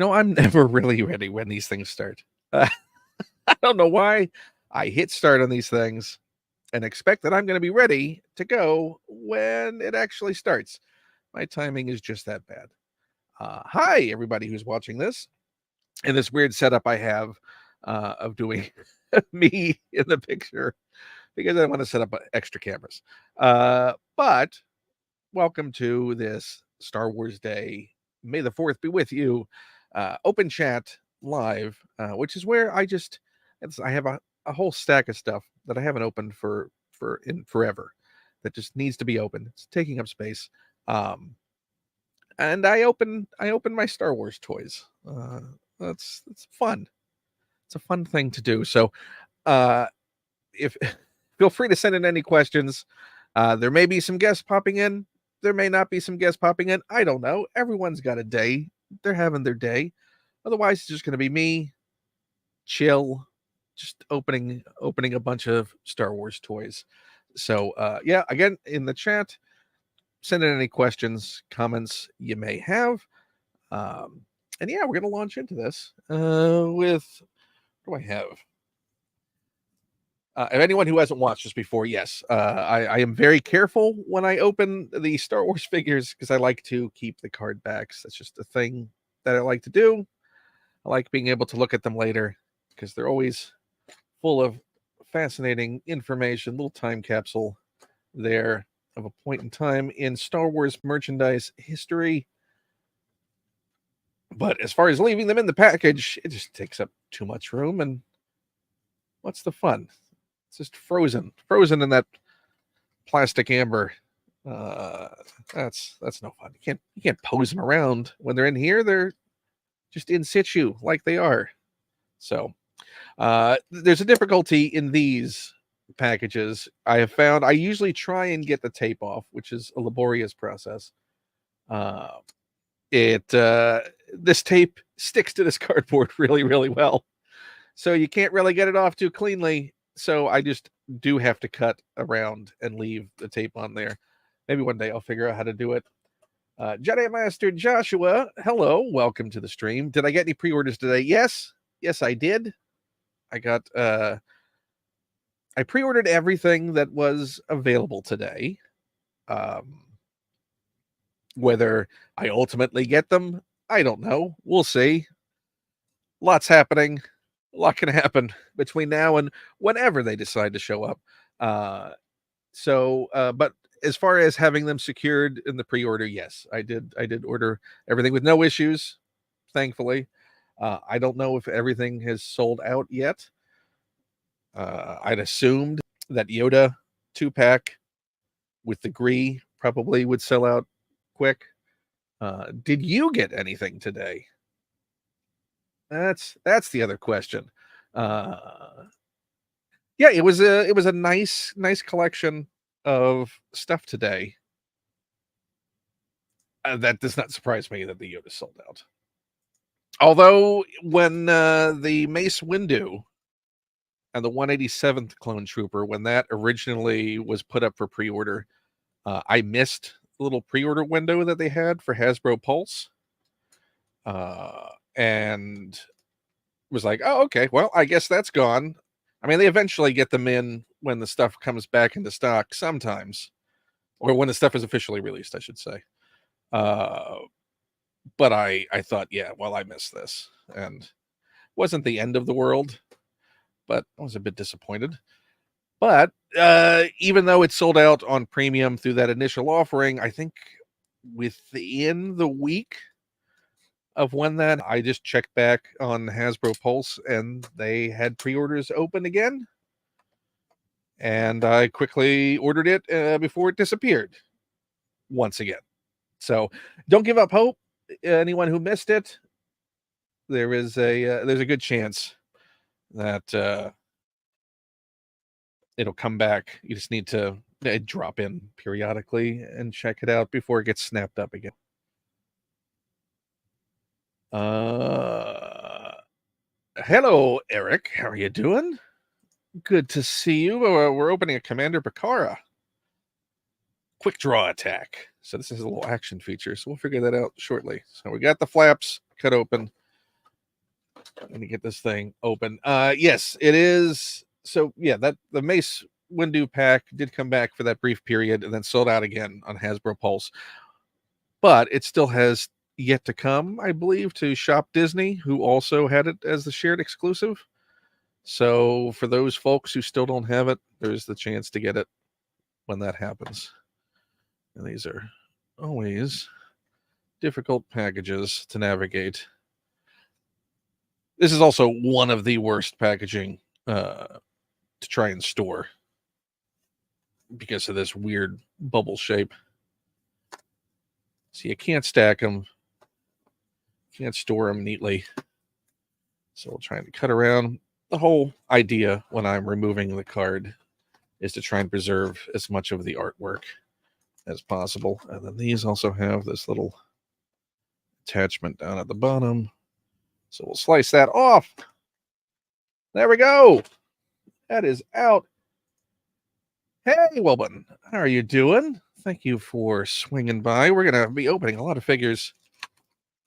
I'm never really ready when these things start. Uh, I don't know why I hit start on these things and expect that I'm going to be ready to go when it actually starts. My timing is just that bad. Hi, everybody who's watching this. And this weird setup I have of doing me in the picture because I want to set up extra cameras. But welcome to this Star Wars Day. May the 4th be with you. Open chat live, which is where I have a whole stack of stuff that I haven't opened for in forever that just needs to be opened. It's taking up space. And I open my Star Wars toys. That's fun. It's a fun thing to do. So if feel free to send in any questions. There may be some guests popping in. There may not be some guests popping in. I don't know. Everyone's got a day. They're having their day. Otherwise, it's just going to be me, chill, just opening a bunch of Star Wars toys. So yeah, again, in the chat, send in any questions, comments you may have. And yeah, we're going to launch into this with, what do I have? If anyone who hasn't watched this before, yes, I am very careful when I open the Star Wars figures because I like to keep the card backs. That's just a thing that I like to do. I like being able to look at them later because they're always full of fascinating information, little time capsule there of a point in time in Star Wars merchandise history. But as far as leaving them in the package, it just takes up too much room. And what's the fun? It's just frozen in that plastic amber. That's no fun. You can't pose them around when they're in here. They're just in situ like they are. So there's a difficulty in these packages. I have found I usually try and get the tape off, which is a laborious process. This tape sticks to this cardboard really, really well. So you can't really get it off too cleanly. So I just do have to cut around and leave the tape on there. Maybe one day I'll figure out how to do it. Jedi Master Joshua, hello. Welcome to the stream. Did I get any pre-orders today? Yes, I did. I got, I pre-ordered everything that was available today. Whether I ultimately get them, I don't know. We'll see. Lots happening. A lot can happen between now and whenever they decide to show up. But as far as having them secured in the pre-order, yes, I did order everything with no issues, thankfully. I don't know if everything has sold out yet. I'd assumed that Yoda 2-pack with the Gree probably would sell out quick. Did you get anything today? That's the other question. Yeah, it was a nice collection of stuff today. That does not surprise me that the Yoda sold out. Although when the Mace Windu and the 187th Clone Trooper, when that originally was put up for pre-order, I missed the little pre-order window that they had for Hasbro Pulse. And was like, oh, okay, well, I guess that's gone. I mean, they eventually get them in when the stuff comes back into stock sometimes, or when the stuff is officially released, I should say. But I thought, yeah, well, I missed this, and wasn't the end of the world, but I was a bit disappointed. But even though it sold out on premium through that initial offering, I think within the week of when that, I just checked back on Hasbro Pulse and they had pre-orders open again. And I quickly ordered it before it disappeared once again. So don't give up hope. Anyone who missed it, there's a good chance that it'll come back. You just need to drop in periodically and check it out before it gets snapped up again. Hello, Eric. How are you doing? Good to see you. We're opening a Commander Bakara. Quick draw attack. So this is a little action feature. So we'll figure that out shortly. So we got the flaps cut open. Let me get this thing open. Yes, it is. So yeah, that the Mace Windu pack did come back for that brief period and then sold out again on Hasbro Pulse. But it still has yet to come, I believe, to Shop Disney, who also had it as the shared exclusive. So for those folks who still don't have it, there's the chance to get it when that happens. And these are always difficult packages to navigate. This is also one of the worst packaging to try and store because of this weird bubble shape. So you can't stack them, can't store them neatly. So we'll try and cut around. The whole idea when I'm removing the card is to try and preserve as much of the artwork as possible. And then these also have this little attachment down at the bottom. So we'll slice that off. There we go. That is out. Hey, Wilbon, how are you doing? Thank you for swinging by. We're going to be opening a lot of figures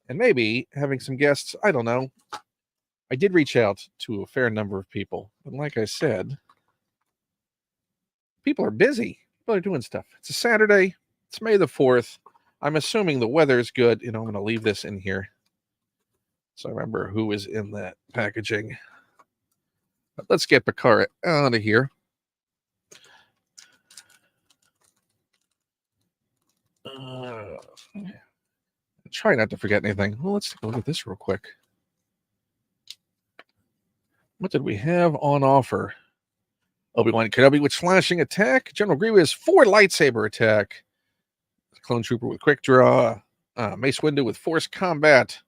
and maybe having some guests. I don't know. I did reach out to a fair number of people. But like I said, people are busy. People are doing stuff. It's a Saturday. It's May the 4th. I'm assuming the weather is good. I'm going to leave this in here so I remember who is in that packaging. But let's get Picard out of here. Try not to forget anything. Well, let's take a look at this real quick. What did we have on offer? Obi-Wan Kenobi with slashing attack. General Grievous for lightsaber attack. Clone Trooper with quick draw. Mace Windu with force combat.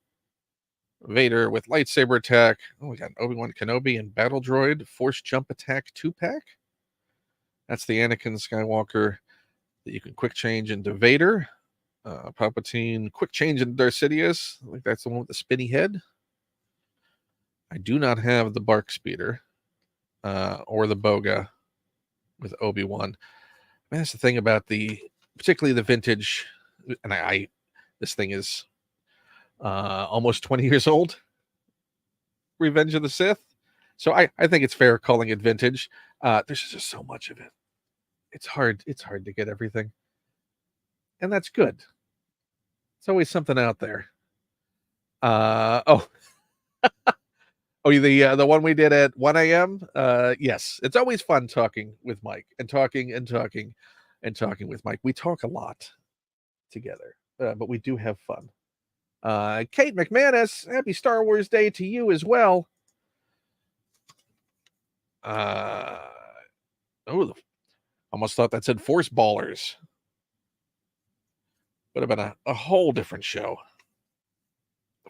Vader with lightsaber attack. Oh, we got Obi-Wan Kenobi and Battle Droid force jump attack 2-pack. That's the Anakin Skywalker that you can quick change into Vader. Palpatine quick change into Darth Sidious. I think that's the one with the spinny head. I do not have the Bark Speeder or the Boga with Obi-Wan. That's the thing about particularly the vintage, and this thing is almost 20 years old. Revenge of the Sith. So I think it's fair calling it vintage. There's just so much of it. It's hard to get everything. And that's good. It's always something out there. Oh, the one we did at 1 a.m. Yes, it's always fun talking with Mike and talking with Mike. We talk a lot together, but we do have fun. Kate McManus, happy Star Wars Day to you as well. Almost thought that said Force Ballers. Would have been a whole different show.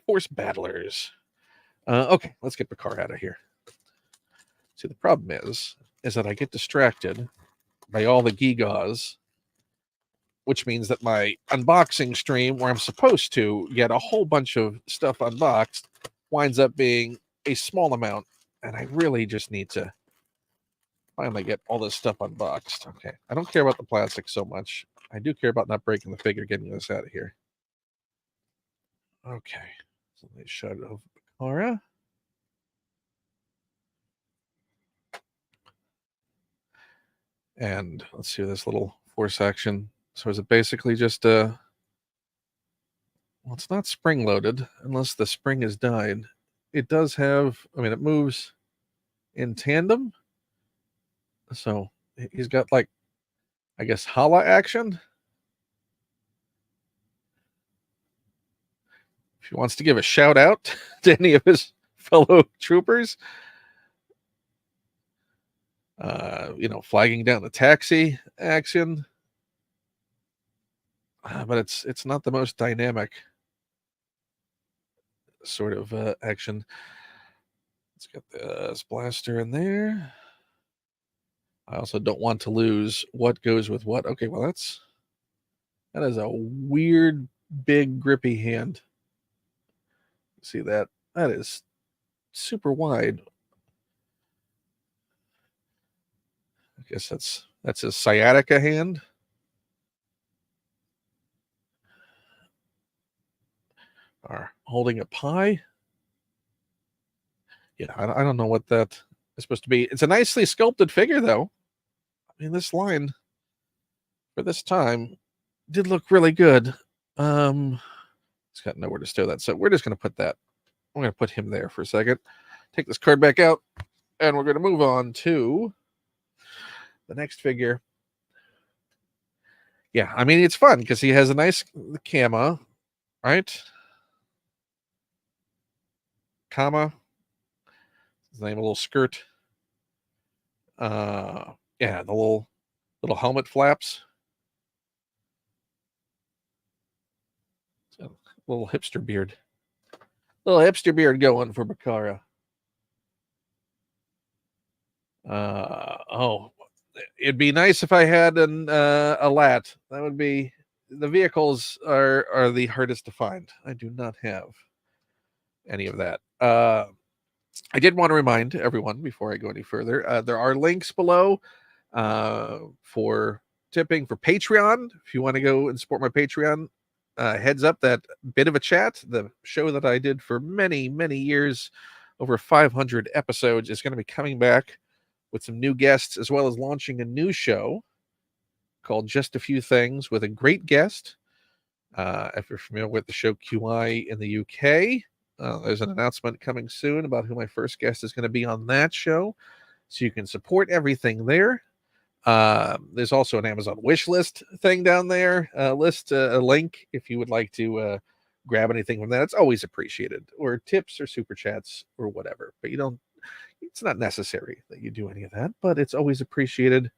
Force Battlers. Okay, let's get Picard out of here. See, the problem is that I get distracted by all the gigaws, which means that my unboxing stream, where I'm supposed to get a whole bunch of stuff unboxed, winds up being a small amount, and I really just need to finally get all this stuff unboxed. Okay, I don't care about the plastic so much. I do care about not breaking the figure, getting this out of here. Okay, so they shut it over Picora. And let's see this little force action. So is it basically just well, it's not spring loaded unless the spring has died. It does have, it moves in tandem. So he's got like, I guess, holla action. If he wants to give a shout out to any of his fellow troopers, flagging down the taxi action. But it's not the most dynamic sort of action. Let's get this blaster in there. I also don't want to lose what goes with what. Okay, well that is a weird, big, grippy hand. See that? That is super wide. I guess that's a sciatica hand. Or holding a pie. Yeah, I don't know what that is supposed to be. It's a nicely sculpted figure, though. I mean, this line for this time did look really good. It's got nowhere to stow that, so we're just going to put that. I'm going to put him there for a second. Take this card back out, and we're going to move on to the next figure. Yeah, I mean, it's fun because he has a nice camo, right? Comma. His name, a little skirt. Yeah, the little helmet flaps. So, little hipster beard. Little hipster beard going for Bakara. Oh, it'd be nice if I had a lat. That would be. The vehicles are the hardest to find. I do not have any of that. I did want to remind everyone before I go any further. There are links below for tipping for Patreon. If you want to go and support my Patreon, heads up that Bit of a Chat, the show that I did for many, many years, over 500 episodes, is going to be coming back with some new guests, as well as launching a new show called Just a Few Things with a great guest. If you're familiar with the show QI in the UK, there's an announcement coming soon about who my first guest is going to be on that show. So you can support everything there. There's also an Amazon wish list thing down there. A link if you would like to grab anything from that. It's always appreciated, or tips or super chats or whatever. But it's not necessary that you do any of that, but it's always appreciated.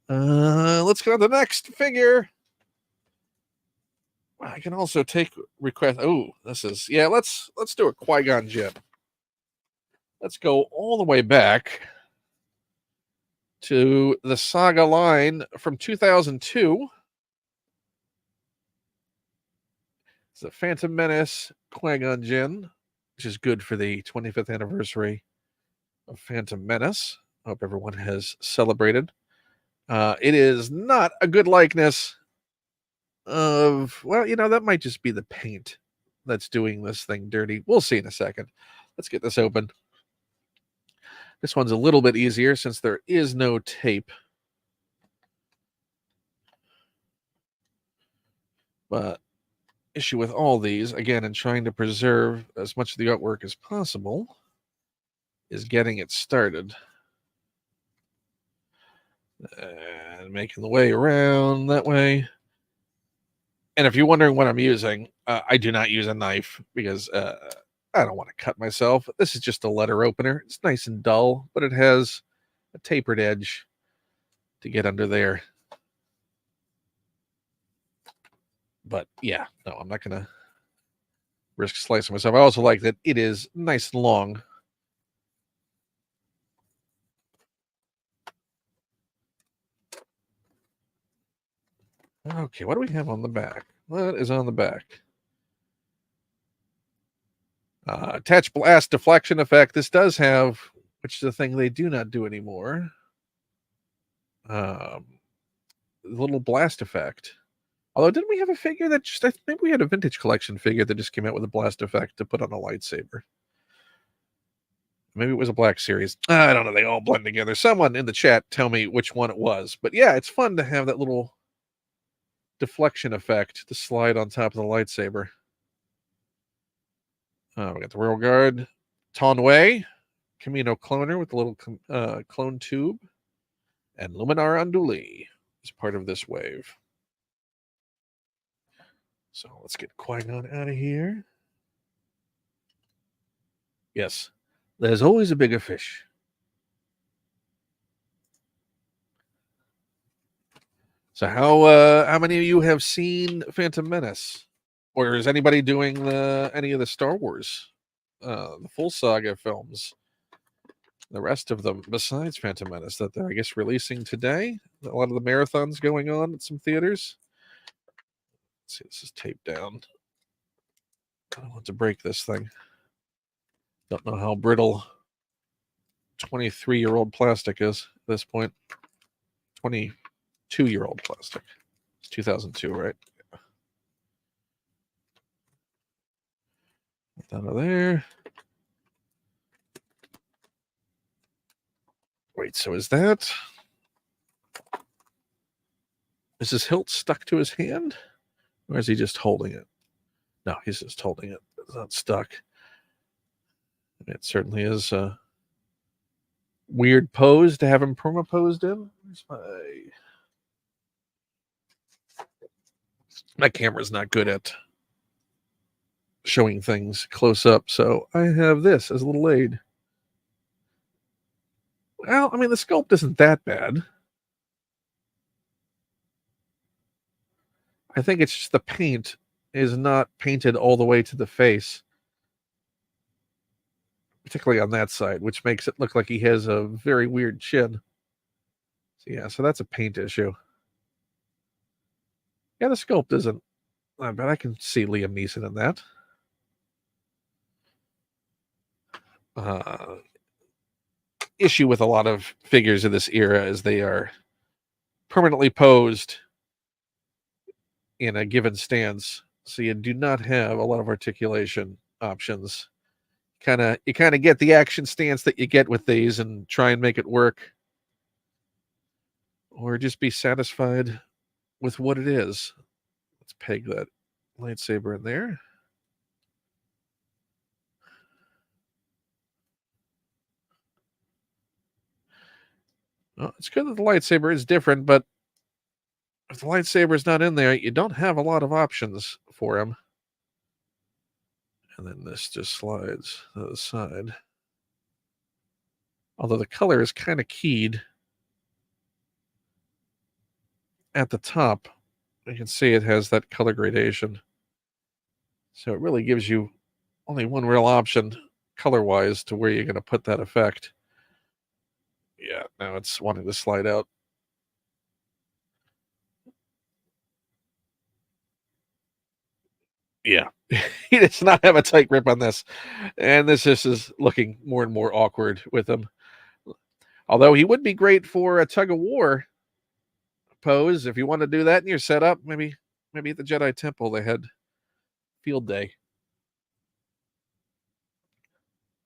Let's go to the next figure. I can also take requests. Oh, let's do a Qui-Gon Jinn. Let's go all the way back to the Saga line from 2002. It's the Phantom Menace Qui-Gon Jinn, which is good for the 25th anniversary of Phantom Menace. I hope everyone has celebrated. It is not a good likeness of, well, that might just be the paint that's doing this thing dirty. We'll see in a second. Let's get this open. This one's a little bit easier since there is no tape. But issue with all these, again, in trying to preserve as much of the artwork as possible, is getting it started. And making the way around that way. And if you're wondering what I'm using, I do not use a knife because I don't want to cut myself. This is just a letter opener. It's nice and dull, but it has a tapered edge to get under there. But yeah, no, I'm not going to risk slicing myself. I also like that it is nice and long. Okay, what do we have on the back? What is on the back? Attach blast deflection effect. This does have, which is the thing they do not do anymore. Little blast effect. Although, didn't we have a figure that just, I think we had a vintage collection figure that just came out with a blast effect to put on a lightsaber. Maybe it was a Black Series. I don't know. They all blend together. Someone in the chat tell me which one it was. But yeah, it's fun to have that little deflection effect to slide on top of the lightsaber. We got the Royal Guard, Tonway, Camino Cloner with the little clone tube, and Luminar Unduli is part of this wave. So let's get Qui-Gon out of here. Yes, there's always a bigger fish. So how many of you have seen Phantom Menace? Or is anybody doing any of the Star Wars, the full saga films? The rest of them, besides Phantom Menace, that they're, I guess, releasing today. A lot of the marathons going on at some theaters. Let's see, this is taped down. I don't want to break this thing. Don't know how brittle 23-year-old plastic is at this point. 22-year-old plastic. It's 2002, right? Out of there. Wait, so is his hilt stuck to his hand? Or is he just holding it? No, he's just holding it. It's not stuck. It certainly is a weird pose to have him perma-posed in. Where's my camera's not good at showing things close up, so I have this as a little aid. Well, I mean, the sculpt isn't that bad. I think it's just the paint is not painted all the way to the face, particularly on that side, which makes it look like he has a very weird chin. So yeah, so that's a paint issue. Yeah, the sculpt isn't. I bet I can see Liam Neeson in that. Issue with a lot of figures of this era is they are permanently posed in a given stance, so you do not have a lot of articulation options. You kind of get the action stance that you get with these and try and make it work, or just be satisfied with what it is. Let's peg that lightsaber in there. Well, it's good that the lightsaber is different, but if the lightsaber is not in there, you don't have a lot of options for him. And then this just slides to the side. Although the color is kind of keyed at the top. You can see it has that color gradation. So it really gives you only one real option color-wise to where you're going to put that effect. Yeah, now it's wanting to slide out. Yeah, he does not have a tight grip on this. And this just is looking more and more awkward with him. Although he would be great for a tug of war pose. If you want to do that in your setup, maybe at the Jedi Temple they had field day.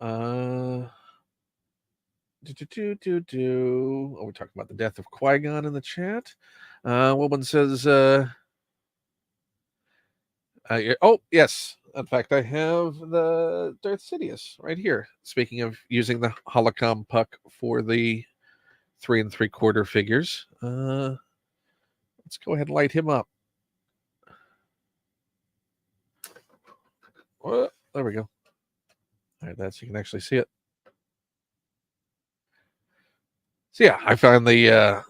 Oh, we're talking about the death of Qui-Gon in the chat. Woman says, oh, yes. In fact, I have the Darth Sidious right here. Speaking of using the holocom puck for the 3 3/4 figures, let's go ahead and light him up. Well, there we go. All right, so you can actually see it. So yeah, I found the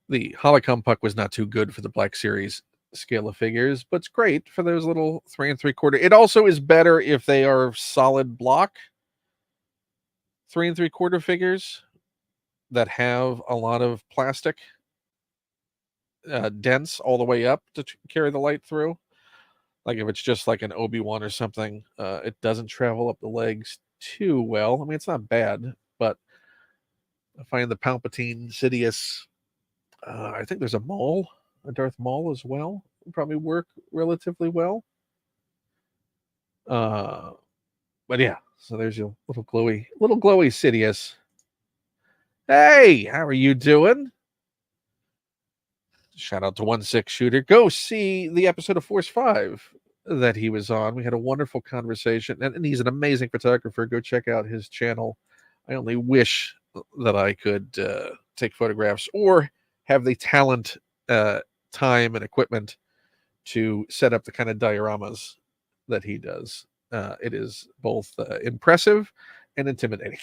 holocom puck was not too good for the Black Series scale of figures, but it's great for those little 3 3/4. It also is better if they are solid block 3 3/4 figures that have a lot of plastic dense all the way up to carry the light through. Like if it's just like an Obi-Wan or something, it doesn't travel up the legs too well. I mean, it's not bad, but I find the Palpatine Sidious, I think there's a Darth Maul as well, would probably work relatively well. But yeah, so there's your little glowy Sidious. Hey, how are you doing? Shout out to 1/6 Shooter. Go see the episode of Force 5 that he was on. We had a wonderful conversation, and he's an amazing photographer. Go check out his channel. I only wish that I could take photographs or have the talent, time, and equipment to set up the kind of dioramas that he does. It is both impressive and intimidating.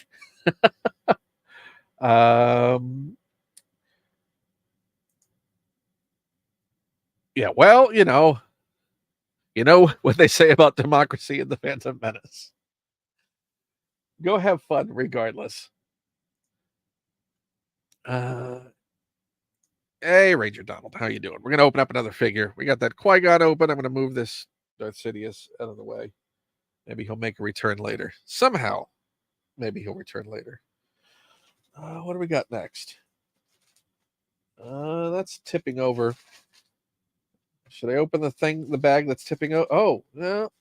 Yeah, well, you know what they say about democracy in the Phantom Menace. Go have fun regardless. Hey, Ranger Donald, how you doing? We're going to open up another figure. We got that Qui-Gon open. I'm going to move this Darth Sidious out of the way. Maybe he'll make a return later. Somehow, maybe he'll return later. What do we got next? That's tipping over. Should I open the bag that's tipping over? Oh, no.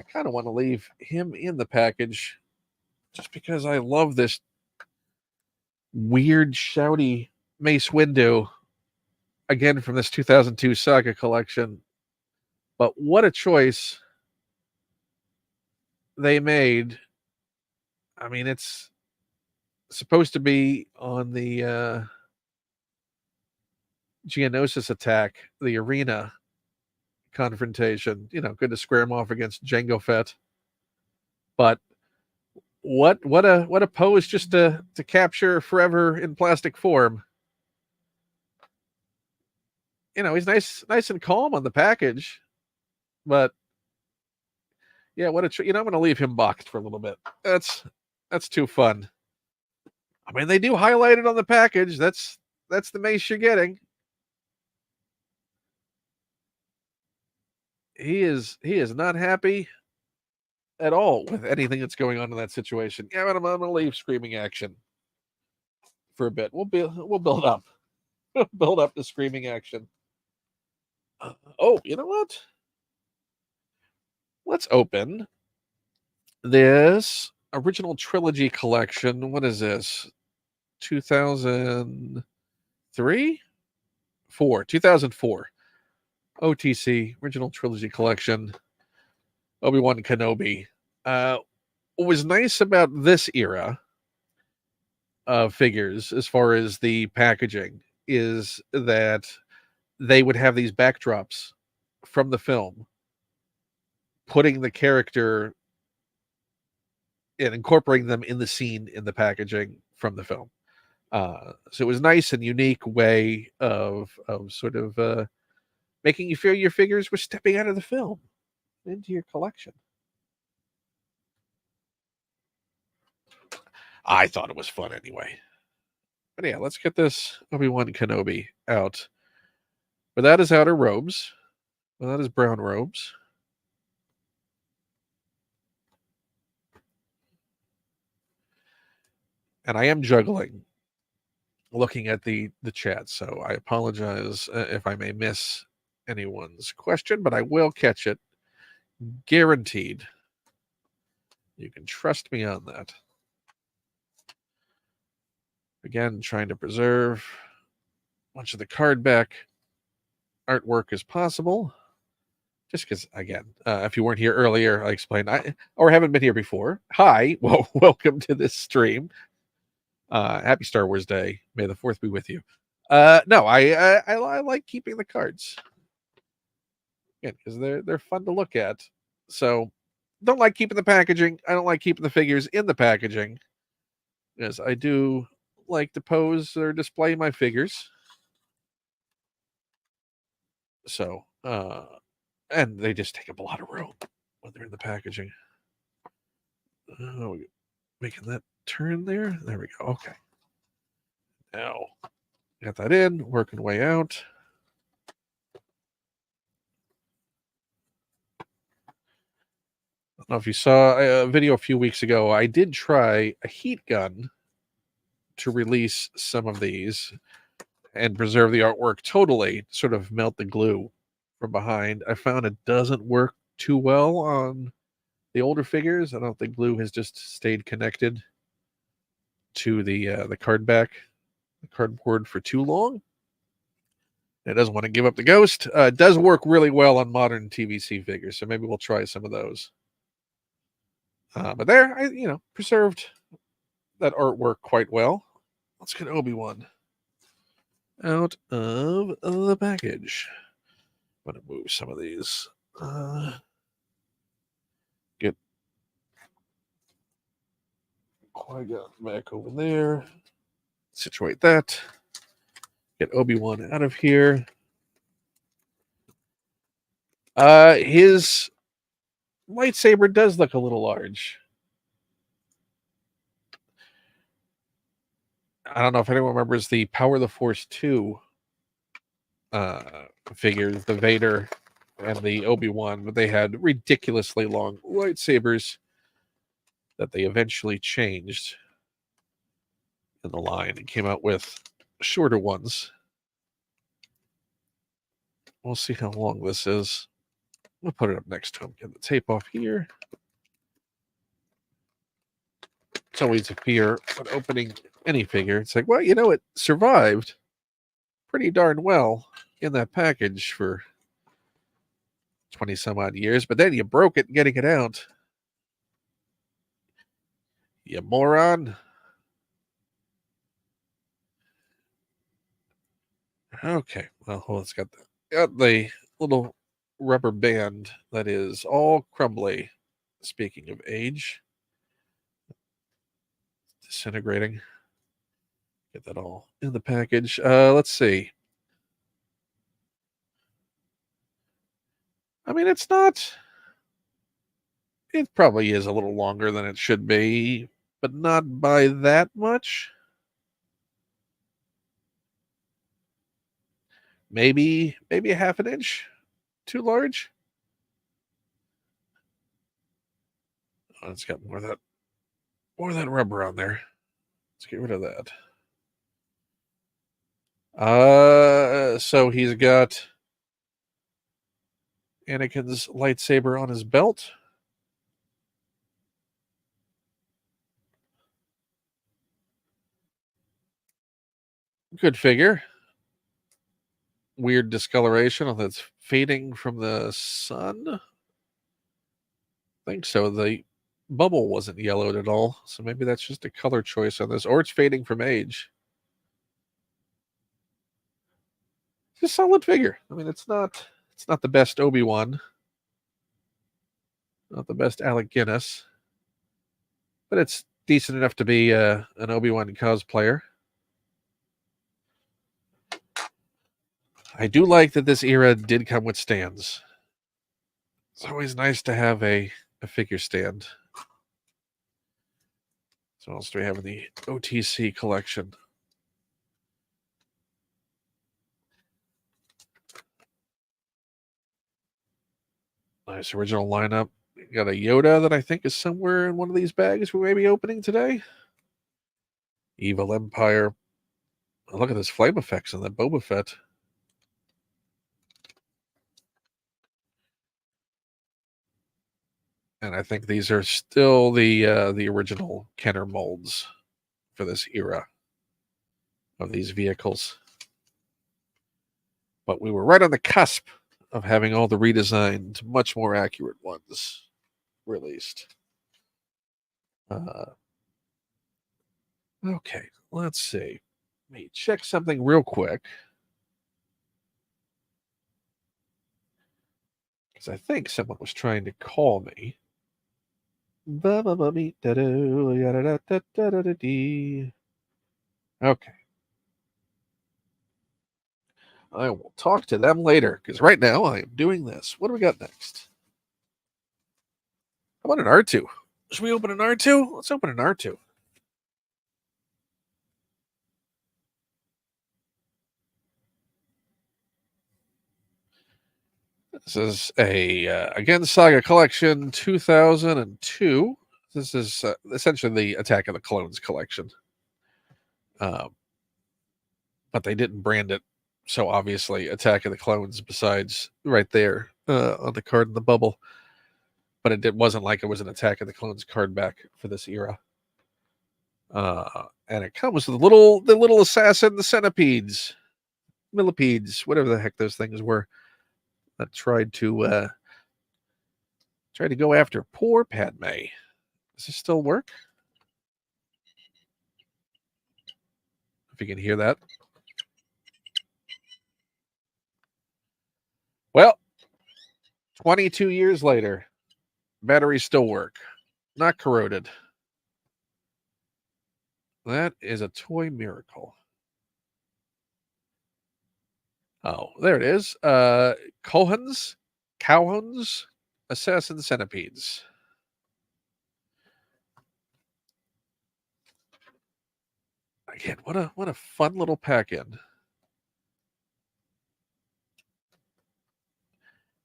I kind of want to leave him in the package just because I love this weird, shouty Mace Windu, again from this 2002 Saga collection. But what a choice they made. I mean, it's supposed to be on the Geonosis attack, the arena confrontation. Good to square him off against Jango Fett. But what a pose just to capture forever in plastic form. He's nice and calm on the package, but yeah, what a I'm going to leave him boxed for a little bit. That's too fun. I mean, they do highlight it on the package. That's the Mace you're getting. He is not happy at all with anything that's going on in that situation. Yeah, but I'm going to leave screaming action for a bit. We'll build up. Build up the screaming action. Oh, you know what? Let's open this original trilogy collection. What is this? 2003? 2004. OTC, original trilogy collection. Obi-Wan Kenobi. What was nice about this era of figures, as far as the packaging, is that they would have these backdrops from the film, putting the character and incorporating them in the scene in the packaging from the film. So it was a nice and unique way of sort of making you feel your figures were stepping out of the film into your collection. I thought it was fun anyway. But yeah, let's get this Obi-Wan Kenobi out. Without his outer robes, without his brown robes. And I am juggling, looking at the chat, so I apologize if I may miss anyone's question, but I will catch it. Guaranteed. You can trust me on that. Again, trying to preserve much of the card back artwork as possible. Just because, again, if you weren't here earlier, I explained, or haven't been here before. Hi, well, welcome to this stream. Happy Star Wars Day. May the 4th be with you. No, I like keeping the cards. Again, because they're fun to look at. So, don't like keeping the packaging. I don't like keeping the figures in the packaging. Yes, I do like to pose or display my figures. So, and they just take up a lot of room when they're in the packaging. Making that turn there. There we go. Okay. Now, got that in, working way out. I don't know if you saw a video a few weeks ago. I did try a heat gun to release some of these and preserve the artwork totally, sort of melt the glue from behind. I found it doesn't work too well on the older figures. I don't think glue has just stayed connected to the cardboard for too long. It doesn't want to give up the ghost. It does work really well on modern TVC figures, so maybe we'll try some of those. But there, I preserved that artwork quite well. Let's get Obi-Wan out of the package. I'm going to move some of these. Get Qui-Gon back over there. Situate that. Get Obi-Wan out of here. His lightsaber does look a little large. I don't know if anyone remembers the Power of the Force 2 figures, the Vader and the Obi-Wan, but they had ridiculously long lightsabers that they eventually changed in the line and came out with shorter ones. We'll see how long this is. We'll put it up next to him. Get the tape off here. It's always a fear when opening any figure, it's like, well, it survived pretty darn well in that package for 20 some odd years, but then you broke it getting it out. You moron. Okay, well, it's got the little rubber band that is all crumbly. Speaking of age, disintegrating. Get that all in the package. Let's see. I mean, it's not. It probably is a little longer than it should be, but not by that much. Maybe a half an inch too large. Oh, it's got more of that rubber on there. Let's get rid of that. So he's got Anakin's lightsaber on his belt. Good figure. Weird discoloration that's fading from the sun. I think so. The bubble wasn't yellowed at all, so maybe that's just a color choice on this, or it's fading from age. It's a solid figure. I mean, it's not the best Obi-Wan, not the best Alec Guinness, but it's decent enough to be an Obi-Wan cosplayer. I do like that this era did come with stands. It's always nice to have a figure stand. So what else do we have in the OTC collection? Nice original lineup. Got a Yoda that I think is somewhere in one of these bags we may be opening today. Evil Empire. Oh, look at this flame effects on that Boba Fett. And I think these are still the original Kenner molds for this era of these vehicles. But we were right on the cusp of having all the redesigned, much more accurate ones released. Okay, let's see. Let me check something real quick. Because I think someone was trying to call me. Okay. I will talk to them later, because right now I am doing this. What do we got next? How about an R2? Should we open an R2? Let's open an R2. This is again, Saga Collection 2002. This is essentially the Attack of the Clones collection. But they didn't brand it so obviously Attack of the Clones besides right there on the card in the bubble. But it wasn't like it was an Attack of the Clones card back for this era. And it comes with the little assassin, the centipedes, millipedes, whatever the heck those things were, that tried to go after poor Padme. Does this still work? If you can hear that. Well, 22 years later, batteries still work. Not corroded. That is a toy miracle. Oh, there it is. Cowhuns, assassin centipedes. Again, what a fun little pack-in.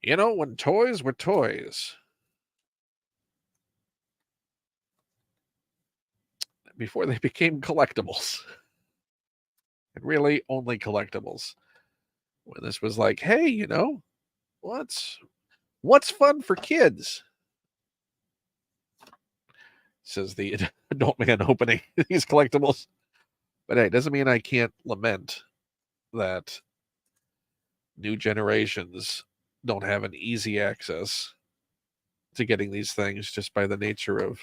You know, when toys were toys. Before they became collectibles. And really only collectibles. When this was like, hey, what's fun for kids? Says the adult man opening these collectibles. But hey, it doesn't mean I can't lament that new generations don't have an easy access to getting these things just by the nature of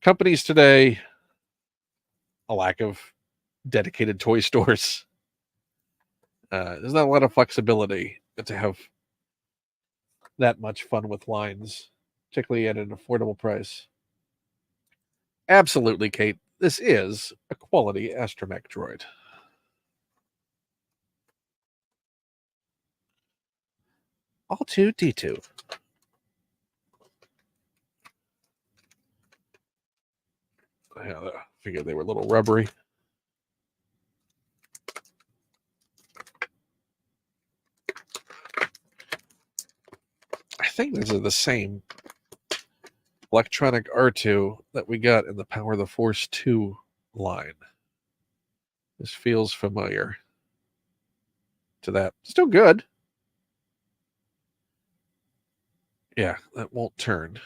companies today, a lack of dedicated toy stores. There's not a lot of flexibility to have that much fun with lines, particularly at an affordable price. Absolutely, Kate. This is a quality astromech droid. R2-D2. Yeah, I figured they were a little rubbery. I think these are the same electronic R2 that we got in the Power of the Force 2 line. This feels familiar to that. Still good. Yeah, that won't turn.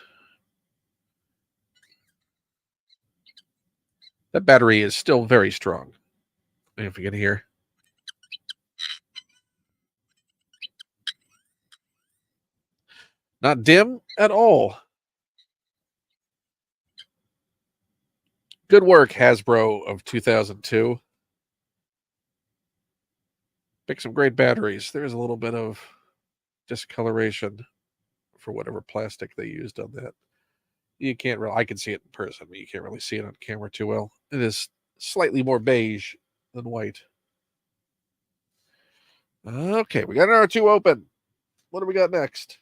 That battery is still very strong. If you can hear. Not dim at all. Good work, Hasbro of 2002. Pick some great batteries. There's a little bit of discoloration for whatever plastic they used on that. You can't really, I can see it in person, but you can't really see it on camera too well. It is slightly more beige than white. Okay, we got an R2 open. What do we got next?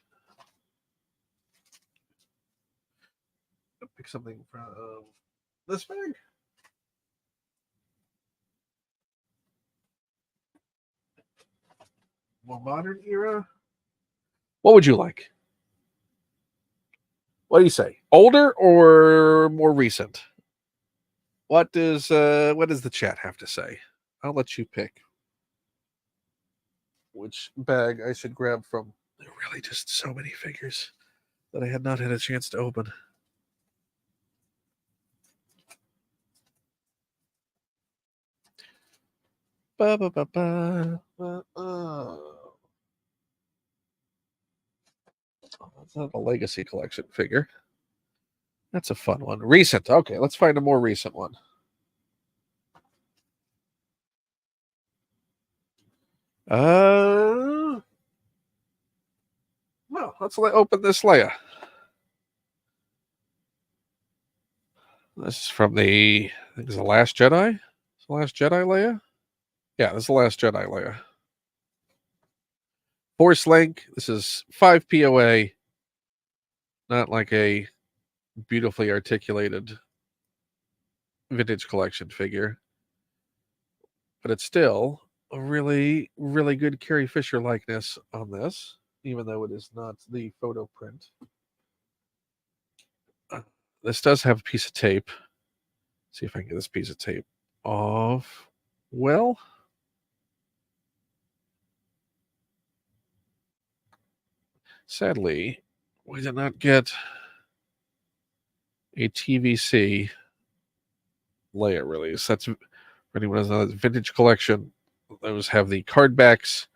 Pick something from this bag. More modern era. What would you like? What do you say? Older or more recent? What does the chat have to say? I'll let you pick which bag I should grab from. There are really just so many figures that I had not had a chance to open. Ba, ba, ba, ba, ba, oh, that's not a Legacy Collection figure. That's a fun one. Recent. Okay, let's find a more recent one. Well, let's open this Leia. This is from I think it's The Last Jedi. It's The Last Jedi Leia? Yeah, this is The Last Jedi Leia. Force Link. This is 5 POA. Not like a beautifully articulated vintage collection figure. But it's still a really, really good Carrie Fisher likeness on this, even though it is not the photo print. This does have a piece of tape. Let's see if I can get this piece of tape off. Well, sadly, we did not get a TVC Leia release. That's for anyone who doesn't know, vintage collection. Those have the card backs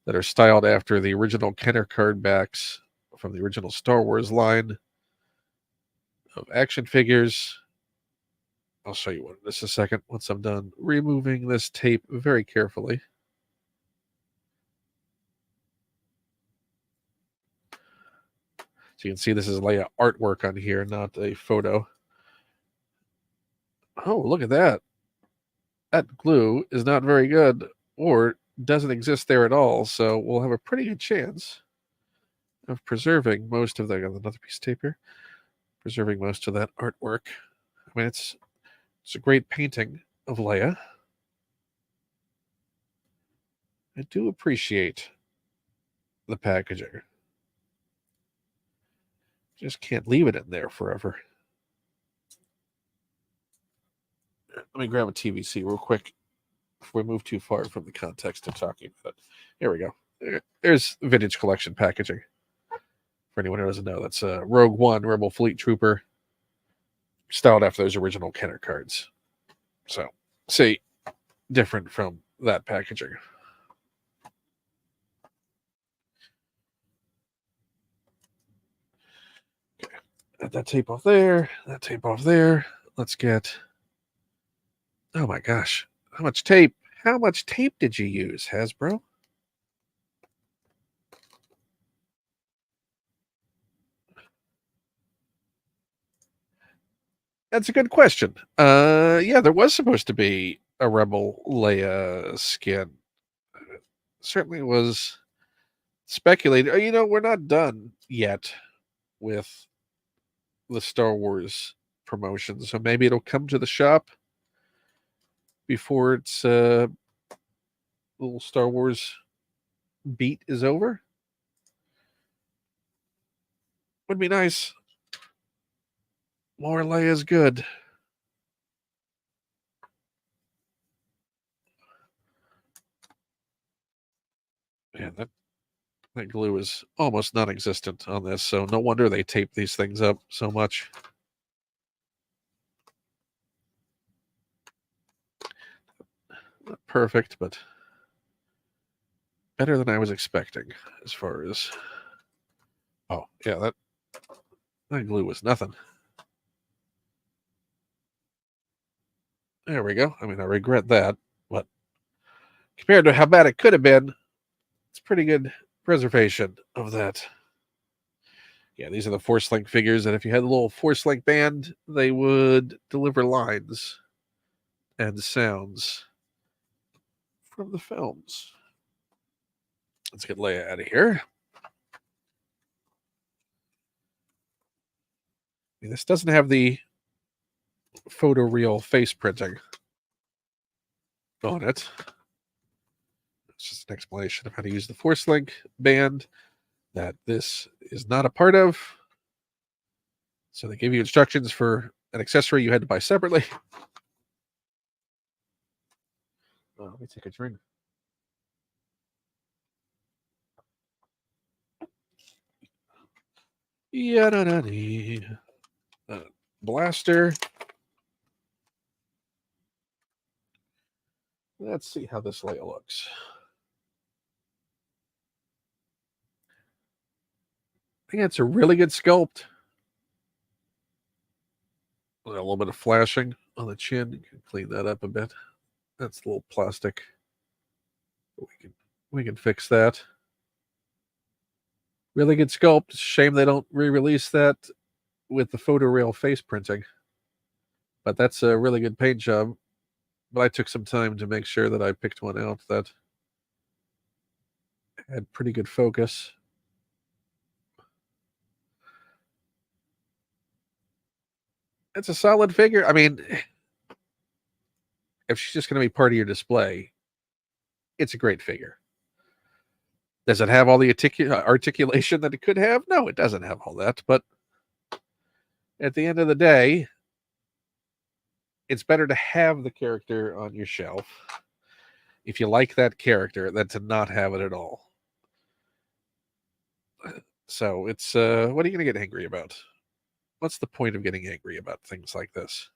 that are styled after the original Kenner card backs from the original Star Wars line of action figures. I'll show you one in just a second once I'm done removing this tape very carefully. So you can see this is Leia artwork on here, not a photo. Oh, look at that. That glue is not very good or doesn't exist there at all. So we'll have a pretty good chance of preserving most of that. Another piece of tape here. Preserving most of that artwork. I mean, it's a great painting of Leia. I do appreciate the packaging. Just can't leave it in there forever. Let me grab a TVC real quick before we move too far from the context of talking about it. Here we go. There's vintage collection packaging. For anyone who doesn't know, that's Rogue One Rebel Fleet Trooper, styled after those original Kenner cards. So, see, different from that packaging. Okay, got that tape off there, that tape off there. Let's get. Oh my gosh, how much tape? How much tape did you use, Hasbro? That's a good question. Yeah, there was supposed to be a Rebel Leia skin. Certainly was speculated. We're not done yet with the Star Wars promotion, so maybe it'll come to the shop before its little Star Wars beat is over. Would be nice. More Leia's good. Man, that glue is almost non-existent on this, so no wonder they tape these things up so much. Not perfect, but better than I was expecting as far as. Oh, yeah, that glue was nothing. There we go. I mean, I regret that, but compared to how bad it could have been, it's pretty good preservation of that. Yeah, these are the Force Link figures, and if you had a little Force Link band, they would deliver lines and sounds from the films. Let's get Leia out of here. I mean, this doesn't have the photoreal face printing on it. It's just an explanation of how to use the Force Link band that this is not a part of. So they gave you instructions for an accessory you had to buy separately. Oh, let me take a drink. Yeah, blaster. Let's see how this Leia looks. I think it's a really good sculpt. A little bit of flashing on the chin. You can clean that up a bit. That's a little plastic. We can fix that. Really good sculpt. Shame they don't re-release that with the photoreal face printing. But that's a really good paint job. But I took some time to make sure that I picked one out that had pretty good focus. It's a solid figure. I mean, if she's just going to be part of your display, it's a great figure. Does it have all the articulation that it could have? No, it doesn't have all that. But at the end of the day, it's better to have the character on your shelf if you like that character than to not have it at all. So it's what are you going to get angry about? What's the point of getting angry about things like this?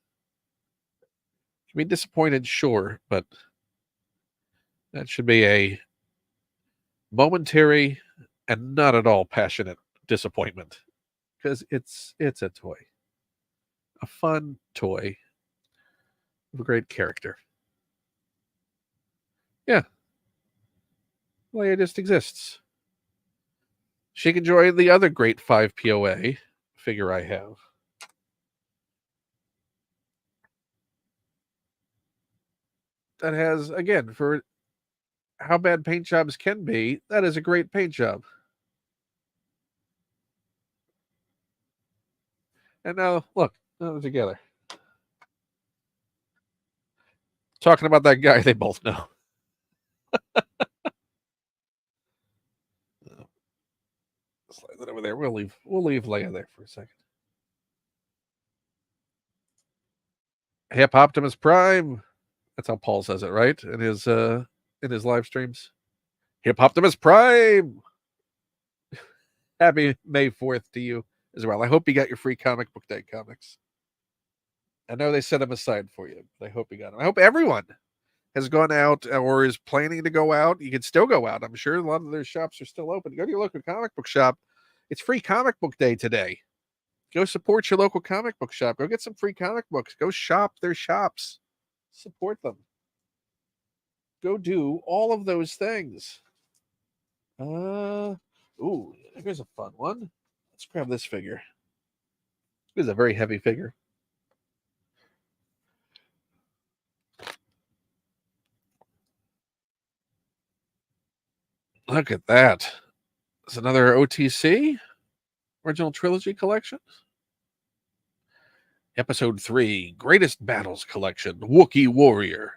You can be disappointed, sure, but that should be a momentary and not at all passionate disappointment because it's a toy, a fun toy of a great character. Yeah, Leia just exists. She can join the other great 5 POA figure I have. That has, again, for how bad paint jobs can be, that is a great paint job. And now, look, now they're together. Talking about that guy they both know. Slide that over there. We'll leave Leia there for a second. Hip Optimus Prime. That's how Paul says it, right? In his live streams. Hip Optimus Prime. Happy May 4th to you as well. I hope you got your free comic book day comics. I know they set them aside for you, but I hope you got them. I hope everyone has gone out or is planning to go out. You can still go out. I'm sure a lot of their shops are still open. Go to your local comic book shop. It's free comic book day today. Go support your local comic book shop. Go get some free comic books. Go shop their shops. Support them. Go do all of those things. Ooh, here's a fun one. Let's grab this figure. This is a very heavy figure. Look at that. It's another OTC original trilogy collection. Episode 3, Greatest Battles Collection, Wookiee Warrior.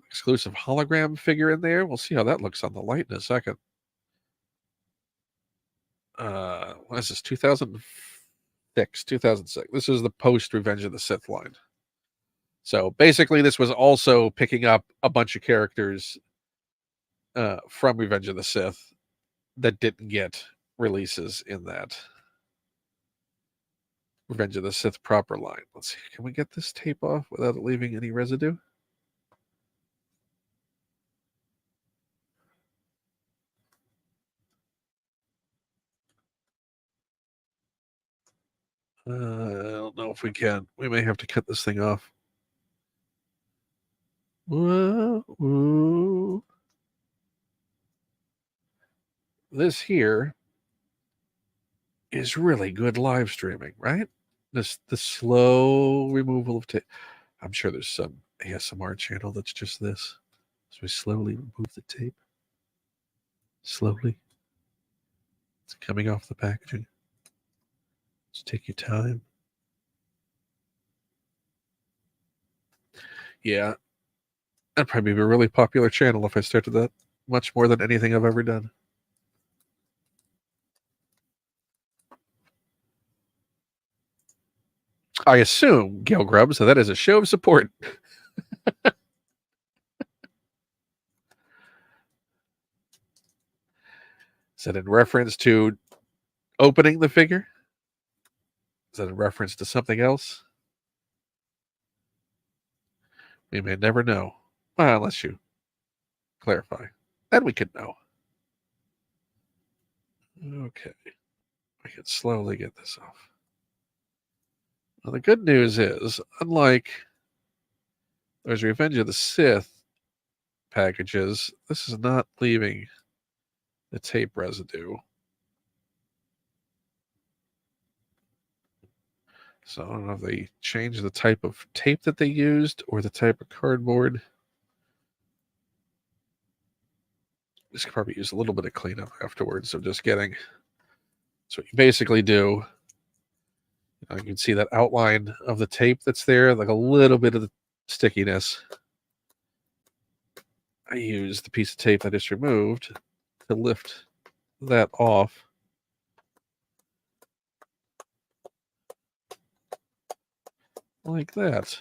Exclusive hologram figure in there. We'll see how that looks on the light in a second. What is this? 2006. 2006. This is the post Revenge of the Sith line. So basically, this was also picking up a bunch of characters from Revenge of the Sith that didn't get releases in that Revenge of the Sith proper line. Let's see. Can we get this tape off without it leaving any residue? I don't know if we can. We may have to cut this thing off. Whoa. This here is really good live streaming, right? The slow removal of tape. I'm sure there's some ASMR channel that's just this. So we slowly remove the tape. Slowly. It's coming off the packaging. Just take your time. Yeah. That'd probably be a really popular channel if I started that much more than anything I've ever done. I assume, Gail Grubbs, that is a show of support. Is that in reference to opening the figure? Is that in reference to something else? We may never know. Well, unless you clarify. Then we could know. Okay. I can slowly get this off. Well, the good news is, unlike those Revenge of the Sith packages, this is not leaving the tape residue. So I don't know if they changed the type of tape that they used or the type of cardboard. This could probably use a little bit of cleanup afterwards of just getting. So what you basically do, you can see that outline of the tape that's there, like a little bit of the stickiness. I use the piece of tape I just removed to lift that off. Like that.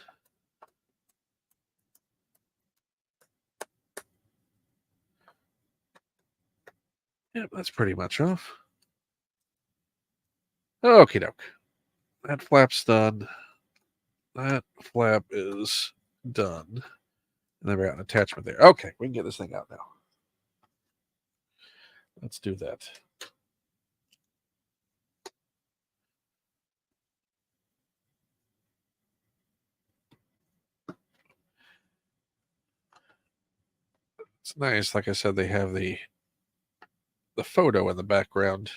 Yep, that's pretty much off. Okie doke. That flap's done. That flap is done. And then we got an attachment there. Okay, we can get this thing out now. Let's do that. It's nice. Like I said, they have the photo in the background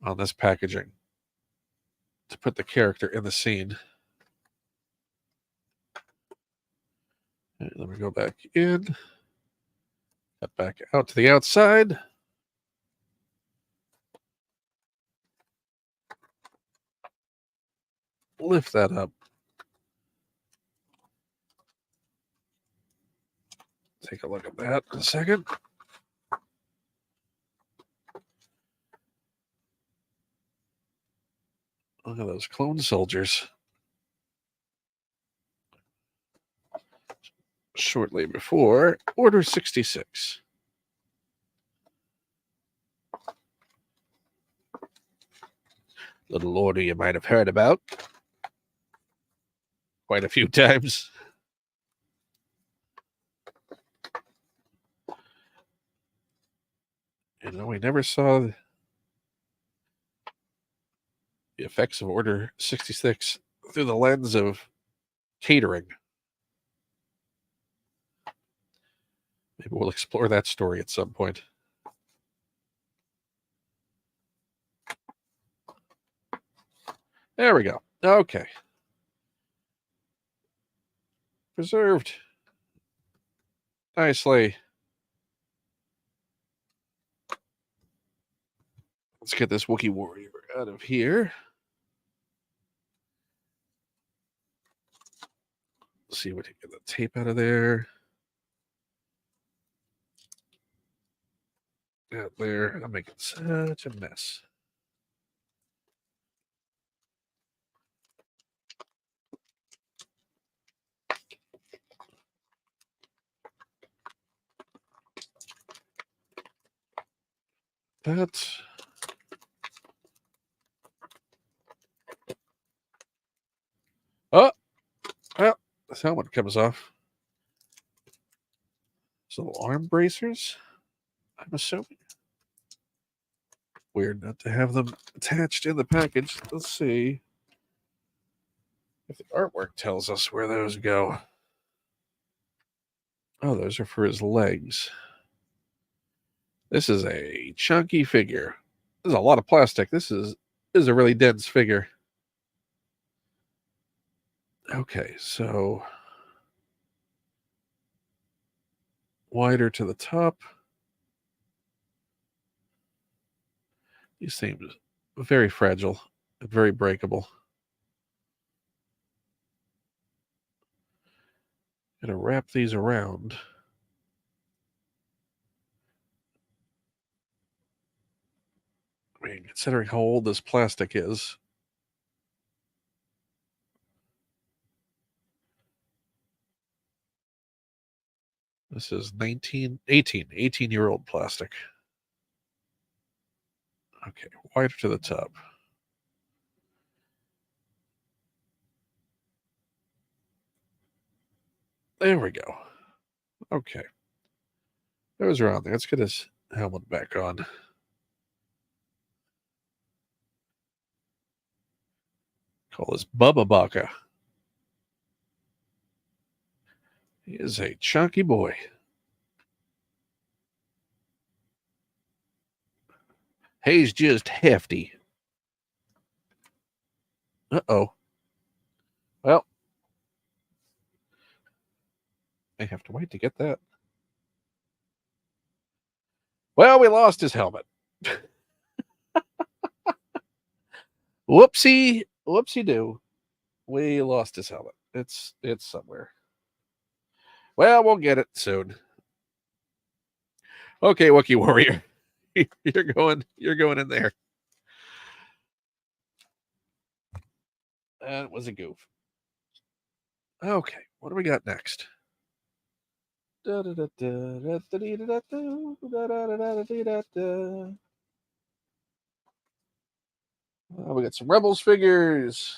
on this packaging to put the character in the scene. And let me go back in. Get back out to the outside. Lift that up. Take a look at that in a second. Look at those clone soldiers. Shortly before Order 66. Little order you might have heard about quite a few times. You know, we never saw the effects of Order 66 through the lens of catering. Maybe we'll explore that story at some point. There we go. Okay. Preserved nicely. Let's get this Wookiee warrior out of here. Let's see what you get the tape out of there. Out there. I'm making such a mess. That. Oh, well, this helmet comes off. So arm bracers, I'm assuming. Weird not to have them attached in the package. Let's see if the artwork tells us where those go. Oh, those are for his legs. This is a chunky figure. There's a lot of plastic. This is a really dense figure. Okay, so wider to the top. These seem very fragile and very breakable. Gonna wrap these around. I mean, considering how old this plastic is, this is 18-year-old plastic. Okay, wider to the top. There we go. Okay. Those are on there. Let's get his helmet back on. Call this Bubba Baka. He is a chunky boy. He's just hefty. Uh-oh. Well, I have to wait to get that. Well, we lost his helmet. Whoopsie do. We lost his helmet. It's somewhere. Well, we'll get it soon. Okay, Wookiee Warrior. You're going in there. That was a goof. Okay, what do we got next? We got some Rebels figures.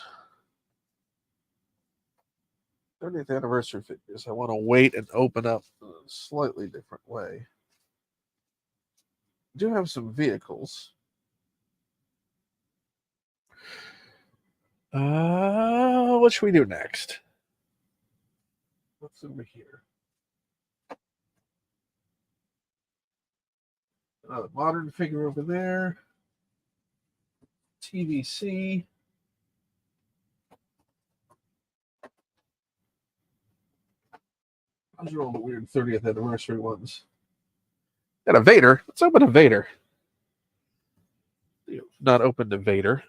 30th anniversary figures. I want to wait and open up a slightly different way. I do have some vehicles. What should we do next? What's over here? Another modern figure over there. TVC. Those are all the weird 30th anniversary ones. And a Vader. Let's open a Vader. Not open to Vader.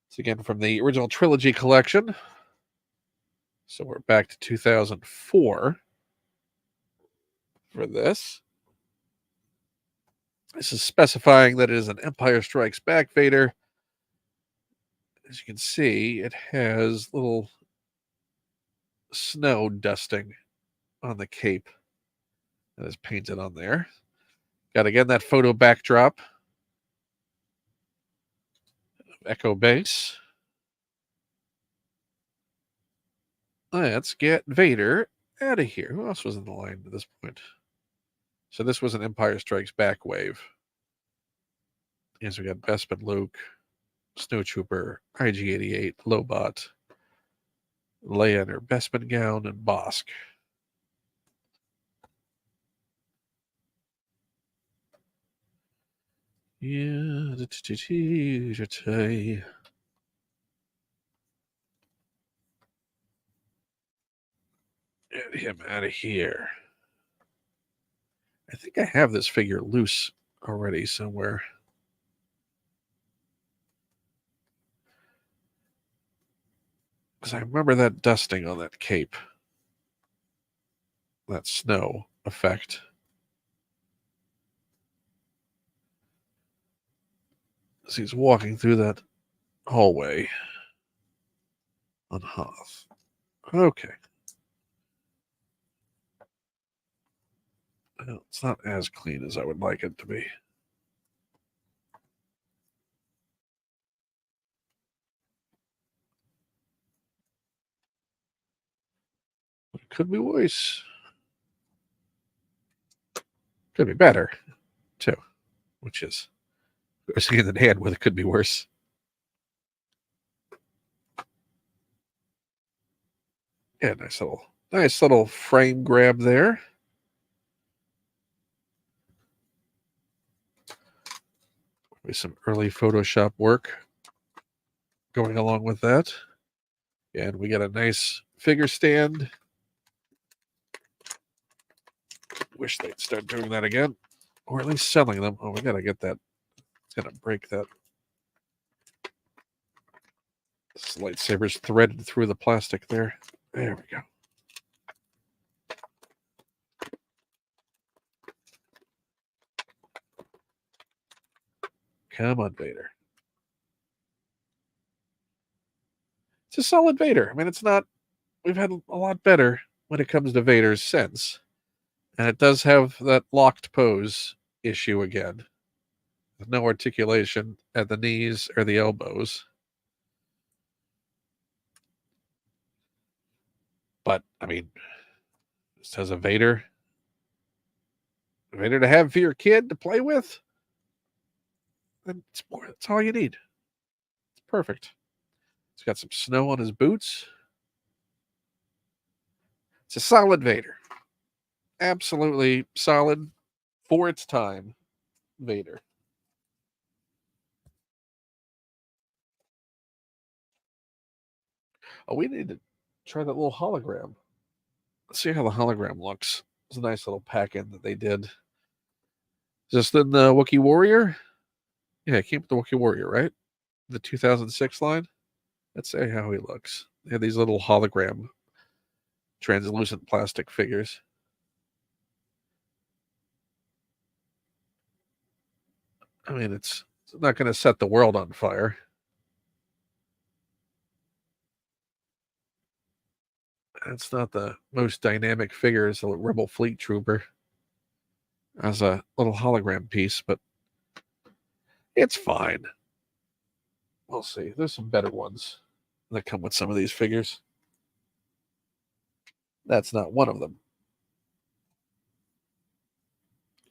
It's again from the original trilogy collection. So we're back to 2004 for this. This is specifying that it is an Empire Strikes Back Vader. As you can see, it has little snow dusting on the cape that is painted on there. Got again that photo backdrop. Echo Base. Let's get Vader out of here. Who else was in the line at this point? So this was an Empire Strikes Back wave. Yes, we got Bespin Luke, Snowtrooper, IG-88, Lobot, Leia in her Bespin gown, and Bosk. Yeah, get him out of here. I think I have this figure loose already somewhere. Because I remember that dusting on that cape. That snow effect. As he's walking through that hallway on Hoth. Okay. Well, it's not as clean as I would like it to be. But it could be worse. Could be better, too. Which is hand in hand with it could be worse. Yeah, nice little frame grab there. With some early Photoshop work going along with that. And we got a nice figure stand. Wish they'd start doing that again. Or at least selling them. Oh, we got to get that. It's going to break that. This lightsaber's threaded through the plastic there. There we go. Come on, Vader. It's a solid Vader. I mean, it's not. We've had a lot better when it comes to Vader's sense. And it does have that locked pose issue again. With no articulation at the knees or the elbows. But, I mean, just as a Vader to have for your kid to play with, then that's all you need. It's perfect. He's got some snow on his boots. It's a solid Vader. Absolutely solid for its time Vader. Oh, we need to try that little hologram. Let's see how the hologram looks. It's a nice little pack-in that they did. Just in the Wookiee Warrior? Yeah, it came with the Wookiee Warrior, right? The 2006 line? Let's see how he looks. They have these little hologram translucent plastic figures. I mean, it's not going to set the world on fire. It's not the most dynamic figure as a Rebel Fleet Trooper as a little hologram piece, but it's fine. We'll see. There's some better ones that come with some of these figures. That's not one of them.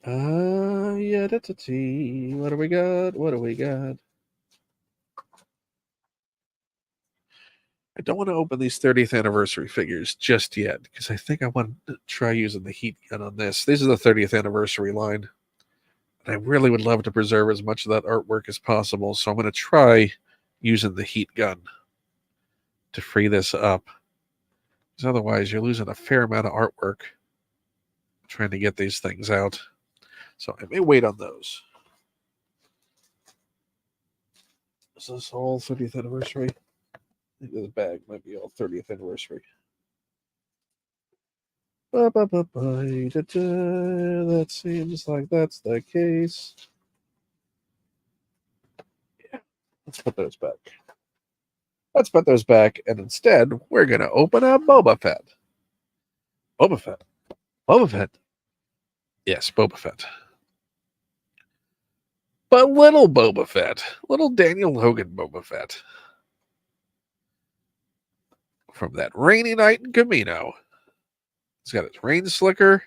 Yeah, that's a T. What do we got? What do we got? I don't want to open these 30th anniversary figures just yet because I think I want to try using the heat gun on this. This is the 30th anniversary line. And I really would love to preserve as much of that artwork as possible. So I'm going to try using the heat gun to free this up. Because otherwise, you're losing a fair amount of artwork trying to get these things out. So I may wait on those. Is this all 30th anniversary? I think this bag might be all 30th anniversary. That seems like that's the case. Yeah, let's put those back. Let's put those back, and instead, we're going to open up Boba Fett. Boba Fett. Boba Fett. Yes, Boba Fett. But little Boba Fett, little Daniel Logan Boba Fett, from that rainy night in Camino. He's got his rain slicker.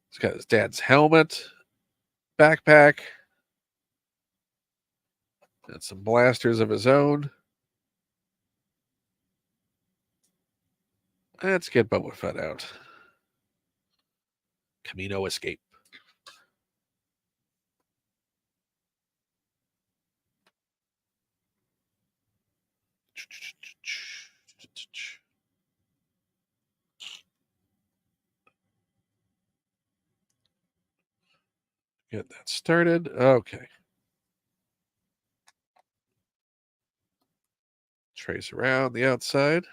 He's got his dad's helmet, backpack, and some blasters of his own. Let's get Boba Fett out. Camino escape. Get that started. Okay. Trace around the outside.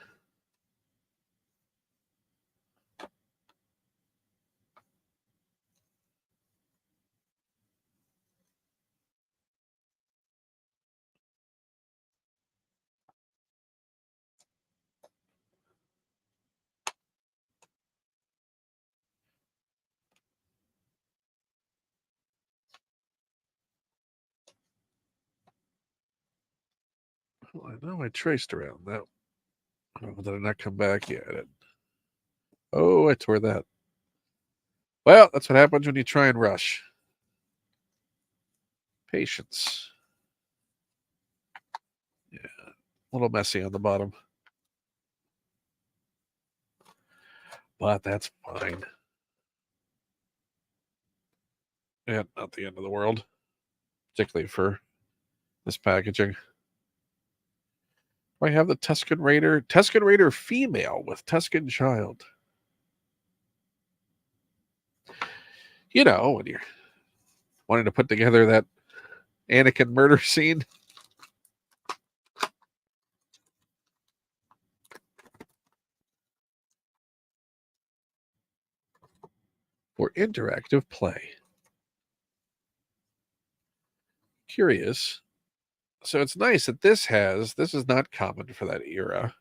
Well, I know I traced around that. Oh, did I not come back? Yeah, I did. Oh, I tore that. Well, that's what happens when you try and rush. Patience. Yeah, a little messy on the bottom. But that's fine. Yeah, not the end of the world. Particularly for this packaging. I have the Tusken Raider. Tusken Raider female with Tusken child. You know, when you're wanting to put together that Anakin murder scene. For interactive play. Curious. So it's nice that this is not common for that era.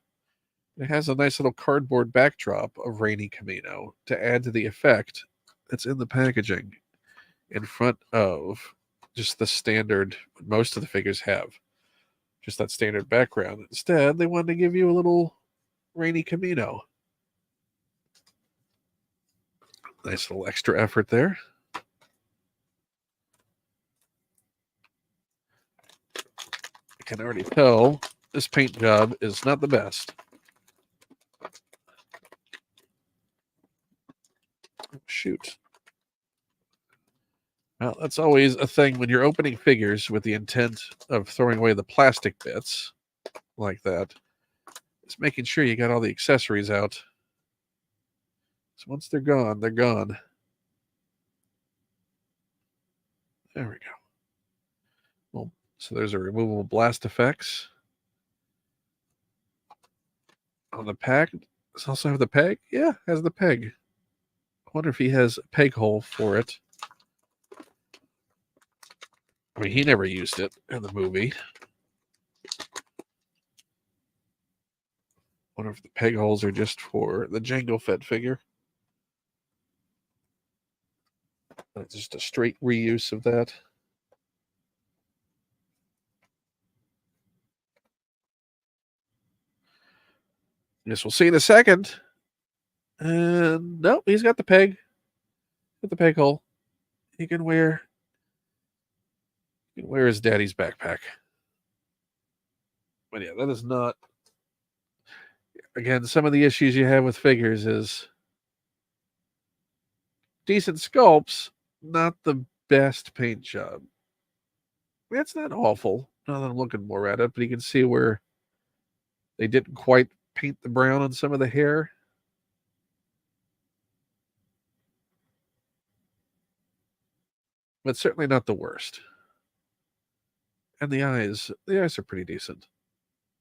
It has a nice little cardboard backdrop of rainy Camino to add to the effect that's in the packaging in front of just the standard, most of the figures have. Just that standard background. Instead, they wanted to give you a little rainy Camino. Nice little extra effort there. I can already tell this paint job is not the best. Shoot. Well, that's always a thing when you're opening figures with the intent of throwing away the plastic bits like that. It's making sure you got all the accessories out. So once they're gone, they're gone. There we go. Well, so there's a removable blast effects on the pack. Does it also have the peg? Yeah, has the peg. I wonder if he has a peg hole for it. I mean, he never used it in the movie. I wonder if the peg holes are just for the Jango Fett figure. It's just a straight reuse of that. Guess we'll see in a second. And nope, he's got the peg. Got the peg hole. He can wear his daddy's backpack. But yeah, that is not, again, some of the issues you have with figures is decent sculpts, not the best paint job. That's not awful. Now that I'm looking more at it, but you can see where they didn't quite paint the brown on some of the hair. But certainly not the worst. And the eyes are pretty decent.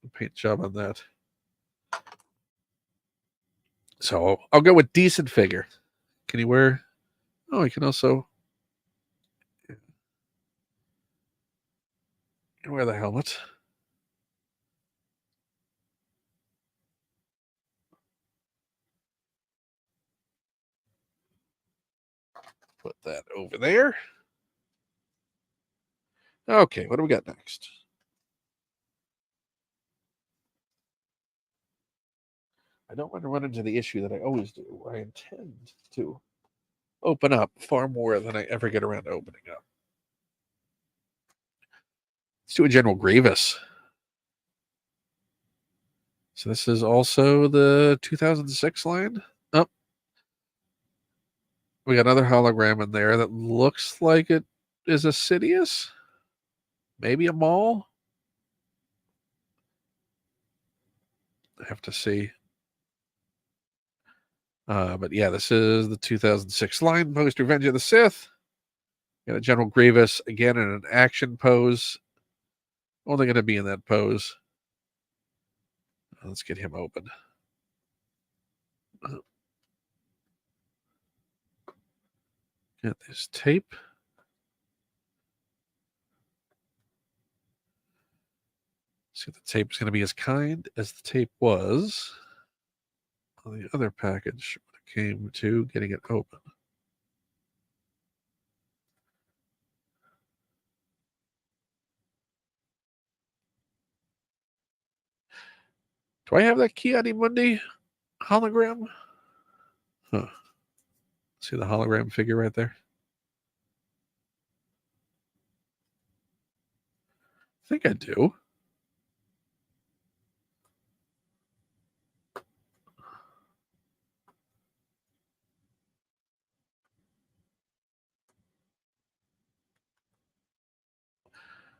The paint job on that. So I'll go with decent figure. Can he wear? Oh, he can also wear the helmet. Put that over there. Okay, what do we got next? I don't want to run into the issue that I always do, where I intend to open up far more than I ever get around to opening up. Let's do a General Grievous. So this is also the 2006 line. Oh, we got another hologram in there that looks like it is a Sidious. Maybe a Maul. I have to see. But yeah, this is the 2006 line post Revenge of the Sith. Got a General Grievous again in an action pose. Only going to be in that pose. Let's get him open. Got this tape. See if the tape is going to be as kind as the tape was on the other package when it came to getting it open. Do I have that Ki-Adi-Mundi hologram? Huh. See the hologram figure right there? I think I do.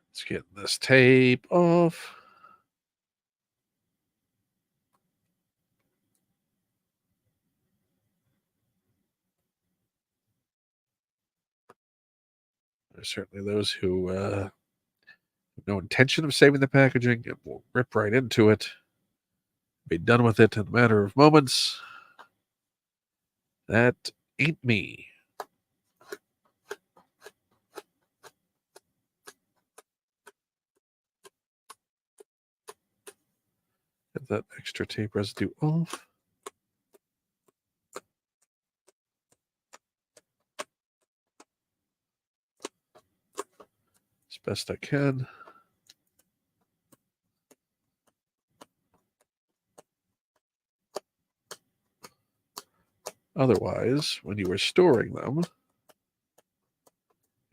Let's get this tape off. There's certainly those who have no intention of saving the packaging and will rip right into it, be done with it in a matter of moments. That ain't me. Get that extra tape residue off. As best I can. Otherwise, when you were storing them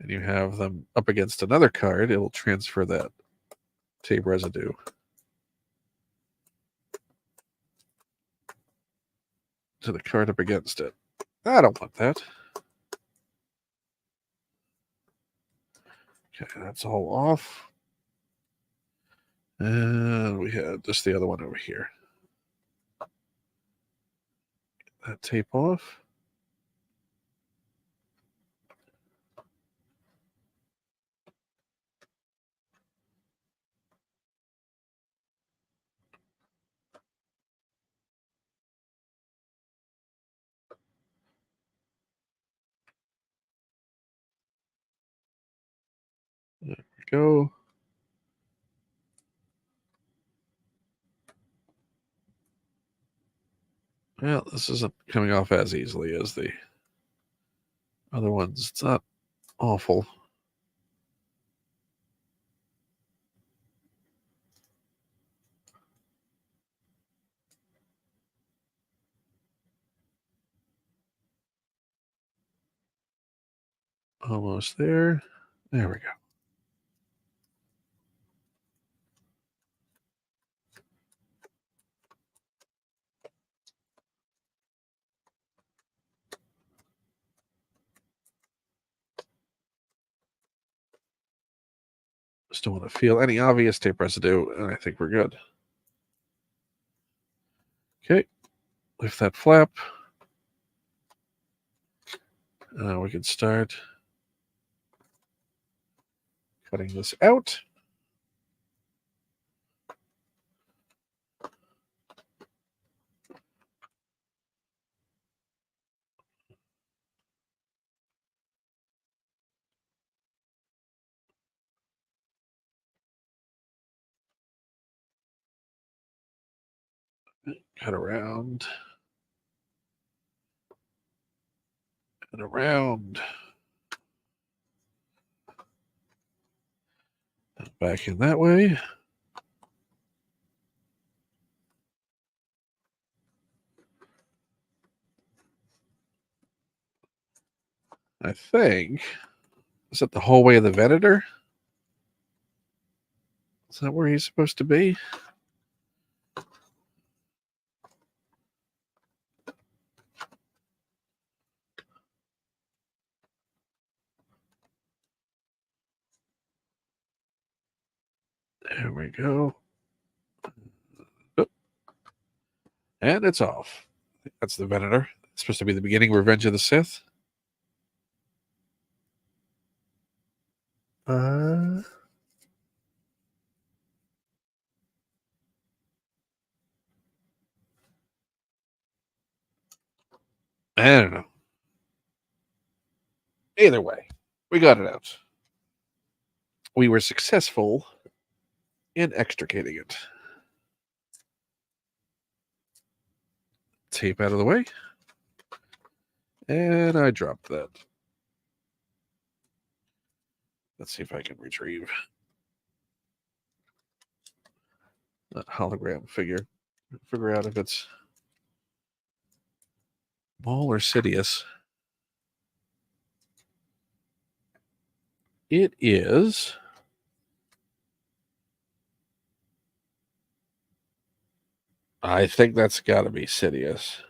and you have them up against another card, it'll transfer that tape residue to the card up against it. I don't want that. Okay, that's all off. And we had just the other one over here. Get that tape off. There we go. Well, this isn't coming off as easily as the other ones. It's not awful. Almost there. There we go. Just don't want to feel any obvious tape residue, and I think we're good. Okay, lift that flap. We can start cutting this out. Cut around. and around. Back in that way. I think. Is that the hallway of the Venator? Is that where he's supposed to be? There we go. Oh, and it's off. That's the Venator. It's supposed to be the beginning of Revenge of the Sith. I don't know. Either way, we got it out. We were successful in extricating it. Tape out of the way. And I dropped that. Let's see if I can retrieve that hologram figure. Figure out if it's Maul or Sidious. It is. I think that's got to be Sidious. I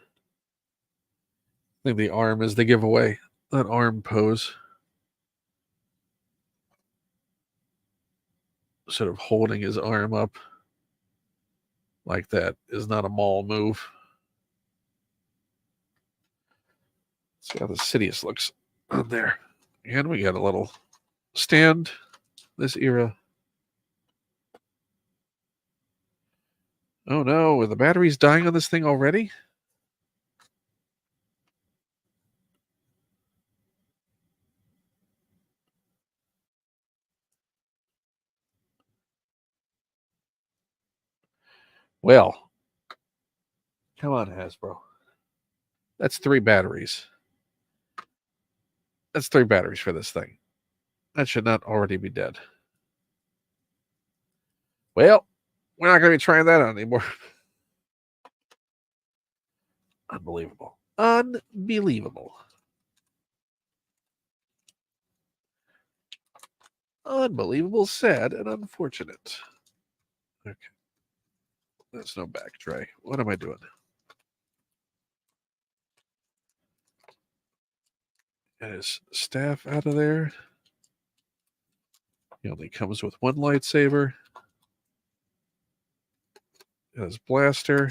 think the arm is the giveaway. That arm pose. Sort of holding his arm up like that is not a Maul move. Let's see how the Sidious looks on there. And we got a little stand. This era. Oh no, are the batteries dying on this thing already? Well, come on, Hasbro. That's 3 batteries. That's 3 batteries for this thing. That should not already be dead. Well, we're not going to be trying that out anymore. Unbelievable. Unbelievable. Unbelievable, sad, and unfortunate. Okay. There's no back tray. What am I doing? Get his staff out of there. He only comes with 1 lightsaber. Got his blaster.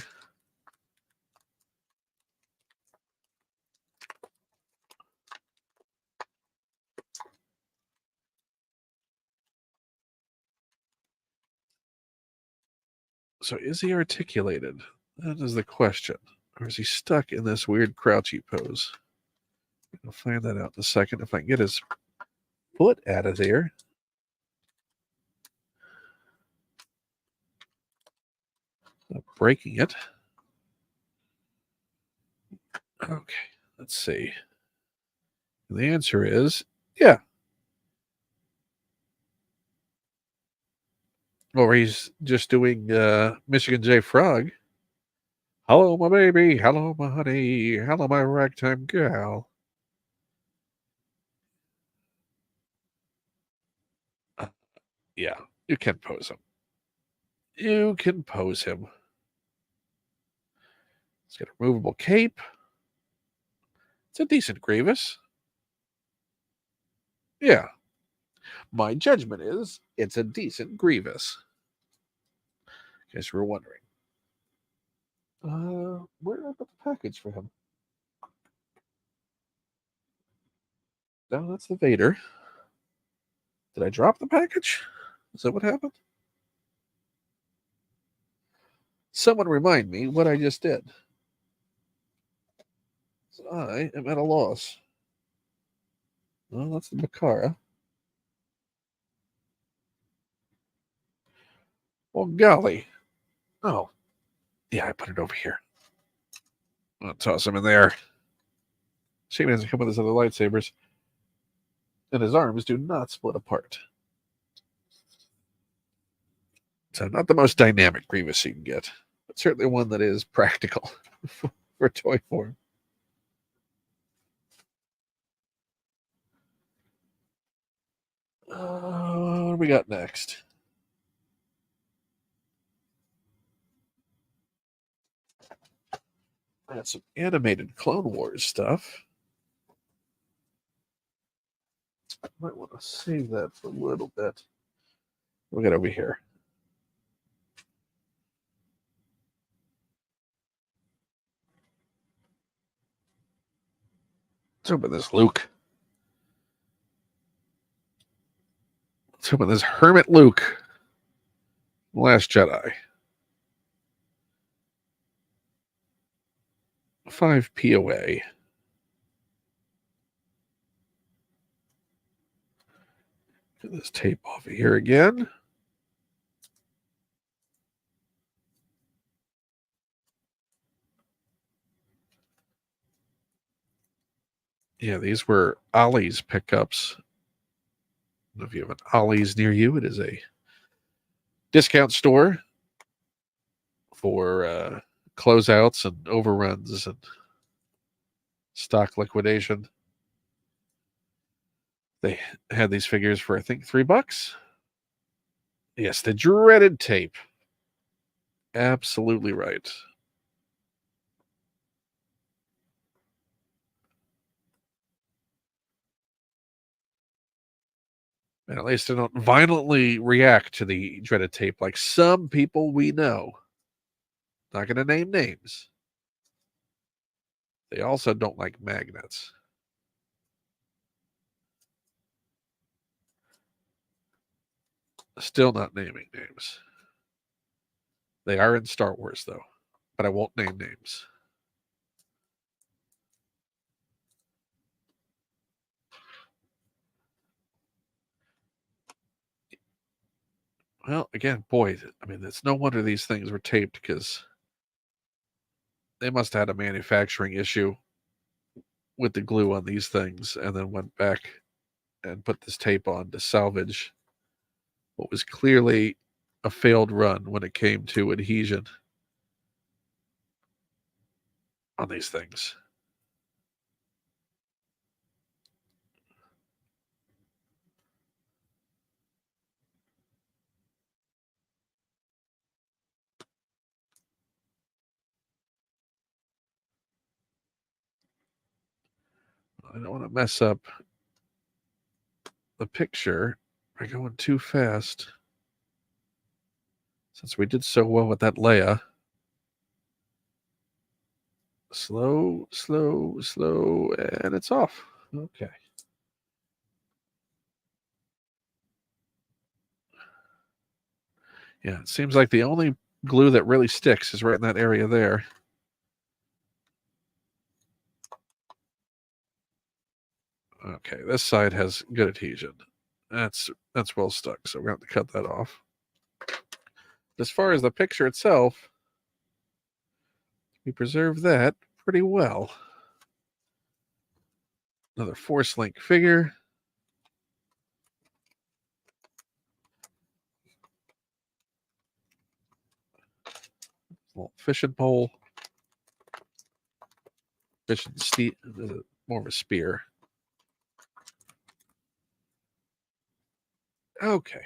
So is he articulated? That is the question. Or is he stuck in this weird crouchy pose? I'll find that out in a second if I can get his foot out of there. Not breaking it. Okay, let's see. The answer is yeah. Or he's just doing Michigan J. Frog. Hello, my baby. Hello, my honey. Hello, my ragtime gal. Yeah, you can pose him. You can pose him. He's got a removable cape. It's a decent Grievous. Yeah. My judgment is it's a decent Grievous. In case you were wondering. Where did I put the package for him? No, that's the Vader. Did I drop the package? Is that what happened? Someone remind me what I just did. I am at a loss. Well, that's the Makara. Well, golly. Oh, yeah, I put it over here. I'll toss him in there. Shame he doesn't come with his other lightsabers. And his arms do not split apart. So not the most dynamic Grievous you can get, but certainly one that is practical for toy form. What do we got next? I got some animated Clone Wars stuff. I might want to save that for a little bit. We'll get over here. Let's open this Luke. Let's open this Hermit Luke. Last Jedi. 5 POA. Get this tape off of here again. Yeah, these were Ollie's pickups. I don't know if you have an Ollie's near you. It is a discount store for closeouts and overruns and stock liquidation. They had these figures for, I think, $3. Yes, the dreaded tape. Absolutely right. And at least I don't violently react to the dreaded tape like some people we know. Not going to name names. They also don't like magnets. Still not naming names. They are in Star Wars, though, but I won't name names. Well, again, boy, I mean, it's no wonder these things were taped because they must have had a manufacturing issue with the glue on these things and then went back and put this tape on to salvage what was clearly a failed run when it came to adhesion on these things. I don't want to mess up the picture by going too fast. Since we did so well with that Leia. Slow, slow, slow, and it's off. Okay. Yeah, it seems like the only glue that really sticks is right in that area there. Okay, this side has good adhesion. That's well stuck, so we're going to have to cut that off. As far as the picture itself, we preserve that pretty well. Another Force Link figure. Little fishing pole. Fishing more of a spear. Okay.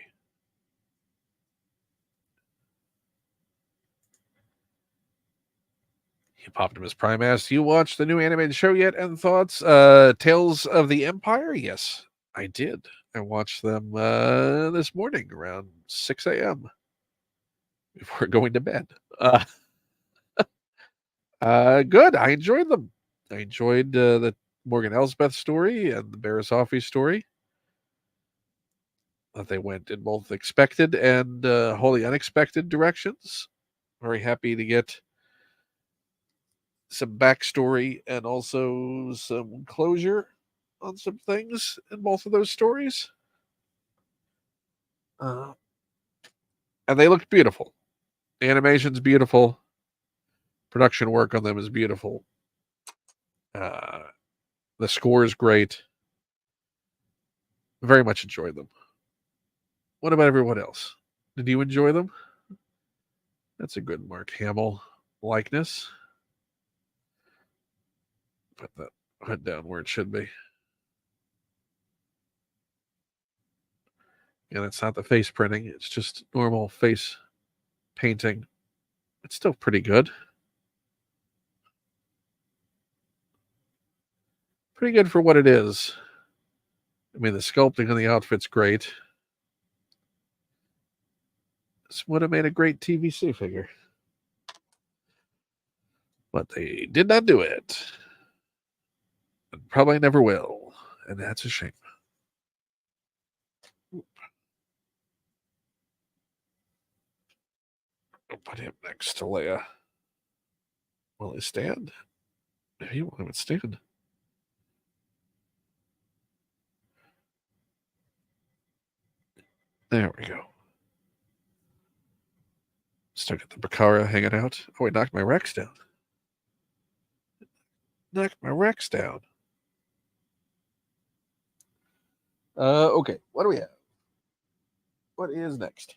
Optimus Prime asks, you watched the new animated show yet and thoughts? Tales of the Empire? Yes, I did. I watched them this morning around 6 a.m. before going to bed. Good. I enjoyed them. I enjoyed the Morgan Elsbeth story and the Barasafi story. That they went in both expected and wholly unexpected directions. Very happy to get some backstory and also some closure on some things in both of those stories. And they looked beautiful. The animation's beautiful. Production work on them is beautiful. The score is great. Very much enjoyed them. What about everyone else? Did you enjoy them? That's a good Mark Hamill likeness. Put that hood down where it should be. And it's not the face printing, it's just normal face painting. It's still pretty good. Pretty good for what it is. I mean, the sculpting on the outfit's great. This would have made a great TVC figure. But they did not do it. And probably never will. And that's a shame. I'll put him next to Leia. Will he stand? He won't even stand. There we go. Still got the Bakara hanging out. Oh, he knocked my Rex down. Knocked my Rex down. Okay. What do we have? What is next?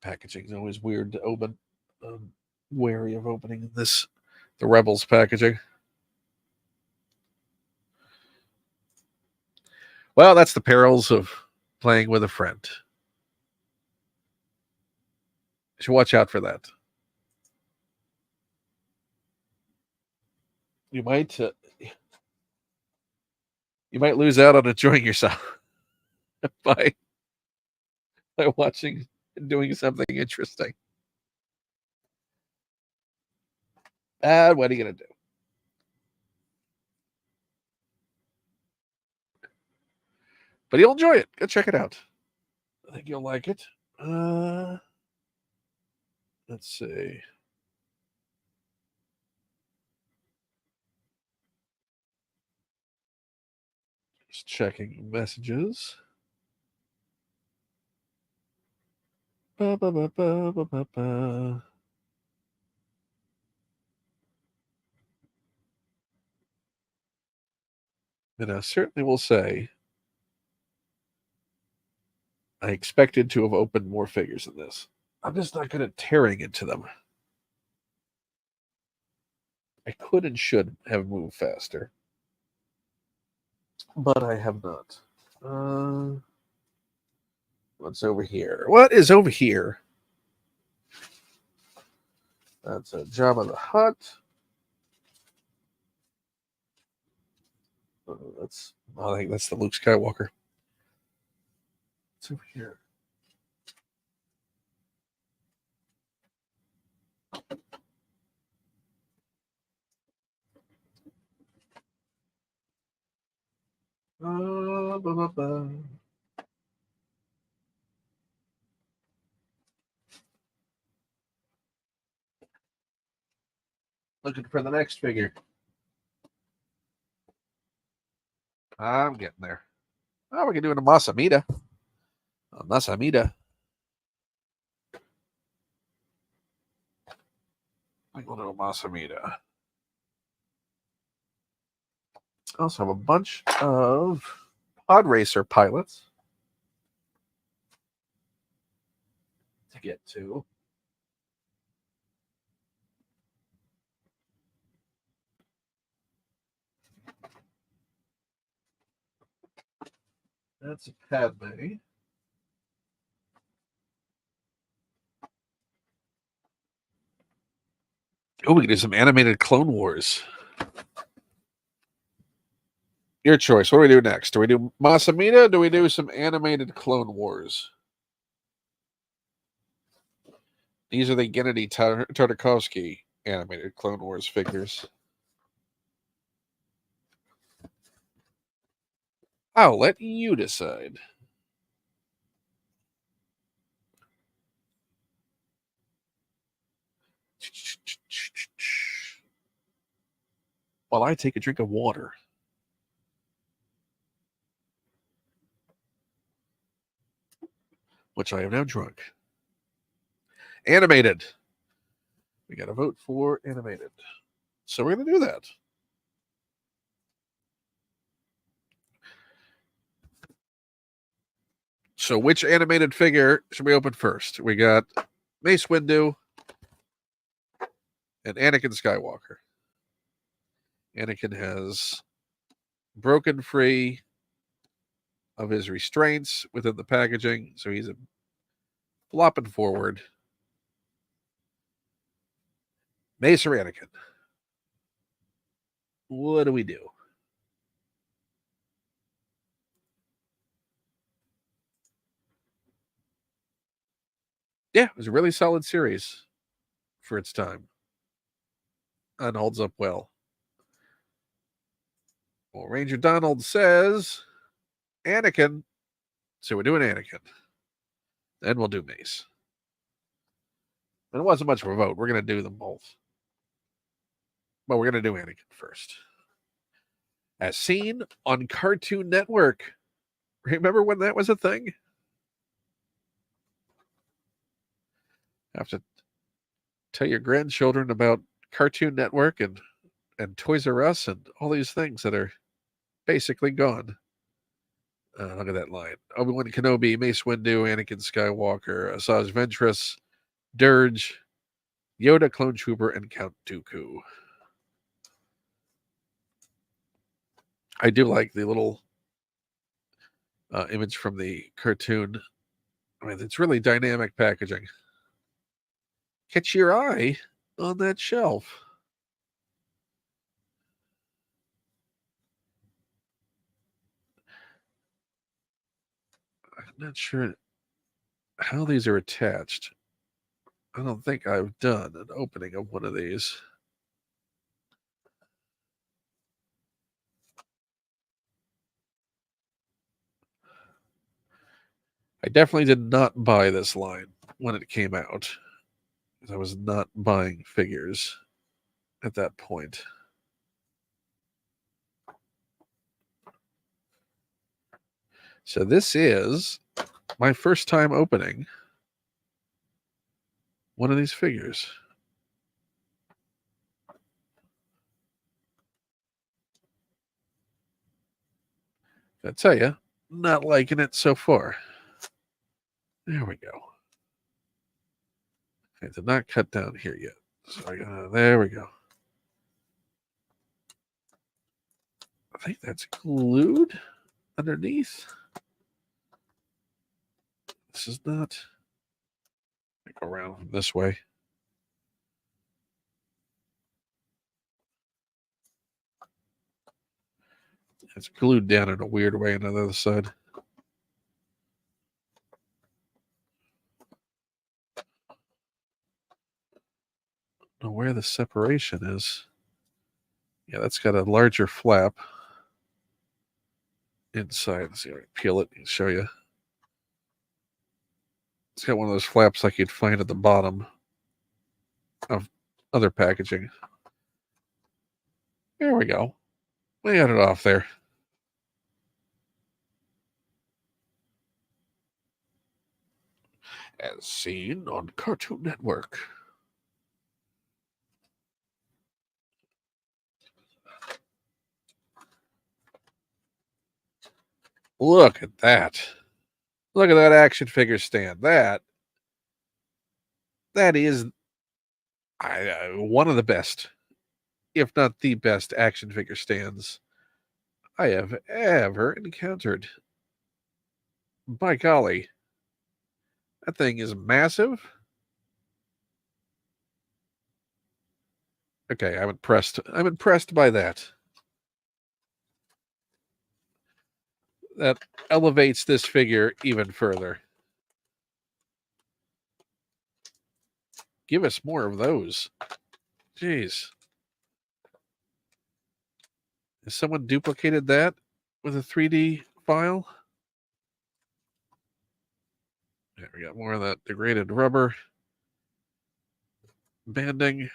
Packaging is always weird to open. I'm wary of opening the Rebels packaging. Well, that's the perils of playing with a friend. You should watch out for that. You might lose out on enjoying yourself by watching and doing something interesting. And what are you gonna do? But you'll enjoy it. Go check it out. I think you'll like it. Let's see. Just checking messages. Ba, ba, ba, ba, ba, ba, ba. And I certainly will say I expected to have opened more figures than this. I'm just not good at tearing into them. I could and should have moved faster, but I have not. What's over here? What is over here? That's a Jabba the Hutt. I think that's the Luke Skywalker. What's over here? Ba, ba, ba. Looking for the next figure. I'm getting there. Oh, we can do a Masamita. A Masamita. We can do a Masamita. I also have a bunch of pod racer pilots to get to. That's a Padme. Oh, we can do some animated Clone Wars. Your choice. What do we do next? Do we do Masamita? Or do we do some animated Clone Wars? These are the Gennady Tartakovsky animated Clone Wars figures. I'll let you decide. While I take a drink of water. Which I have now drunk. Animated. We got to vote for animated. So we're going to do that. So which animated figure should we open first? We got Mace Windu and Anakin Skywalker. Anakin has broken free of his restraints within the packaging, so he's flopping forward. Mace or Anakin? What do we do? Yeah, it was a really solid series for its time. And holds up well. Well, Ranger Donald says Anakin. So we're doing Anakin. Then we'll do Mace. And it wasn't much of a vote. We're going to do them both. But we're going to do Anakin first. As seen on Cartoon Network. Remember when that was a thing? Have to tell your grandchildren about Cartoon Network and Toys R Us and all these things that are basically gone. Look at that line. Obi-Wan Kenobi, Mace Windu, Anakin Skywalker, Asajj Ventress, Dirge, Yoda, Clone Trooper, and Count Dooku. I do like the little image from the cartoon. I mean, it's really dynamic packaging. Catch your eye on that shelf. I'm not sure how these are attached. I don't think I've done an opening of one of these. I definitely did not buy this line when it came out. I was not buying figures at that point. So this is my first time opening one of these figures. I tell you, not liking it so far. There we go. I did not cut down here yet. So there we go. I think that's glued underneath. This is not. Go around this way. It's glued down in a weird way on the other side. I don't know where the separation is. Yeah, that's got a larger flap inside. Let's see if I can peel it and show you. It's got one of those flaps like you'd find at the bottom of other packaging. There we go. We got it off there. As seen on Cartoon Network. Look at that. Look at that action figure stand. That is one of the best, if not the best, action figure stands I have ever encountered. By golly, that thing is massive. Okay, I'm impressed. I'm impressed by that. That elevates this figure even further. Give us more of those. Jeez. Has someone duplicated that with a 3D file? There we got more of that degraded rubber banding.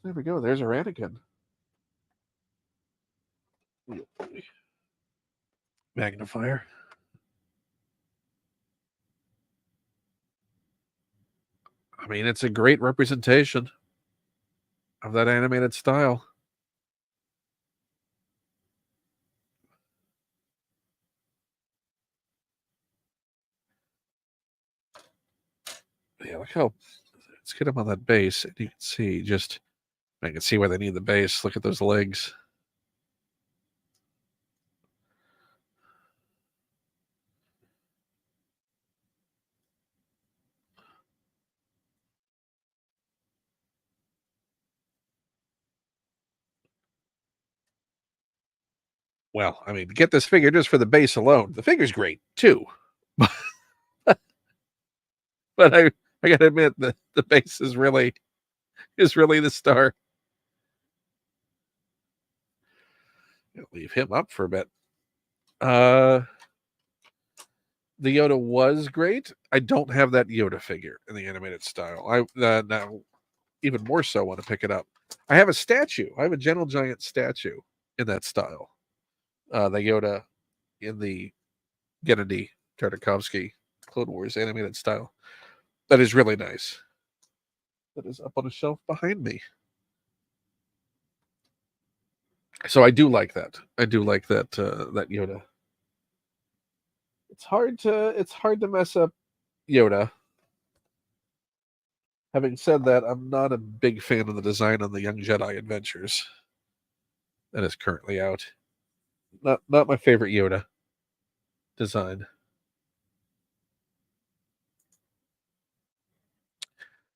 There we go. There's our Anakin. Magnifier. I mean, it's a great representation of that animated style. Yeah, look how let's get him on that base, and you can see just I can see where they need the base. Look at those legs. Well, I mean, get this figure just for the base alone. The figure's great too, but I gotta admit the base is really the star. I'll leave him up for a bit. Uh, the Yoda was great. I don't have that Yoda figure in the animated style. I now even more so want to pick it up. I have a statue. I have a Gentle Giant statue in that style. The Yoda in the Gennady Tartakovsky Clone Wars animated style. That is really nice. That is up on a shelf behind me. So I do like that. I do like that Yoda. It's hard to mess up Yoda. Having said that, I'm not a big fan of the design on the Young Jedi Adventures that is currently out. Not my favorite Yoda design.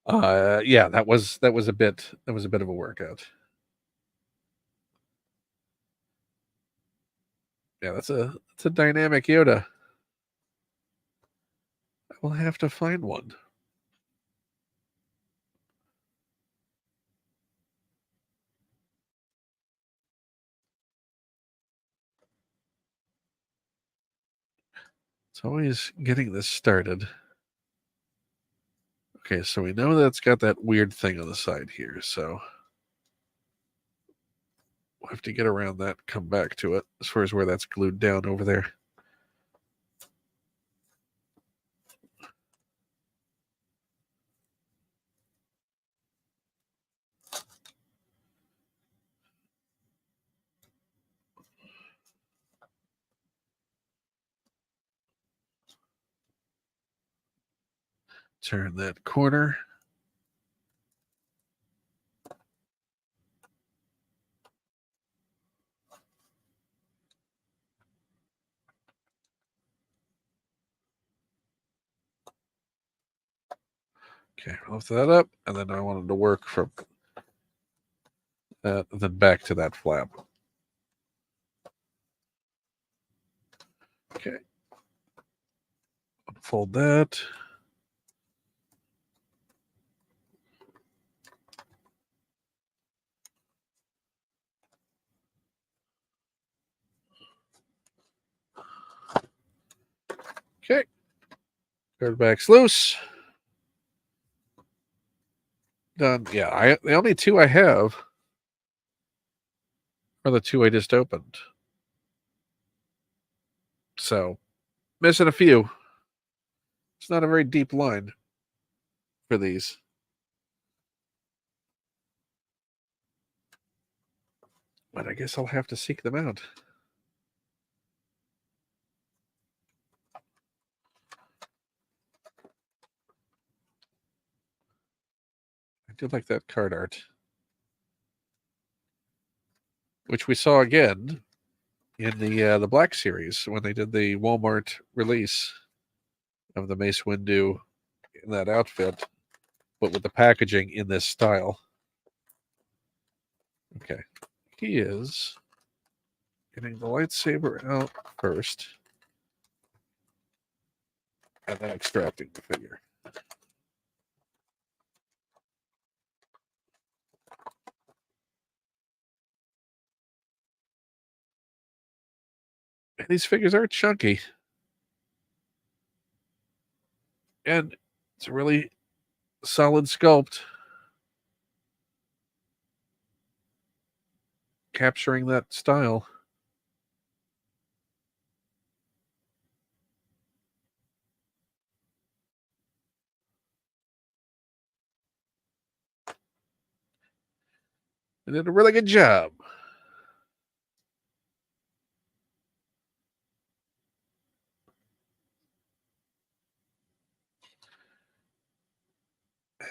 Yeah, that was a bit of a workout. Yeah, that's a dynamic Yoda. I will have to find one. It's always getting this started. Okay, so we know that's got that weird thing on the side here, so we'll have to get around that, come back to it, as far as where that's glued down over there. Turn that corner. Okay, lift that up, and then I wanted to work from that, and then back to that flap. Okay. Unfold that. Okay. Guard back's loose. Done. Yeah, the only two I have are the two I just opened. So missing a few. It's not a very deep line for these. But I guess I'll have to seek them out. I do like that card art, which we saw again in the Black Series when they did the Walmart release of the Mace Windu in that outfit, but with the packaging in this style. Okay, he is getting the lightsaber out first, and then extracting the figure. And these figures are chunky, and it's a really solid sculpt, capturing that style. I did a really good job.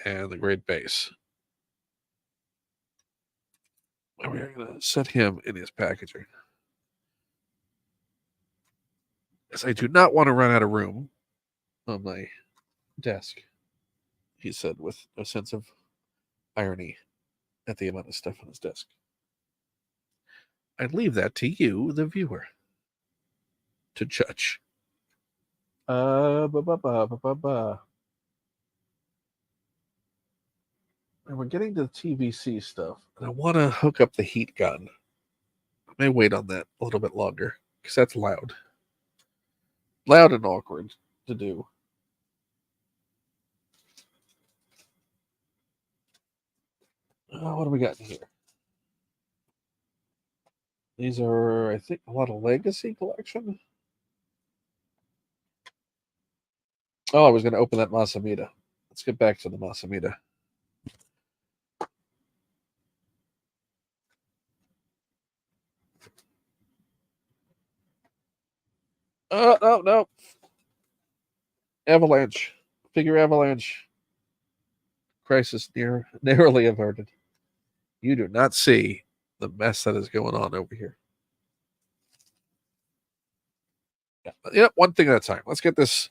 And the great bass. And we're going to set him in his packaging. As I do not want to run out of room on my desk, he said with a sense of irony at the amount of stuff on his desk. I'd leave that to you, the viewer, to judge. And we're getting to the TVC stuff, and I want to hook up the heat gun. I may wait on that a little bit longer because that's loud. Loud and awkward to do. What do we got in here? These are, I think, a lot of Legacy collection. Oh, I was going to open that Masamita. Let's get back to the Masamita. No. Avalanche. Figure avalanche. Crisis narrowly averted. You do not see the mess that is going on over here. Yep, one thing at a time. Let's get this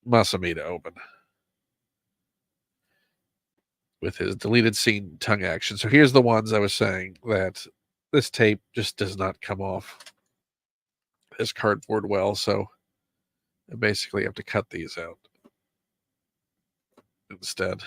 Masamita open with his deleted scene tongue action. So here's the ones I was saying that this tape just does not come off this cardboard well. So I basically have to cut these out instead.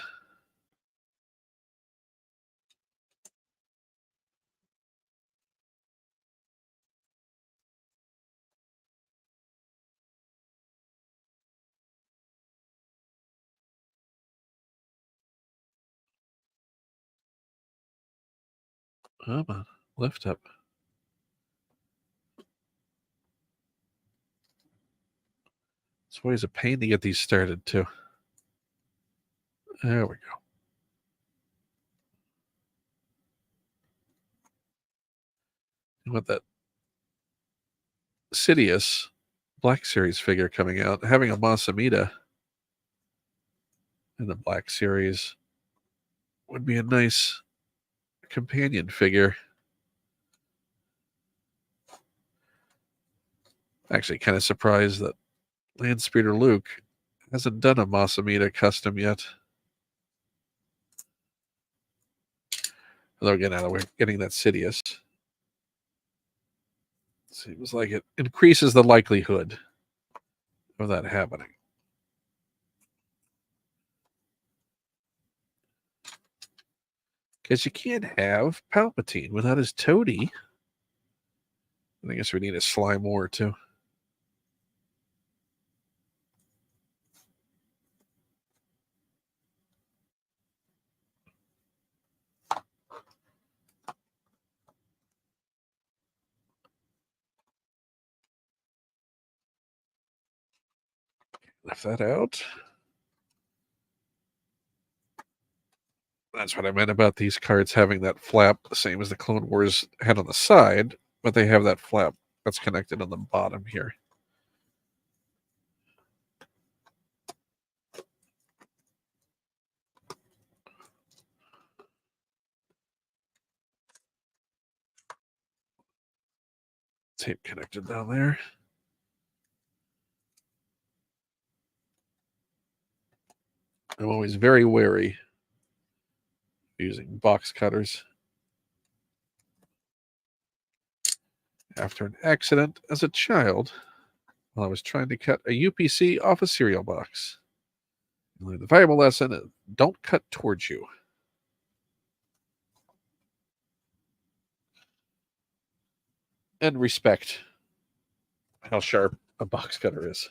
Come on, lift up. It's always a pain to get these started too. There we go. With that Sidious Black Series figure coming out, having a Masamita in the Black Series would be a nice companion figure. Actually, kind of surprised that Landspeeder Luke hasn't done a Masamita custom yet. Although again, now we're getting that Sidious. Seems like it increases the likelihood of that happening. Because you can't have Palpatine without his toady. I guess we need a Sly Moore too. Lift that out. That's what I meant about these cards having that flap, the same as the Clone Wars had on the side, but they have that flap that's connected on the bottom here. Tape connected down there. I'm always very wary using box cutters. After an accident as a child, while I was trying to cut a UPC off a cereal box. I learned the valuable lesson is don't cut towards you. And respect how sharp a box cutter is.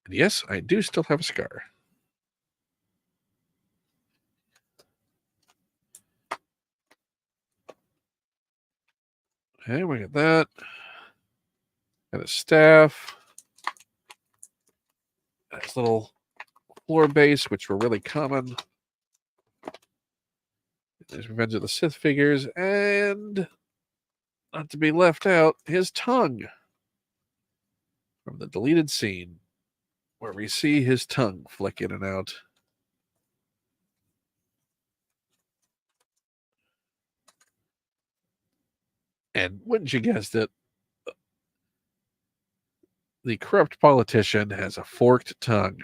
And yes, I do still have a scar. Okay, we got that. Got a staff. This little floor base, which were really common. There's Revenge of the Sith figures, and not to be left out, his tongue from the deleted scene, where we see his tongue flick in and out. And wouldn't you guess it, the corrupt politician has a forked tongue.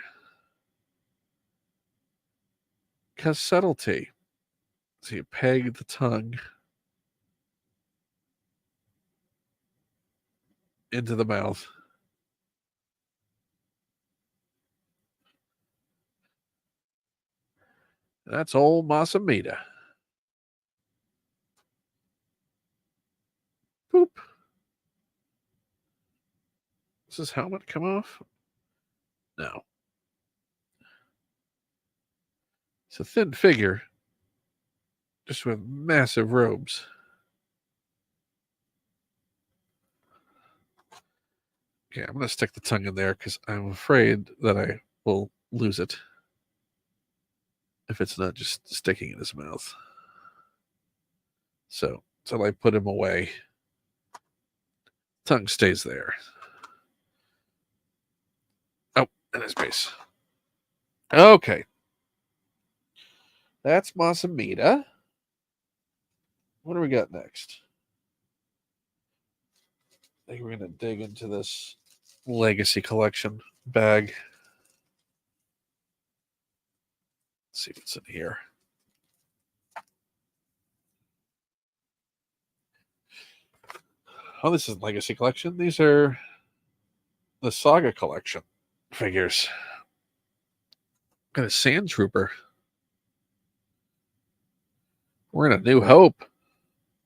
'Cause subtlety. So you peg the tongue into the mouth. That's old Masamita. Boop. Does his helmet come off? No. It's a thin figure, just with massive robes. Okay, I'm going to stick the tongue in there because I'm afraid that I will lose it if it's not just sticking in his mouth. So, until I put him away, tongue stays there. Oh, and his base. Okay. That's Masamita. What do we got next? I think we're going to dig into this Legacy Collection bag. Let's see what's in here. Oh, this is Legacy Collection. These are the Saga Collection figures. Got a Sand Trooper. We're in A New Hope.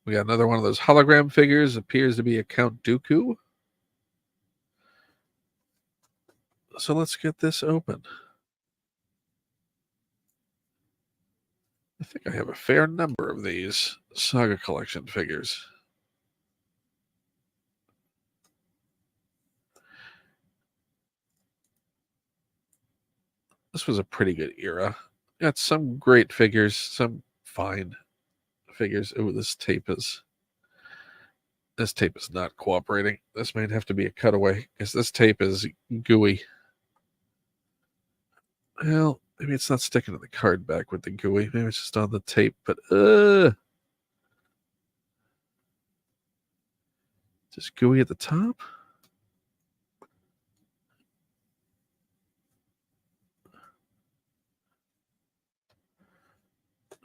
We got another one of those hologram figures. Appears to be a Count Dooku. So let's get this open. I think I have a fair number of these Saga Collection figures. This was a pretty good era. Got some great figures, some fine figures. Oh, this tape is not cooperating. This might have to be a cutaway because this tape is gooey. Well, maybe it's not sticking to the card back with the gooey. Maybe it's just on the tape, but just gooey at the top.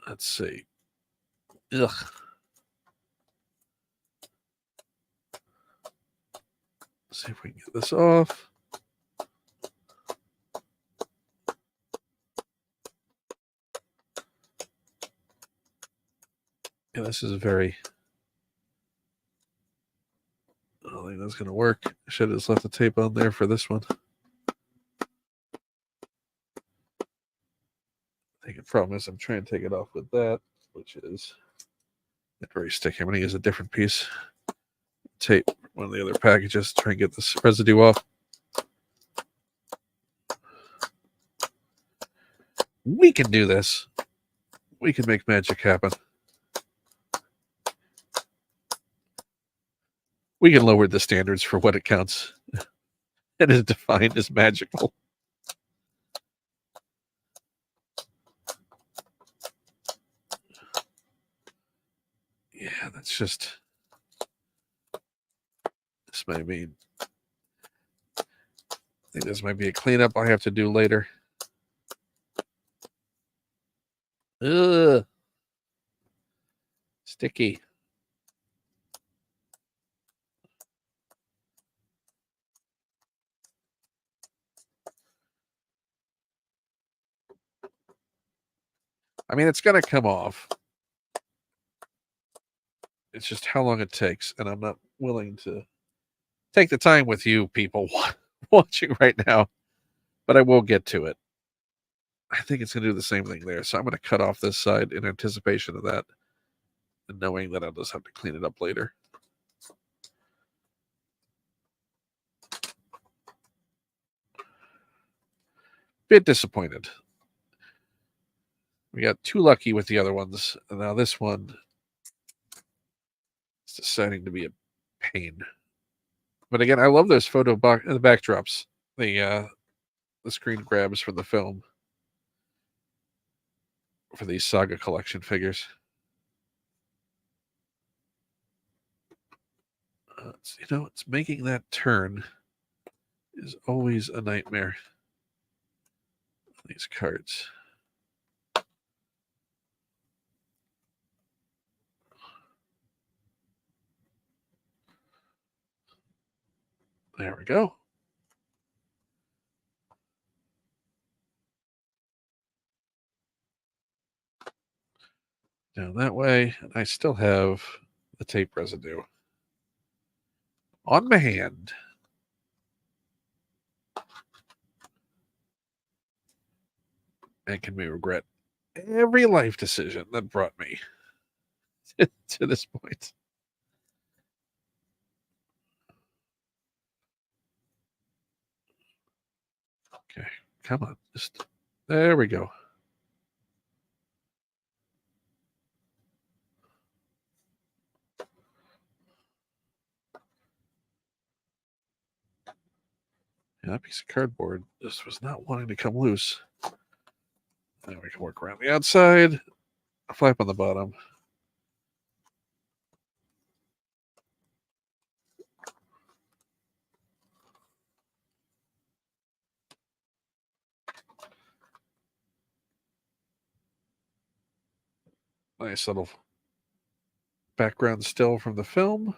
Let's see. Ugh. See if we can get this off. Yeah, this is very. I don't think that's going to work. I should have just left the tape on there for this one. I think the problem is I'm trying to take it off with that, which is not very sticky. I'm going to use a different piece. Tape, one of the other packages, try and get this residue off. We can do this. We can make magic happen. We can lower the standards for what it counts and is defined as magical. Yeah, that's just. This might be. I think this might be a cleanup I have to do later. Ugh. Sticky. I mean, it's going to come off. It's just how long it takes, and I'm not willing to take the time with you people watching right now, but I will get to it. I think it's going to do the same thing there, so I'm going to cut off this side in anticipation of that, and knowing that I'll just have to clean it up later. Bit disappointed. We got too lucky with the other ones, and now this one is deciding to be a pain. But again, I love those the backdrops, the screen grabs from the film for these Saga collection figures. It's making that turn is always a nightmare. These cards. There we go. Down that way, and I still have the tape residue on my hand. And can we regret every life decision that brought me to this point? Okay, come on. There we go. Yeah, that piece of cardboard just was not wanting to come loose. Now we can work around the outside, a flap on the bottom. Nice little background still from the film.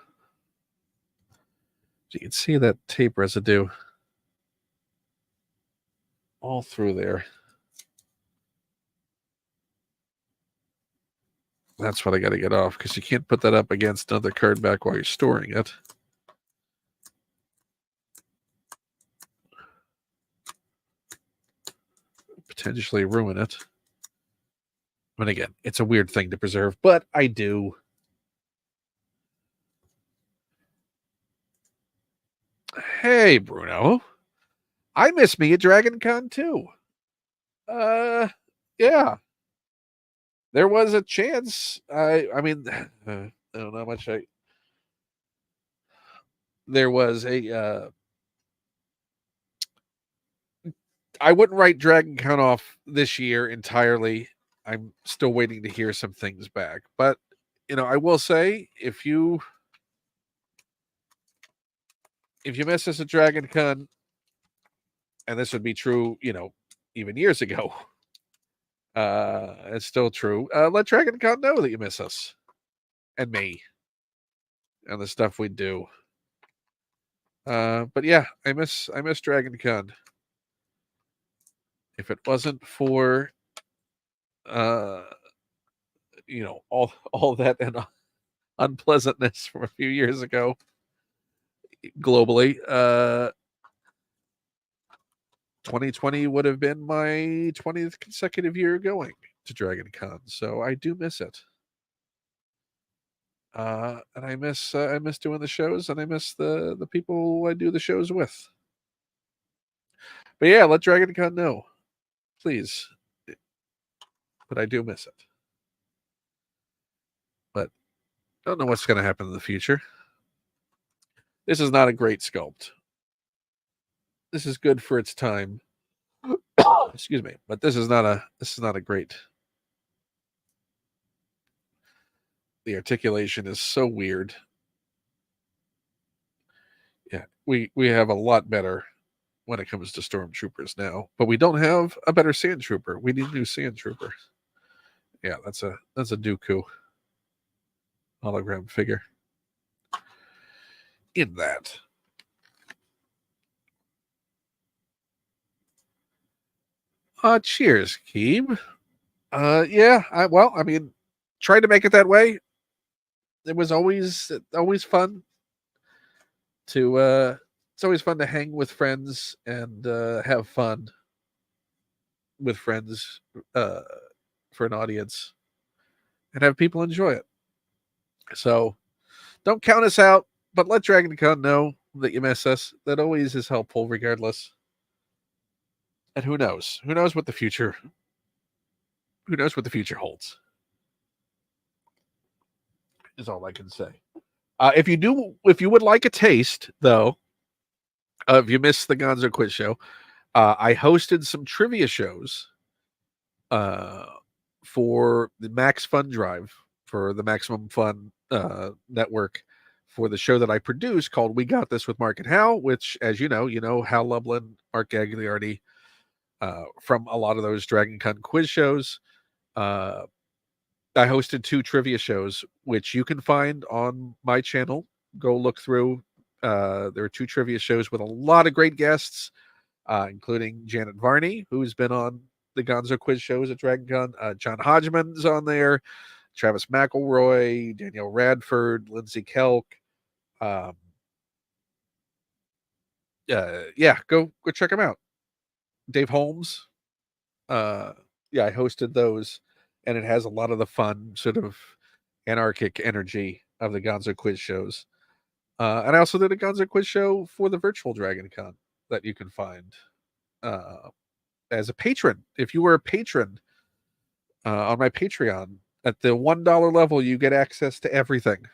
You can see that tape residue all through there. That's what I got to get off, because you can't put that up against another card back while you're storing it. Potentially ruin it. But again, it's a weird thing to preserve, but I do. Hey, Bruno. I miss me at Dragon Con too. Yeah. There was a chance. I mean, I don't know how much there was I wouldn't write Dragon Con off this year entirely. I'm still waiting to hear some things back. But, I will say, if you miss us at Dragon Con, and this would be true, even years ago, it's still true. Let Dragon Con know that you miss us and me and the stuff we do. But yeah, I miss Dragon Con. If it wasn't for all that and unpleasantness from a few years ago globally, 2020 would have been my 20th consecutive year going to Dragon Con, so I do miss it. And I miss doing the shows, and I miss the people I do the shows with. But yeah, let Dragon Con know, please. But I do miss it. But I don't know what's going to happen in the future. This is not a great sculpt. This is good for its time. Excuse me, but this is not a great. The articulation is so weird. Yeah, we have a lot better when it comes to stormtroopers now, but we don't have a better sand trooper. We need a new sand trooper. Yeah, that's a Dooku hologram figure. In that. Cheers, Keeb. Yeah, I mean, try to make it that way. It was always fun to it's always fun to hang with friends and have fun with friends for an audience and have people enjoy it. So don't count us out, but let Dragon Con know that you miss us. That always is helpful regardless. And who knows? Who knows what the future? Who knows what the future holds? Is all I can say. If you would like a taste, though, if you missed the Gonzo Quiz Show, I hosted some trivia shows uh, for the Max Fun Drive for the Maximum Fun network for the show that I produce called We Got This with Mark and Hal, which, as you know Hal Lublin, Mark Gagliardi, from a lot of those Dragon Con quiz shows. I hosted 2 trivia shows, which you can find on my channel. Go look through. There are 2 trivia shows with a lot of great guests, including Janet Varney, who's been on the Gonzo quiz shows at Dragon Con. John Hodgman's on there, Travis McElroy, Danielle Radford, Lindsay Kelk. Yeah, go check them out. Dave Holmes. Yeah, I hosted those, and it has a lot of the fun, sort of anarchic energy of the Gonzo quiz shows. And I also did a Gonzo quiz show for the virtual Dragon Con that you can find as a patron. If you were a patron on my Patreon, at the $1 level, you get access to everything,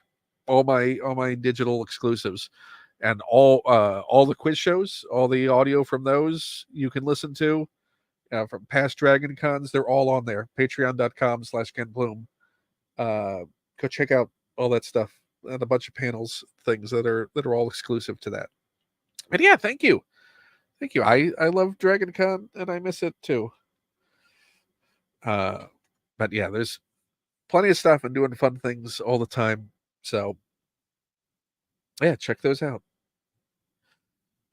all my digital exclusives, and all the quiz shows, all the audio from those you can listen to from past Dragon Cons. They're all on there. Patreon.com/Ken Plume. Go check out all that stuff and a bunch of panels, things that are all exclusive to that. And yeah, thank you. I love Dragon Con and I miss it too. But yeah, there's plenty of stuff and doing fun things all the time. So yeah, check those out.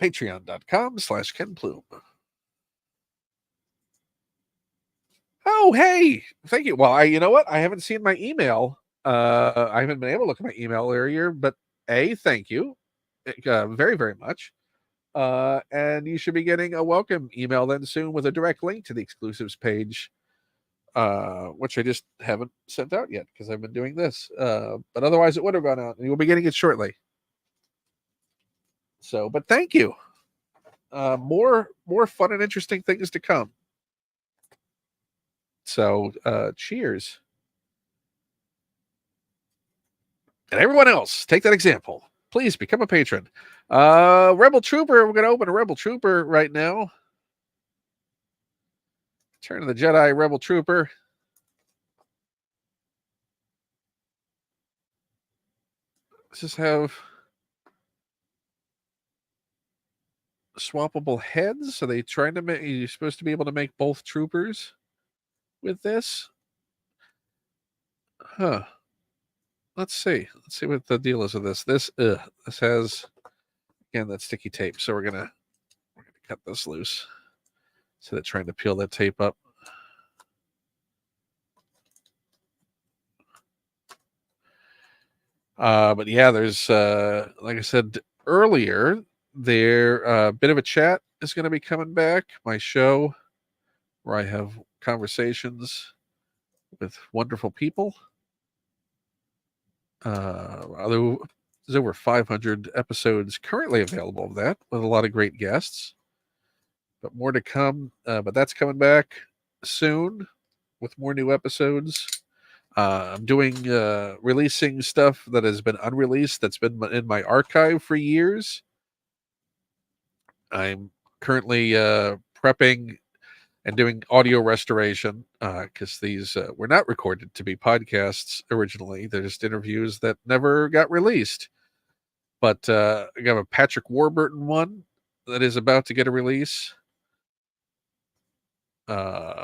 Patreon.com/Ken Plume. Oh, hey, thank you. Well, you know what? I haven't seen my email. I haven't been able to look at my email earlier, but thank you very, very much. And you should be getting a welcome email then soon with a direct link to the exclusives page, which I just haven't sent out yet because I've been doing this. But otherwise, it would have gone out, and you'll be getting it shortly. So, but thank you. More fun and interesting things to come. So, cheers. And everyone else, take that example. Please become a patron. Rebel Trooper, we're going to open a Rebel Trooper right now. Turn of the Jedi Rebel Trooper. Does this have swappable heads? Are they trying to make, you're supposed to be able to make both troopers with this? Huh. Let's see what the deal is with this. This has, again, that sticky tape. So we're gonna cut this loose. So they're trying to peel that tape up. But yeah, there's like I said earlier, there bit of a chat is going to be coming back. My show where I have conversations with wonderful people. Although there's over 500 episodes currently available of that with a lot of great guests, but more to come. But that's coming back soon with more new episodes. I'm doing releasing stuff that has been unreleased, that's been in my archive for years. I'm currently prepping and doing audio restoration because these were not recorded to be podcasts originally. They're just interviews that never got released. But I got a Patrick Warburton one that is about to get a release. That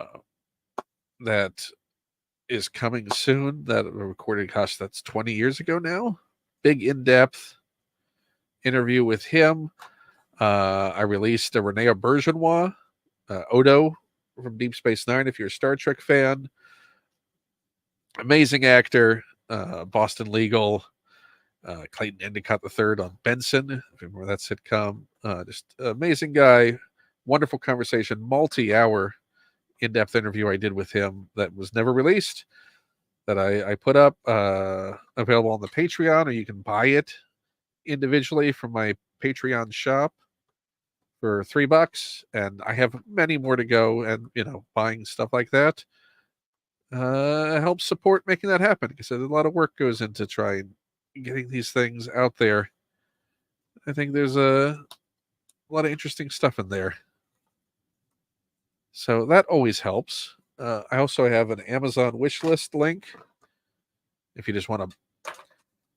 is coming soon. That recorded, gosh, that's 20 years ago now. Big in-depth interview with him. I released a Renee Bergenois, Odo from Deep Space Nine, if you're a Star Trek fan. Amazing actor, Boston Legal, Clayton Endicott III on Benson, if you remember that sitcom. Just amazing guy, wonderful conversation, multi-hour in-depth interview I did with him that was never released, that I put up, available on the Patreon, or you can buy it individually from my Patreon shop. for $3, and I have many more to go. And buying stuff like that helps support making that happen, because a lot of work goes into trying getting these things out there. I think there's a lot of interesting stuff in there, so that always helps. I also have an Amazon wish list link. If you just want to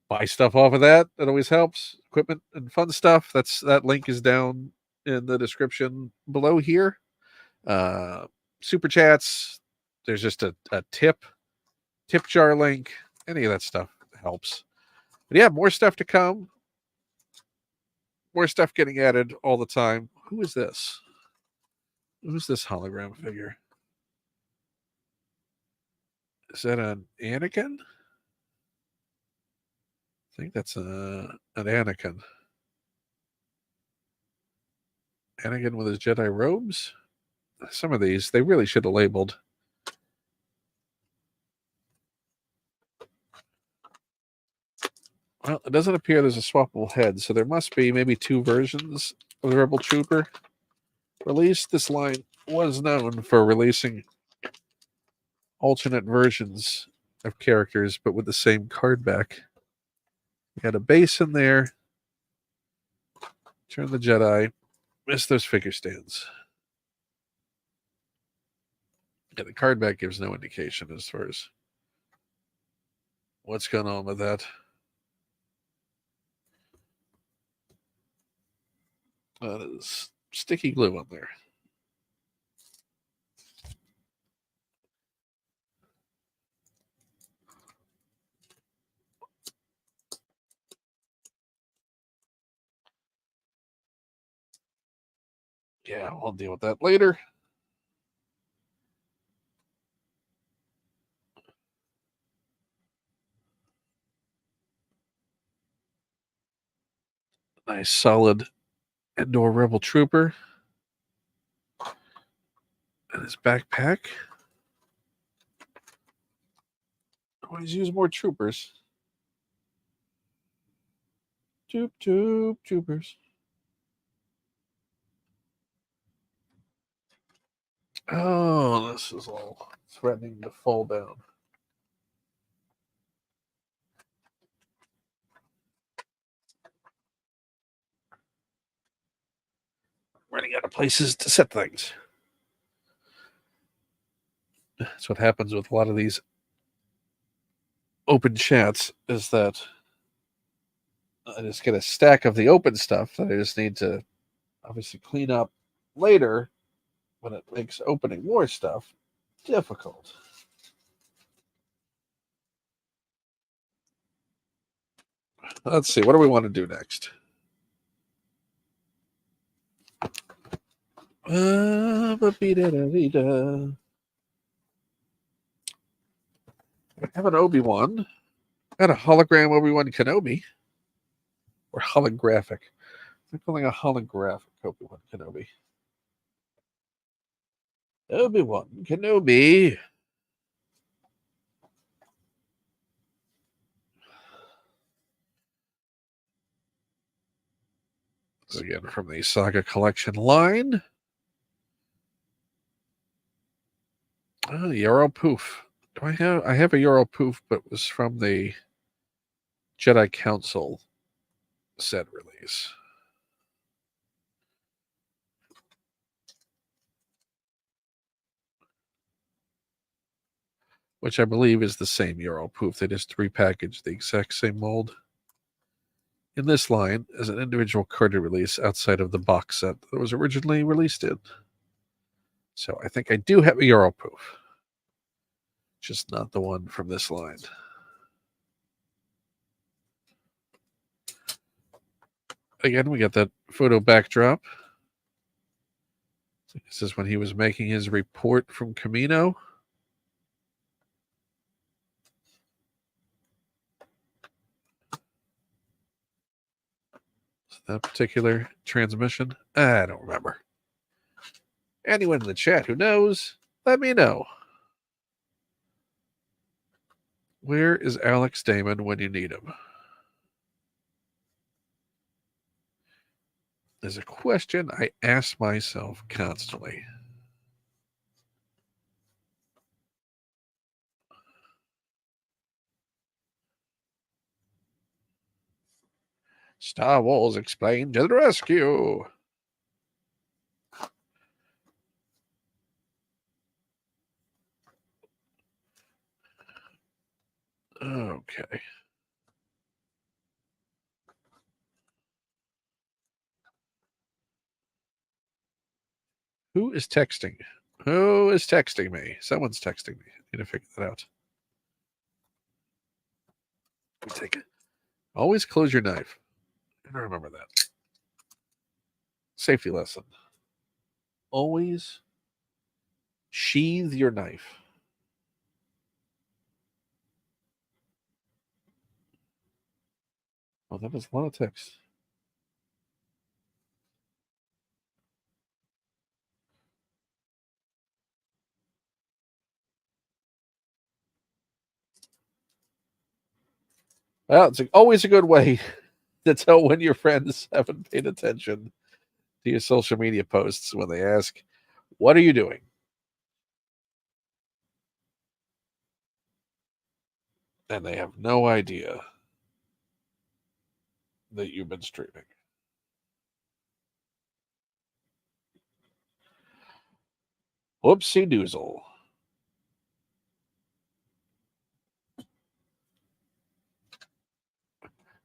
buy stuff off of that, that always helps. Equipment and fun stuff. That link is down in the description below here. Super chats. There's just a tip jar link. Any of that stuff helps. But yeah, more stuff to come. More stuff getting added all the time. Who is this? Who's this hologram figure? Is that an Anakin? I think that's an Anakin. Anakin with his Jedi robes. Some of these, they really should have labeled. Well, it doesn't appear there's a swappable head, so there must be maybe two versions of the Rebel Trooper released. This line was known for releasing alternate versions of characters, but with the same card back. We had a base in there. Turn the Jedi. Miss those figure stands. Yeah, the card back gives no indication as far as what's going on with that. That is sticky glue on there. Yeah, I'll deal with that later. Nice solid Endor Rebel Trooper. And his backpack. Always use more troopers. Troopers. Oh, this is all threatening to fall down. Running out of places to set things. That's what happens with a lot of these open chats, is that I just get a stack of the open stuff that I just need to obviously clean up later, but it makes opening more stuff difficult. Let's see, what do we want to do next? I have an Obi-Wan. Got a hologram Obi-Wan Kenobi. Or holographic. I'm calling a holographic Obi-Wan Kenobi. Obi-Wan Kenobi. Again, from the Saga Collection line. Oh, Euro Poof. Do I have a Euro Poof, but it was from the Jedi Council set release. Which I believe is the same Euro Poof. They just repackaged the exact same mold. In this line as an individual carded release outside of the box set that was originally released in. So I think I do have a Euro Poof. Just not the one from this line. Again, we got that photo backdrop. This is when he was making his report from Camino. That particular transmission? I don't remember. Anyone in the chat who knows, let me know. Where is Alex Damon when you need him? is a question I ask myself constantly. Star Wars explained to the rescue. Okay. Who is texting? Who is texting me? Someone's texting me. I need to figure that out. We take it. Always close your knife. I don't remember that. Safety lesson. Always sheathe your knife. Oh, that is a lot of text. Well, it's always a good way to tell when your friends haven't paid attention to your social media posts when they ask, "What are you doing?" And they have no idea that you've been streaming. Whoopsie doozle.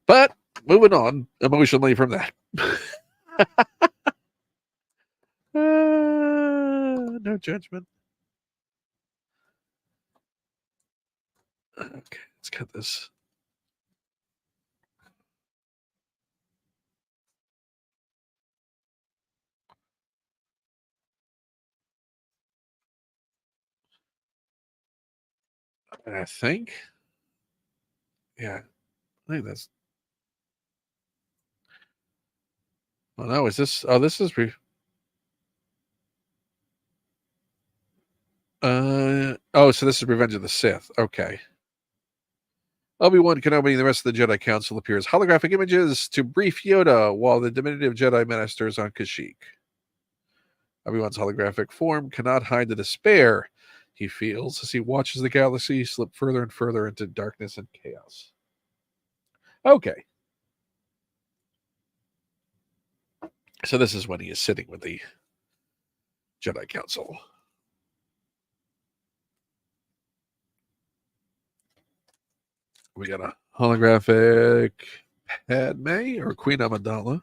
But moving on emotionally from that. No judgment. Okay, let's cut this. And I think, yeah, I think that's. Oh no, is this? Oh, this is. Oh, so this is Revenge of the Sith. Okay. Obi-Wan Kenobi and the rest of the Jedi Council appears holographic images to brief Yoda while the diminutive Jedi ministers on Kashyyyk. Obi-Wan's holographic form cannot hide the despair he feels as he watches the galaxy slip further and further into darkness and chaos. Okay. So this is when he is sitting with the Jedi Council. We got a holographic Padme or Queen Amidala.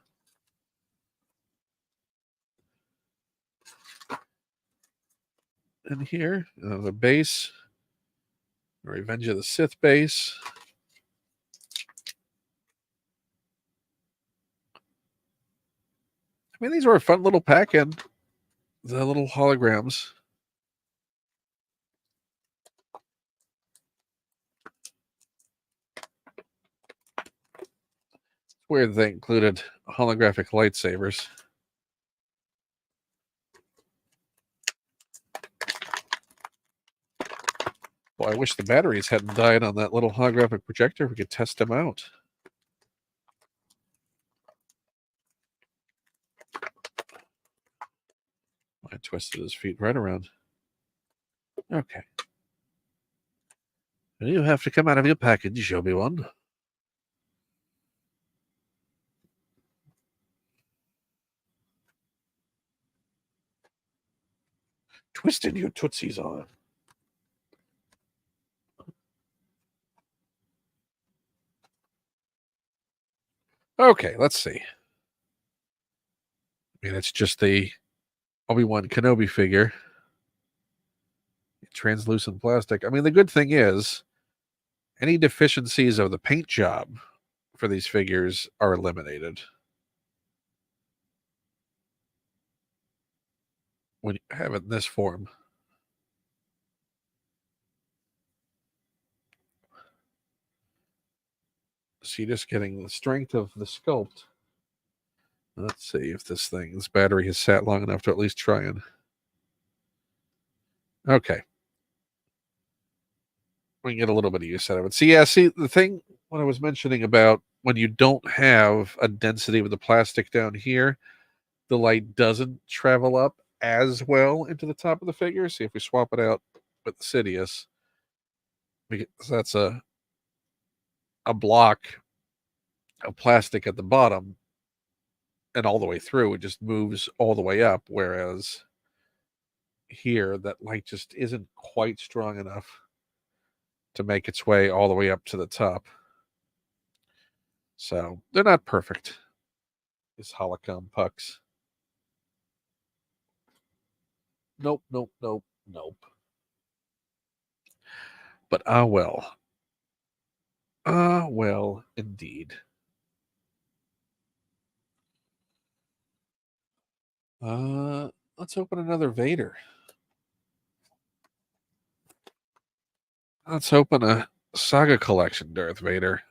And here, the base, Revenge of the Sith base. I mean, these were a fun little pack in. The little holograms. Weird they included holographic lightsabers. Well, I wish the batteries hadn't died on that little holographic projector. We could test them out. I twisted his feet right around. Okay. You have to come out of your package, Obi-Wan. Twisted your tootsies on. Okay, let's see. I mean, it's just the Obi-Wan Kenobi figure. Translucent plastic. I mean, the good thing is, any deficiencies of the paint job for these figures are eliminated when you have it in this form. So you're just getting the strength of the sculpt. Let's see if this battery has sat long enough to at least try and. Okay. We can get a little bit of use out of it. See, the thing, what I was mentioning about when you don't have a density with the plastic down here, the light doesn't travel up as well into the top of the figure. See if we swap it out with the Sidious, because that's a block of plastic at the bottom, and all the way through it just moves all the way up, whereas here that light just isn't quite strong enough to make its way all the way up to the top. So they're not perfect, these holocom pucks. Nope, nope, nope, nope. But well. Well, indeed. Let's open another Vader. Let's open a Saga Collection Darth Vader,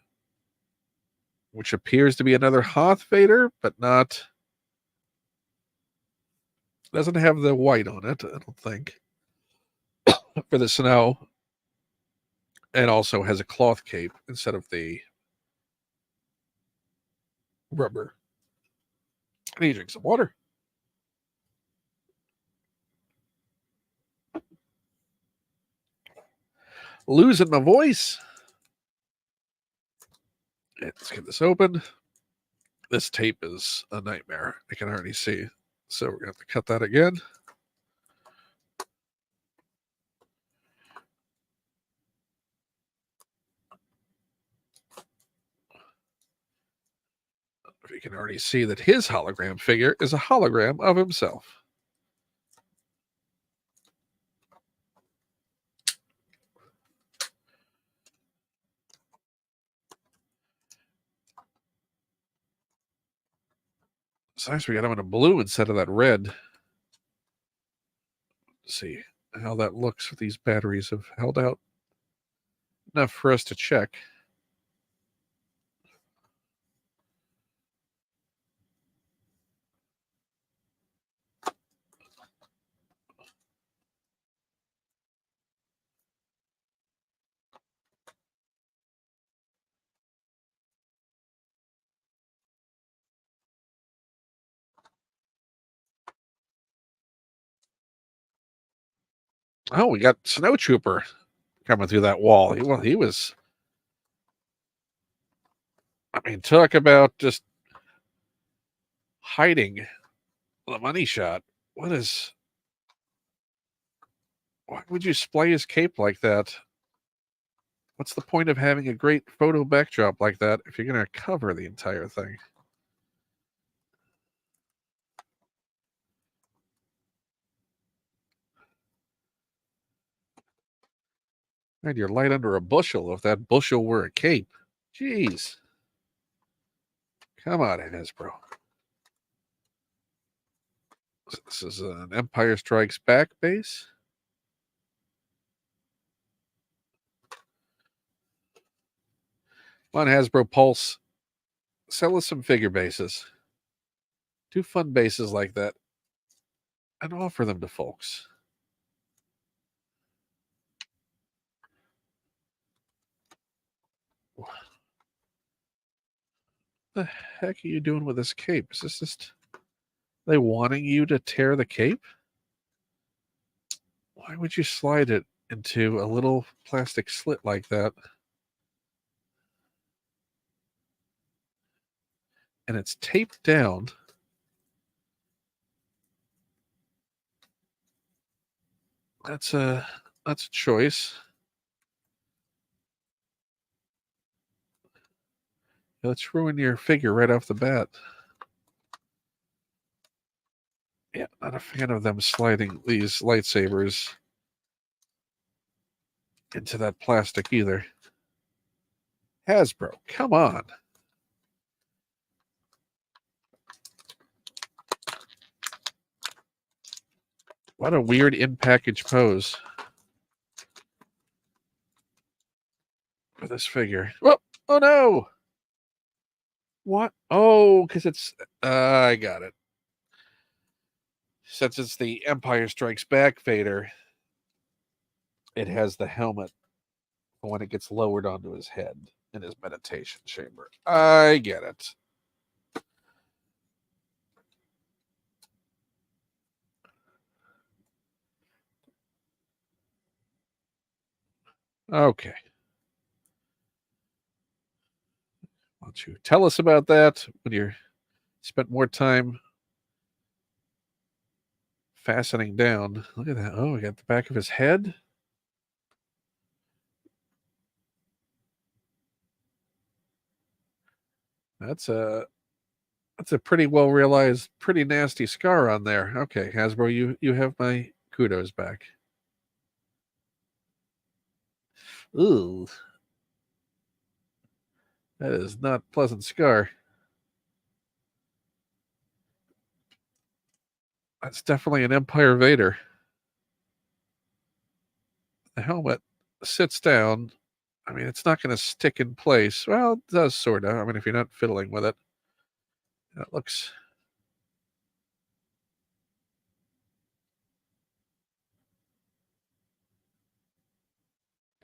which appears to be another Hoth Vader, but not. Doesn't have the white on it, I don't think, for the snow, and also has a cloth cape instead of the rubber. I need to drink some water. Losing my voice. Let's get this open. This tape is a nightmare. I can already see. So we're going to have to cut that again. You can already see that his hologram figure is a hologram of himself. It's nice we got him in a blue instead of that red. Let's see how that looks. These batteries have held out enough for us to check. Oh, we got Snow Trooper coming through that wall. He was. I mean, talk about just hiding the money shot. What is. Why would you splay his cape like that? What's the point of having a great photo backdrop like that if you're going to cover the entire thing? And you're light under a bushel if that bushel were a cape. Jeez. Come on, Hasbro. This is an Empire Strikes Back base. Come on, Hasbro Pulse. Sell us some figure bases. Do fun bases like that and offer them to folks. What the heck are you doing with this cape? Is this just they wanting you to tear the cape? Why would you slide it into a little plastic slit like that? And it's taped down. That's a choice. Let's ruin your figure right off the bat. Yeah, not a fan of them sliding these lightsabers into that plastic either. Hasbro, come on. What a weird in-package pose for this figure. Oh no! What? Oh, because it's... I got it. Since it's the Empire Strikes Back Vader, it has the helmet when it gets lowered onto his head in his meditation chamber. I get it. Okay. Why don't you tell us about that when you spent more time fastening down? Look at that. Oh, we got the back of his head. That's a pretty well realized, pretty nasty scar on there. Okay, Hasbro, you have my kudos back. Ooh, that is not a pleasant scar. That's definitely an Empire Vader. The helmet sits down. I mean, it's not going to stick in place. Well, it does sort of. I mean, if you're not fiddling with it, it looks.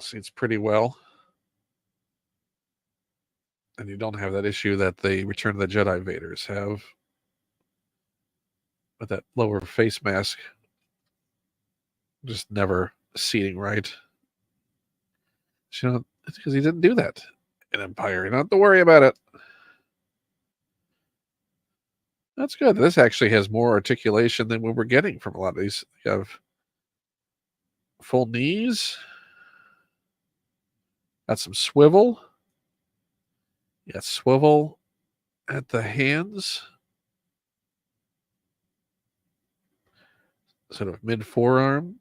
Seats pretty well. And you don't have that issue that the Return of the Jedi Vaders have with that lower face mask just never seating right. You know, it's because he didn't do that in Empire. You don't have to worry about it. That's good. This actually has more articulation than we were getting from a lot of these. You have full knees, got some swivel. You got swivel at the hands, sort of mid forearm.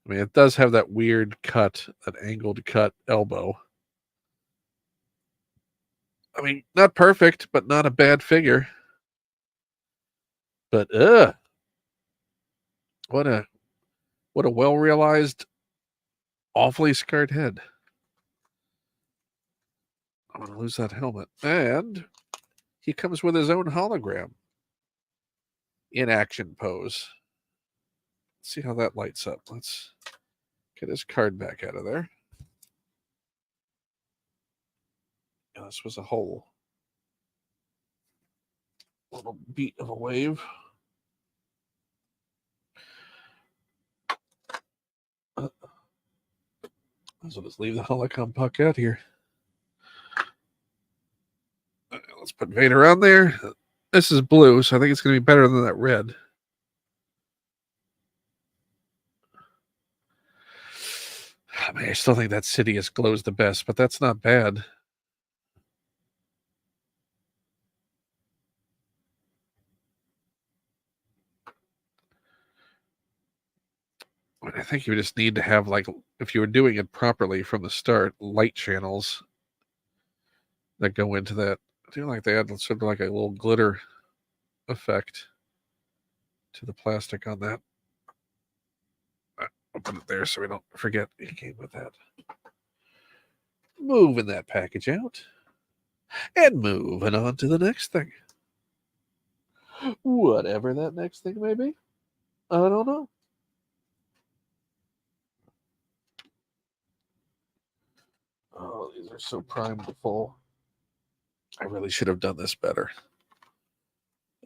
I mean, it does have that weird cut, that angled cut elbow. I mean, not perfect, but not a bad figure. But what a well realized, awfully scarred head. I'm gonna lose that helmet. And he comes with his own hologram in action pose. Let's see how that lights up. Let's get his card back out of there. Yeah, this was a whole little beat of a wave. So let's leave the holocron puck out here. Let's put Vader on there. This is blue, so I think it's going to be better than that red. I mean, I still think that Sidious glows the best, but that's not bad. I think you just need to have, like, if you were doing it properly from the start, light channels that go into that. I feel like they add sort of like a little glitter effect to the plastic on that. I'll put it there so we don't forget it came with that. Moving that package out and moving on to the next thing. Whatever that next thing may be. I don't know. Oh, these are so primed to full. I really should have done this better.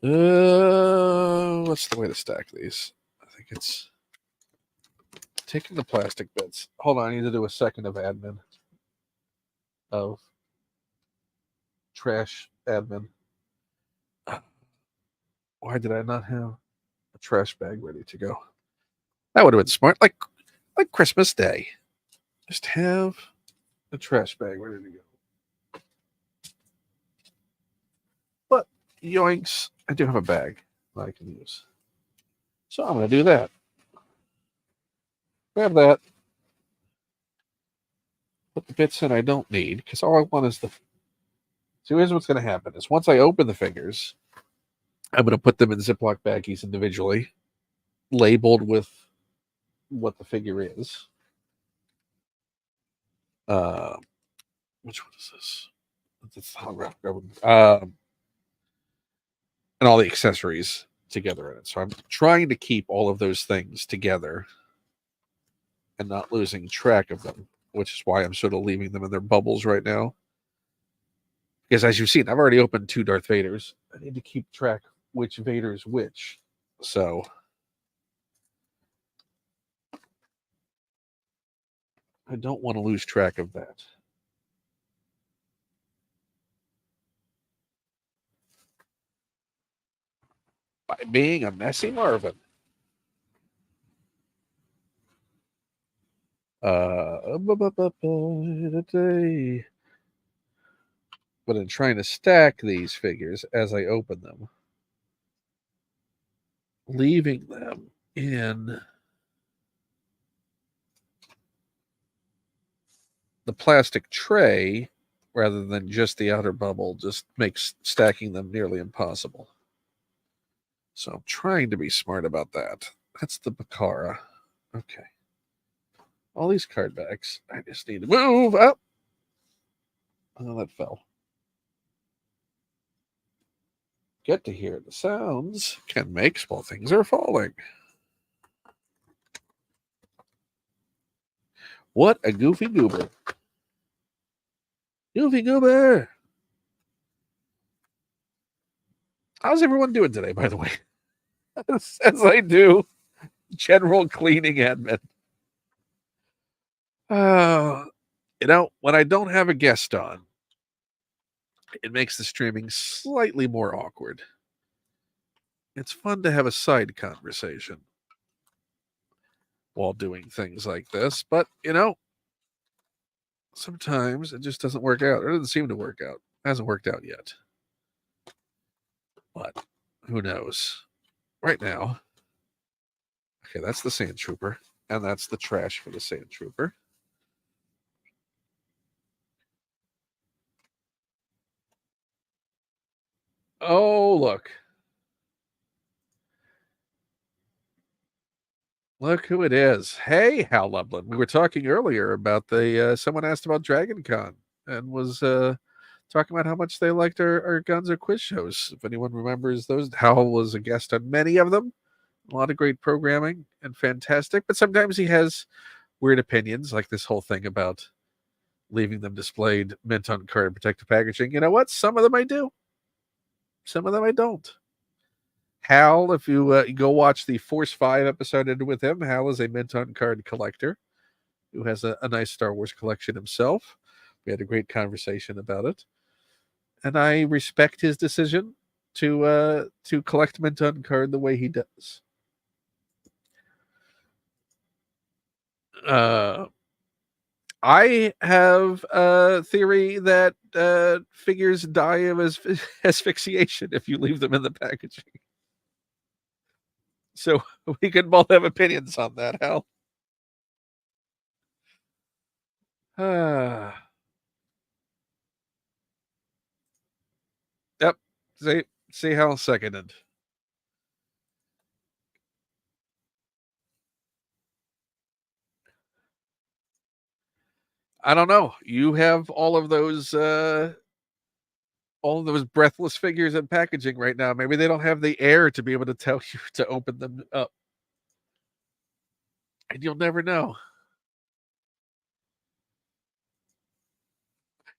What's the way to stack these? I think it's taking the plastic bits. Hold on, I need to do a second of admin. Of trash admin. Why did I not have a trash bag ready to go? That would have been smart. Like Christmas Day. Just have a trash bag ready to go. But yoinks, I do have a bag that I can use. So I'm going to do that. Grab that. Put the bits in I don't need, because all I want is the. So here's what's going to happen: is once I open the figures, I'm going to put them in Ziploc baggies individually, labeled with what the figure is. Which one is this? It's holographic. And all the accessories together in it. So I'm trying to keep all of those things together and not losing track of them, which is why I'm sort of leaving them in their bubbles right now. Because as you've seen, I've already opened 2 Darth Vaders. I need to keep track which Vader's which. So I don't want to lose track of that. By being a messy Marvin. But in trying to stack these figures as I open them, leaving them in the plastic tray rather than just the outer bubble just makes stacking them nearly impossible. So I'm trying to be smart about that. That's the Bakara. Okay. All these card backs. I just need to move up. Oh, that fell. Get to hear the sounds Ken makes while things are falling. What a goofy goober. Goofy goober. How's everyone doing today, by the way? As I do general cleaning admin. When I don't have a guest on, it makes the streaming slightly more awkward. It's fun to have a side conversation while doing things like this, but sometimes it just doesn't work out. It doesn't seem to work out. It hasn't worked out yet. But who knows? Right now, okay, that's the Sand Trooper, and that's the trash for the Sand Trooper. Oh, look. Look who it is. Hey, Hal Lublin. We were talking earlier about someone asked about Dragon Con and was talking about how much they liked our Gonzo quiz shows. If anyone remembers those, Hal was a guest on many of them. A lot of great programming and fantastic, but sometimes he has weird opinions, like this whole thing about leaving them displayed mint on card and protective packaging. You know what? Some of them I do. Some of them I don't. Hal, if you go watch the Force 5 episode into with him, Hal is a mint on card collector who has a nice Star Wars collection himself. We had a great conversation about it. And I respect his decision to collect mint on card the way he does. I have a theory that figures die of asphyxiation if you leave them in the packaging. So we can both have opinions on that, Hal. Yep. See Hal seconded. I don't know. You have all of those breathless figures in packaging right now. Maybe they don't have the air to be able to tell you to open them up. And you'll never know.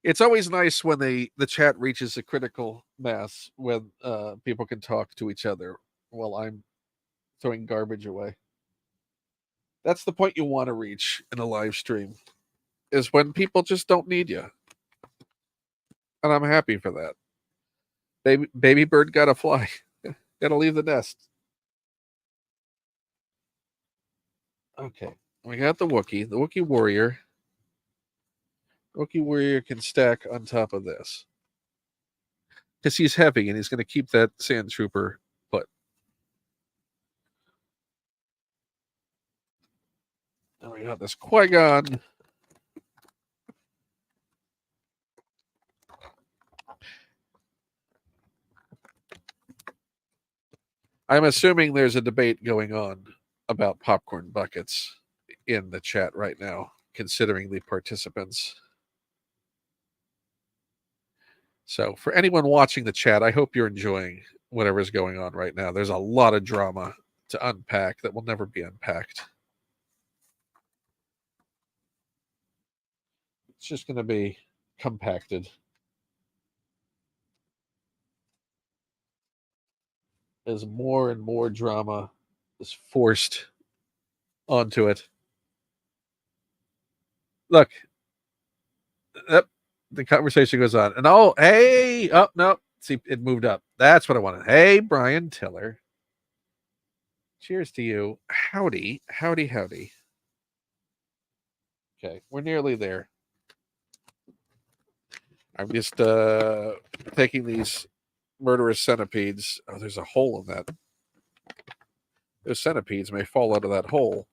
It's always nice when the chat reaches a critical mass when people can talk to each other while I'm throwing garbage away. That's the point you want to reach in a live stream, is when people just don't need you. And I'm happy for that. Baby bird gotta fly. Gotta leave the nest. Okay. We got the Wookiee warrior. Wookiee warrior can stack on top of this. Because he's heavy and he's going to keep that sand trooper put. Now we got this Qui-Gon. I'm assuming there's a debate going on about popcorn buckets in the chat right now, considering the participants. So, for anyone watching the chat, I hope you're enjoying whatever's going on right now. There's a lot of drama to unpack that will never be unpacked. It's just going to be compacted as more and more drama is forced onto it. Look, yep, the conversation goes on. And oh, hey, oh, no. See, it moved up. That's what I wanted. Hey, Brian Tiller. Cheers to you. Howdy, howdy, howdy. Okay, we're nearly there. I'm just taking these murderous centipedes. Oh, there's a hole in that. Those centipedes may fall out of that hole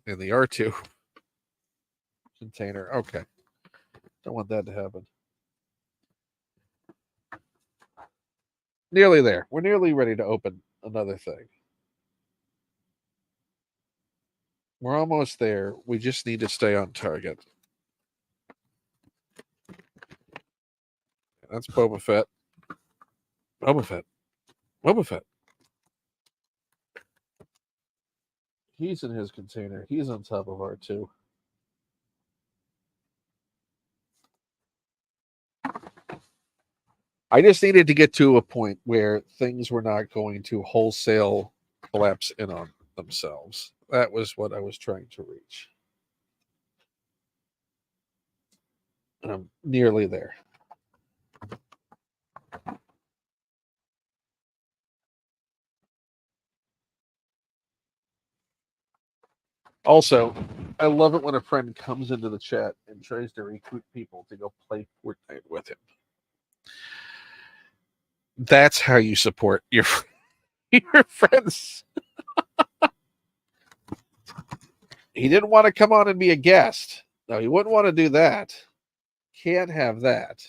in the R2 container. Okay. Don't want that to happen. Nearly there. We're nearly ready to open another thing. We're almost there. We just need to stay on target. That's Boba Fett. Boba Fett. Boba Fett. He's in his container. He's on top of R2. I just needed to get to a point where things were not going to wholesale collapse in on themselves. That was what I was trying to reach. And I'm nearly there. Also, I love it when a friend comes into the chat and tries to recruit people to go play Fortnite with him. That's how you support your friends. He didn't want to come on and be a guest. No, he wouldn't want to do that. Can't have that.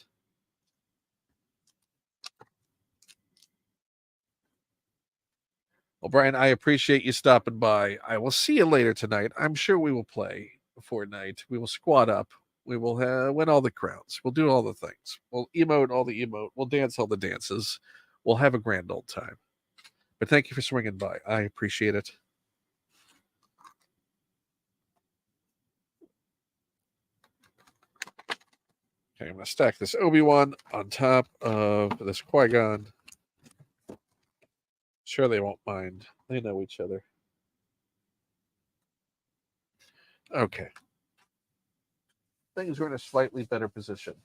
Well, Brian, I appreciate you stopping by. I will see you later tonight. I'm sure we will play Fortnite. We will squad up. We will win all the crowns. We'll do all the things. We'll emote all the emote. We'll dance all the dances. We'll have a grand old time. But thank you for swinging by. I appreciate it. Okay, I'm going to stack this Obi-Wan on top of this Qui-Gon. Sure, they won't mind. They know each other. Okay. Things are in a slightly better position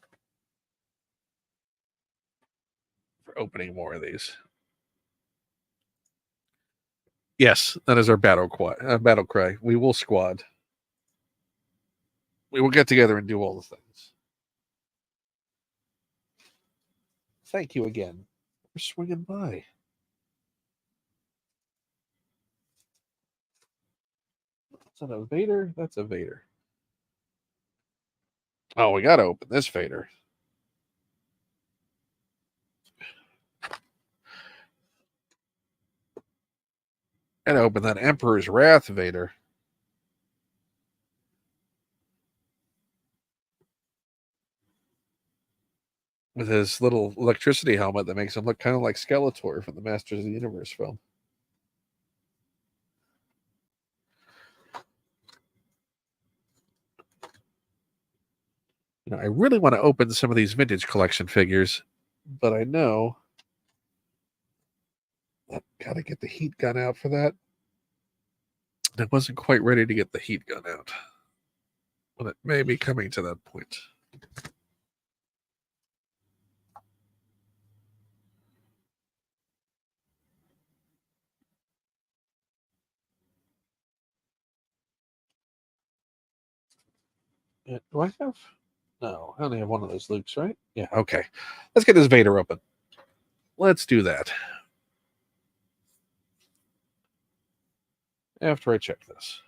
for opening more of these. Yes, that is our battle cry. We will squad. We will get together and do all the things. Thank you again for swinging by. Is that a Vader? That's a Vader. Oh, we got to open this Vader. And open that Emperor's Wrath Vader. With his little electricity helmet that makes him look kind of like Skeletor from the Masters of the Universe film. You know, I really want to open some of these vintage collection figures, but I know I've got to get the heat gun out for that. I wasn't quite ready to get the heat gun out, but it may be coming to that point. Do I have? No, I only have one of those Lukes, right? Yeah, okay. Let's get this Vader open. Let's do that. After I check this.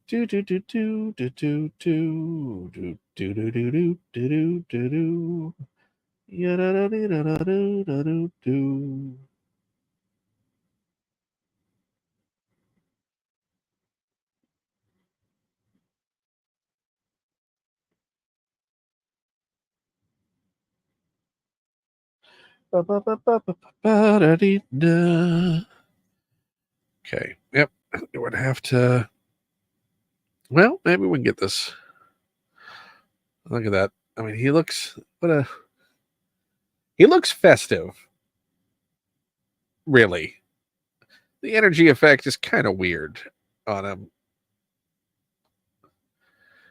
Do do do do do do do do do do do do do do do. Yeah da da da da da da do do. Okay. Yep. It would have to. Well, maybe we can get this. Look at that. I mean, he looks. He looks festive. Really. The energy effect is kind of weird on him.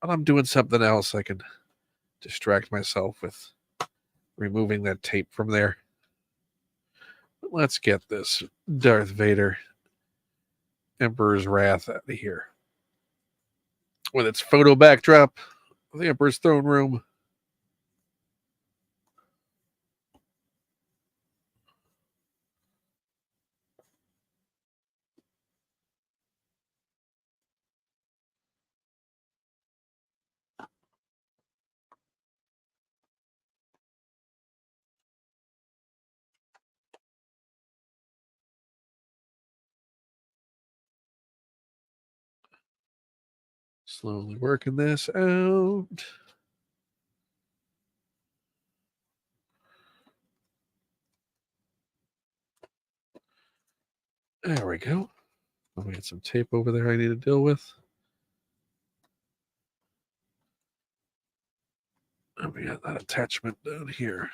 While I'm doing something else, I can distract myself with removing that tape from there. But let's get this Darth Vader Emperor's Wrath out of here. With its photo backdrop of the Emperor's throne room. Slowly working this out. There we go. Let me get some tape over there I need to deal with. And we got that attachment down here.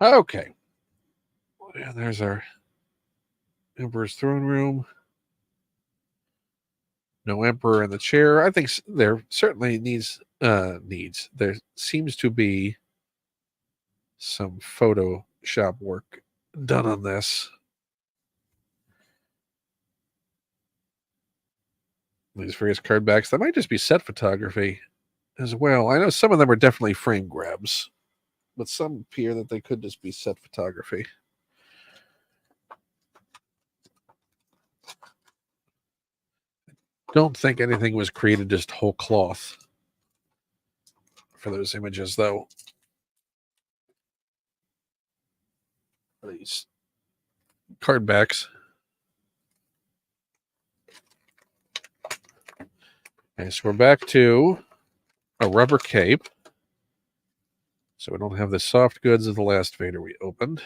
Okay. And there's our Emperor's throne room. No Emperor in the chair. I think there certainly needs. There seems to be some Photoshop work done on this. These various card backs. That might just be set photography as well. I know some of them are definitely frame grabs, but some appear that they could just be set photography. Don't think anything was created just whole cloth for those images, though. These card backs. Okay, so we're back to a rubber cape. So we don't have the soft goods of the last Vader we opened.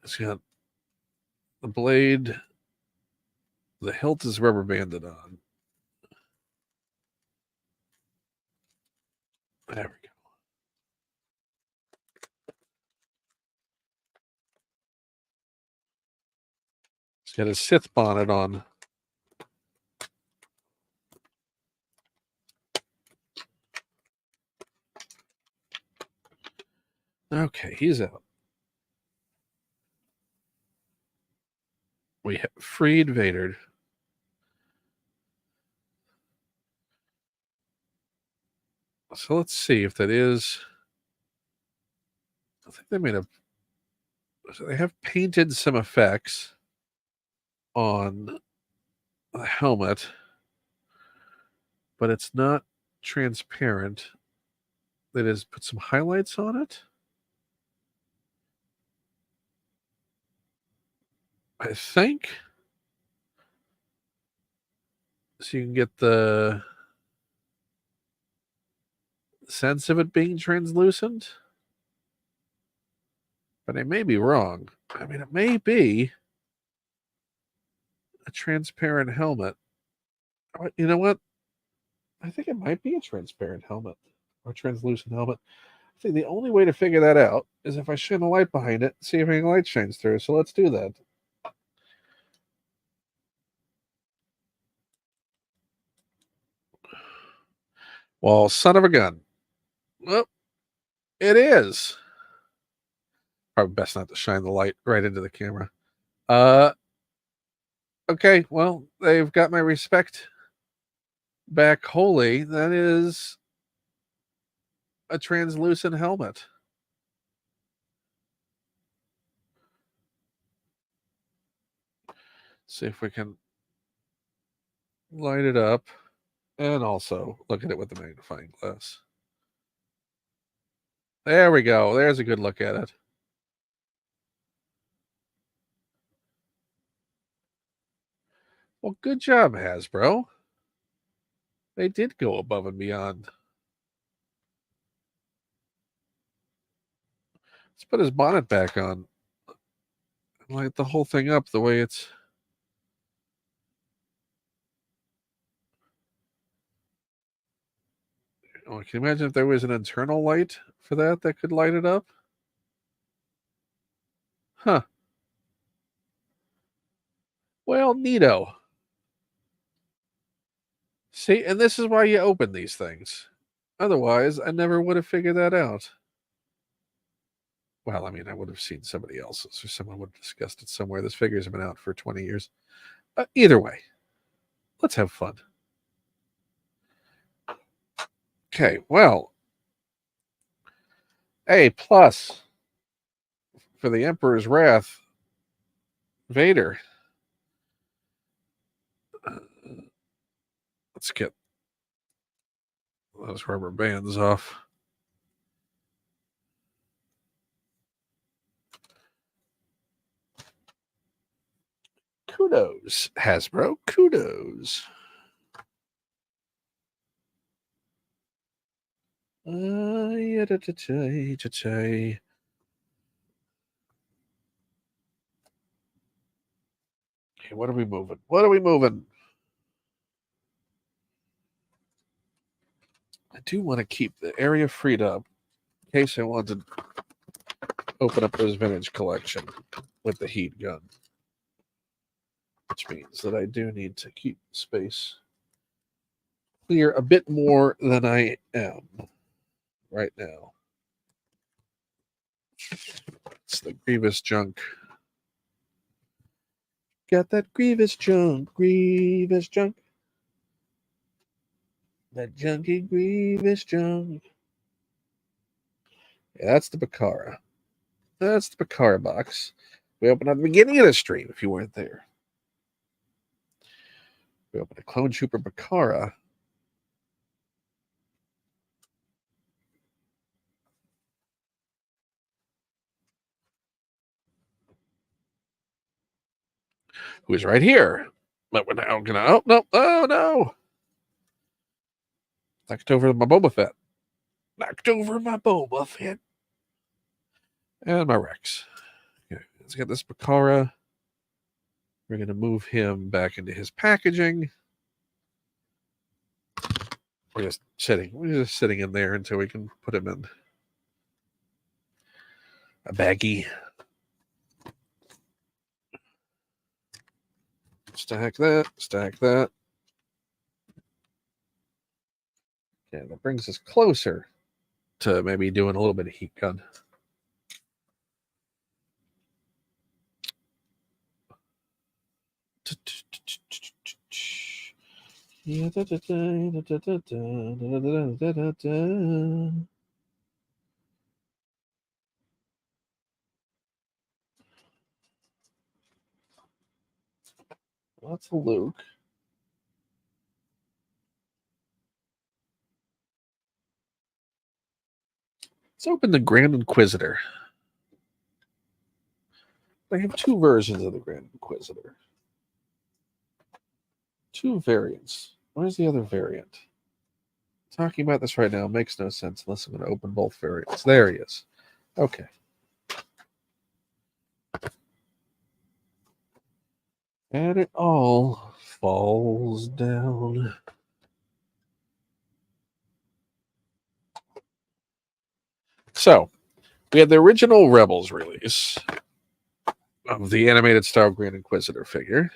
It's got the blade. The hilt is rubber banded on. There we go. It's got a Sith bonnet on. Okay, he's out. We have freed Vader. So let's see if that is. I think they made a. So they have painted some effects on the helmet, but it's not transparent. They just put some highlights on it. I think. So you can get the sense of it being translucent. But I may be wrong. I mean, it may be a transparent helmet. You know what? I think it might be a transparent helmet or translucent helmet. I think the only way to figure that out is if I shine a light behind it, see if any light shines through. So let's do that. Well, son of a gun. Well, it is. Probably best not to shine the light right into the camera. Okay, well, they've got my respect back wholly. That is a translucent helmet. See if we can light it up and also look at it with the magnifying glass. There we go. There's a good look at it. Well, good job, Hasbro. They did go above and beyond. Let's put his bonnet back on. Light the whole thing up the way it's. Oh, can you imagine if there was an internal light for that could light it up? Huh. Well, neato. See, and this is why you open these things. Otherwise, I never would have figured that out. Well, I mean, I would have seen somebody else's or someone would have discussed it somewhere. This figure's been out for 20 years. Either way, let's have fun. Okay, well, A plus for the Emperor's Wrath, Vader. Let's get those rubber bands off. Kudos, Hasbro. Kudos. Okay, what are we moving? What are we moving? I do want to keep the area freed up in case I want to open up this vintage collection with the heat gun. Which means that I do need to keep space clear a bit more than I am right now. It's the Grievous junk. Got that Grievous junk, Grievous junk. That junky Grievous junk. Yeah, that's the Bakara. That's the Bakara box. We opened at the beginning of the stream if you weren't there. We opened a Clone Trooper Bakara. Who is right here. But we're now gonna oh no. Knocked over my Boba Fett. Knocked over my Boba Fett. And my Rex. Okay, let's get this Bakara. We're gonna move him back into his packaging. We're just sitting in there until we can put him in a baggie. Stack that, stack that. Yeah, that brings us closer to maybe doing a little bit of heat gun. That's a Luke. Let's open the Grand Inquisitor. They have two versions of the Grand Inquisitor. Two variants. Where's the other variant? Talking about this right now makes no sense unless I'm going to open both variants. There he is. Okay. And it all falls down. So, we had the original Rebels release of the animated style Grand Inquisitor figure.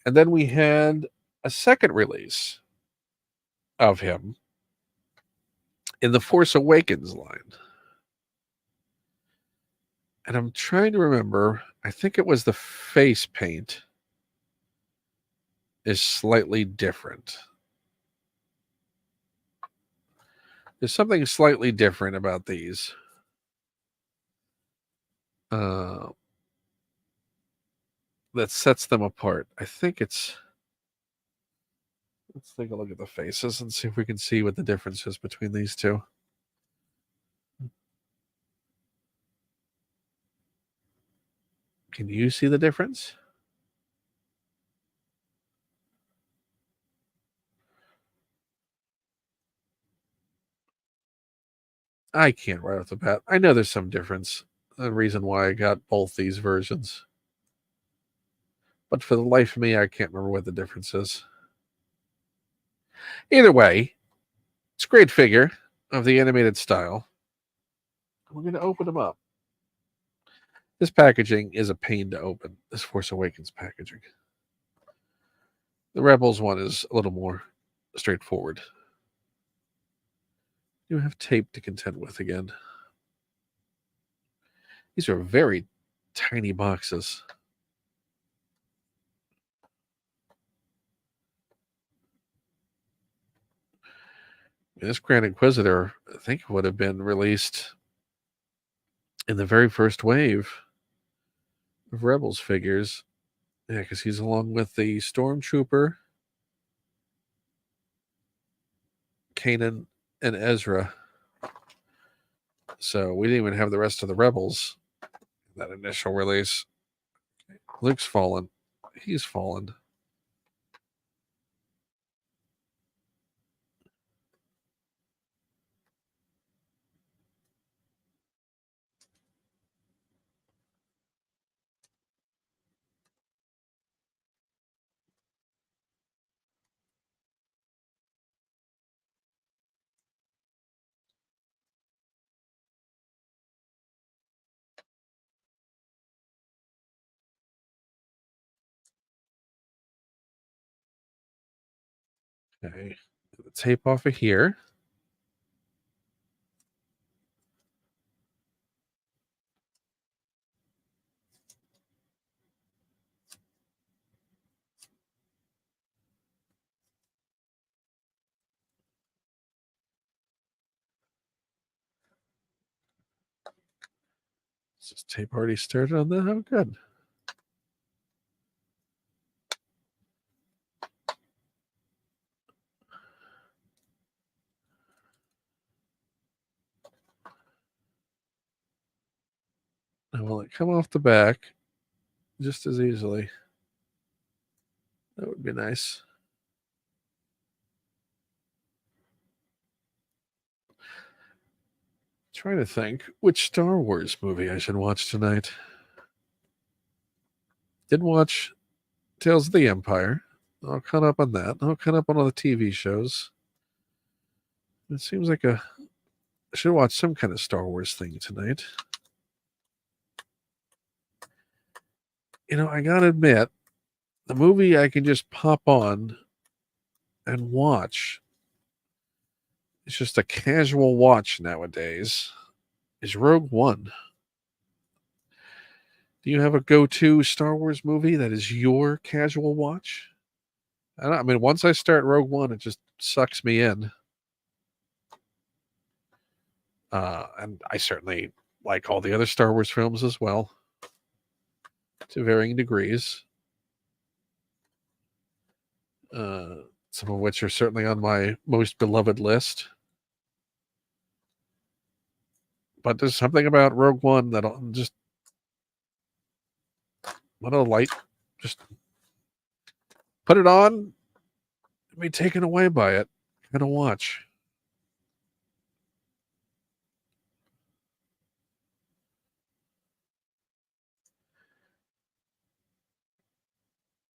And then we had a second release of him in the Force Awakens line. And I'm trying to remember, I think it was the face paint is slightly different. There's something slightly different about these. That sets them apart. I think it's... Let's take a look at the faces and see if we can see what the difference is between these two. Can you see the difference? I can't right off the bat. I know there's some difference. The reason why I got both these versions. But for the life of me, I can't remember what the difference is. Either way, it's a great figure of the animated style. We're going to open them up. This packaging is a pain to open. This Force Awakens packaging. The Rebels one is a little more straightforward. You have tape to contend with again. These are very tiny boxes. This Grand Inquisitor, I think, would have been released in the very first wave of Rebels figures. Yeah, because he's along with the Stormtrooper, Kanan, and Ezra. So we didn't even have the rest of the Rebels in that initial release. Luke's fallen. He's fallen. Okay. The tape off of here. Is this tape already started on that? Oh, good. Now, will it come off the back just as easily? That would be nice. Trying to think which Star Wars movie I should watch tonight. Did watch Tales of the Empire. I'll caught up on that. I'll caught up on all the TV shows. It seems like I should watch some kind of Star Wars thing tonight. I gotta admit, the movie I can just pop on and watch. It's just a casual watch nowadays. Is Rogue One. Do you have a go-to Star Wars movie that is your casual watch? I mean, once I start Rogue One, it just sucks me in. And I certainly like all the other Star Wars films as well, to varying degrees. Some of which are certainly on my most beloved list. But there's something about Rogue One that I'll just let a light just put it on and be taken away by it. I'm gonna watch.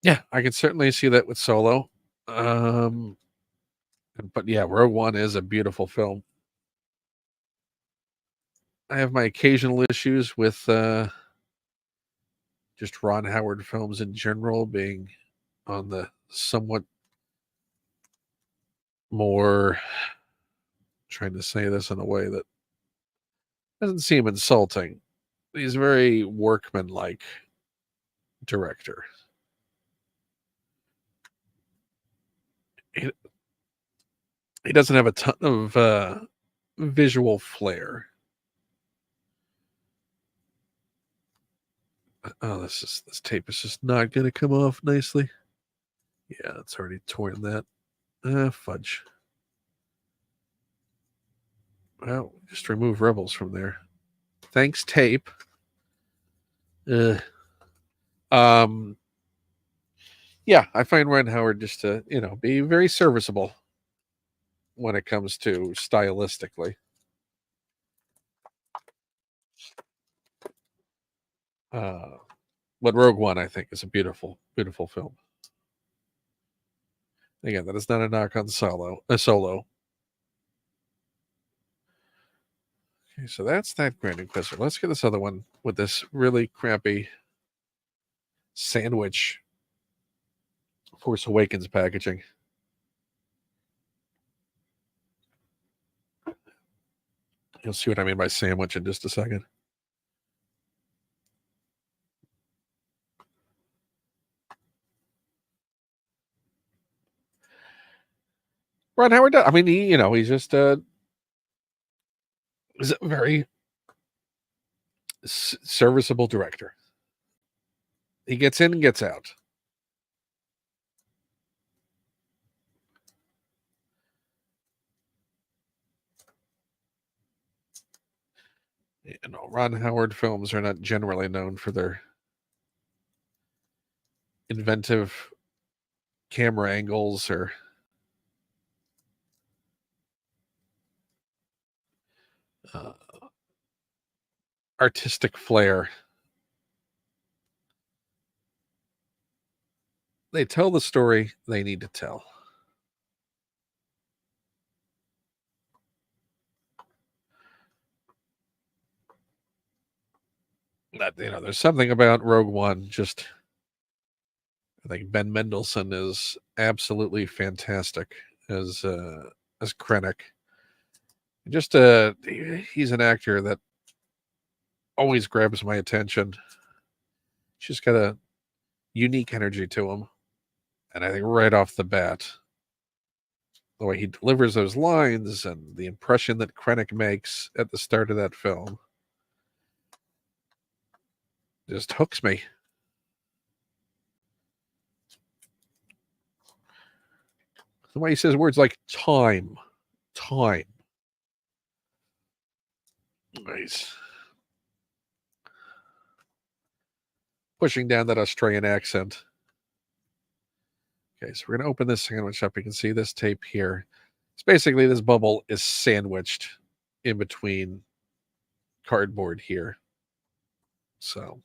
Yeah, I can certainly see that with Solo. But yeah, Rogue One is a beautiful film. I have my occasional issues with just Ron Howard films in general being on the somewhat more, trying to say this in a way that doesn't seem insulting. He's a very workmanlike director. He, he doesn't have a ton of visual flair. Oh, this tape is just not going to come off nicely. Yeah, it's already torn that. Fudge. Well, just remove Rebels from there. Thanks, tape. Um, yeah, I find Ron Howard just to be very serviceable when it comes to stylistically. But Rogue One, I think, is a beautiful, beautiful film. Again, that is not a knock on Solo. Okay, so that's that Grand Inquisitor. Let's get this other one with this really crappy sandwich Force Awakens packaging. You'll see what I mean by sandwich in just a second. Ron Howard, I mean, he's just he's a very serviceable director. He gets in and gets out. Ron Howard films are not generally known for their inventive camera angles or artistic flair. They tell the story they need to tell. There's something about Rogue One. Just, I think Ben Mendelsohn is absolutely fantastic as Krennic. Just he's an actor that always grabs my attention. She's got a unique energy to him, and I think right off the bat, the way he delivers those lines and the impression that Krennic makes at the start of that film just hooks me. The way he says words like time. Nice. Pushing down that Australian accent. Okay, so we're going to open this sandwich up. You can see this tape here. It's basically this bubble is sandwiched in between cardboard here. So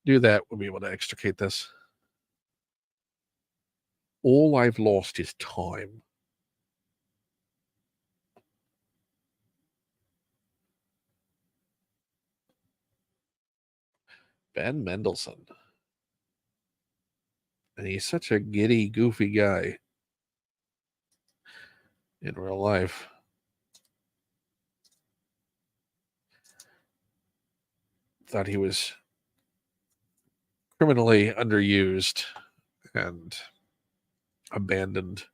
do that. We'll be able to extricate this. All I've lost is time. Ben Mendelsohn. And he's such a giddy, goofy guy in real life. Thought he was criminally underused and abandoned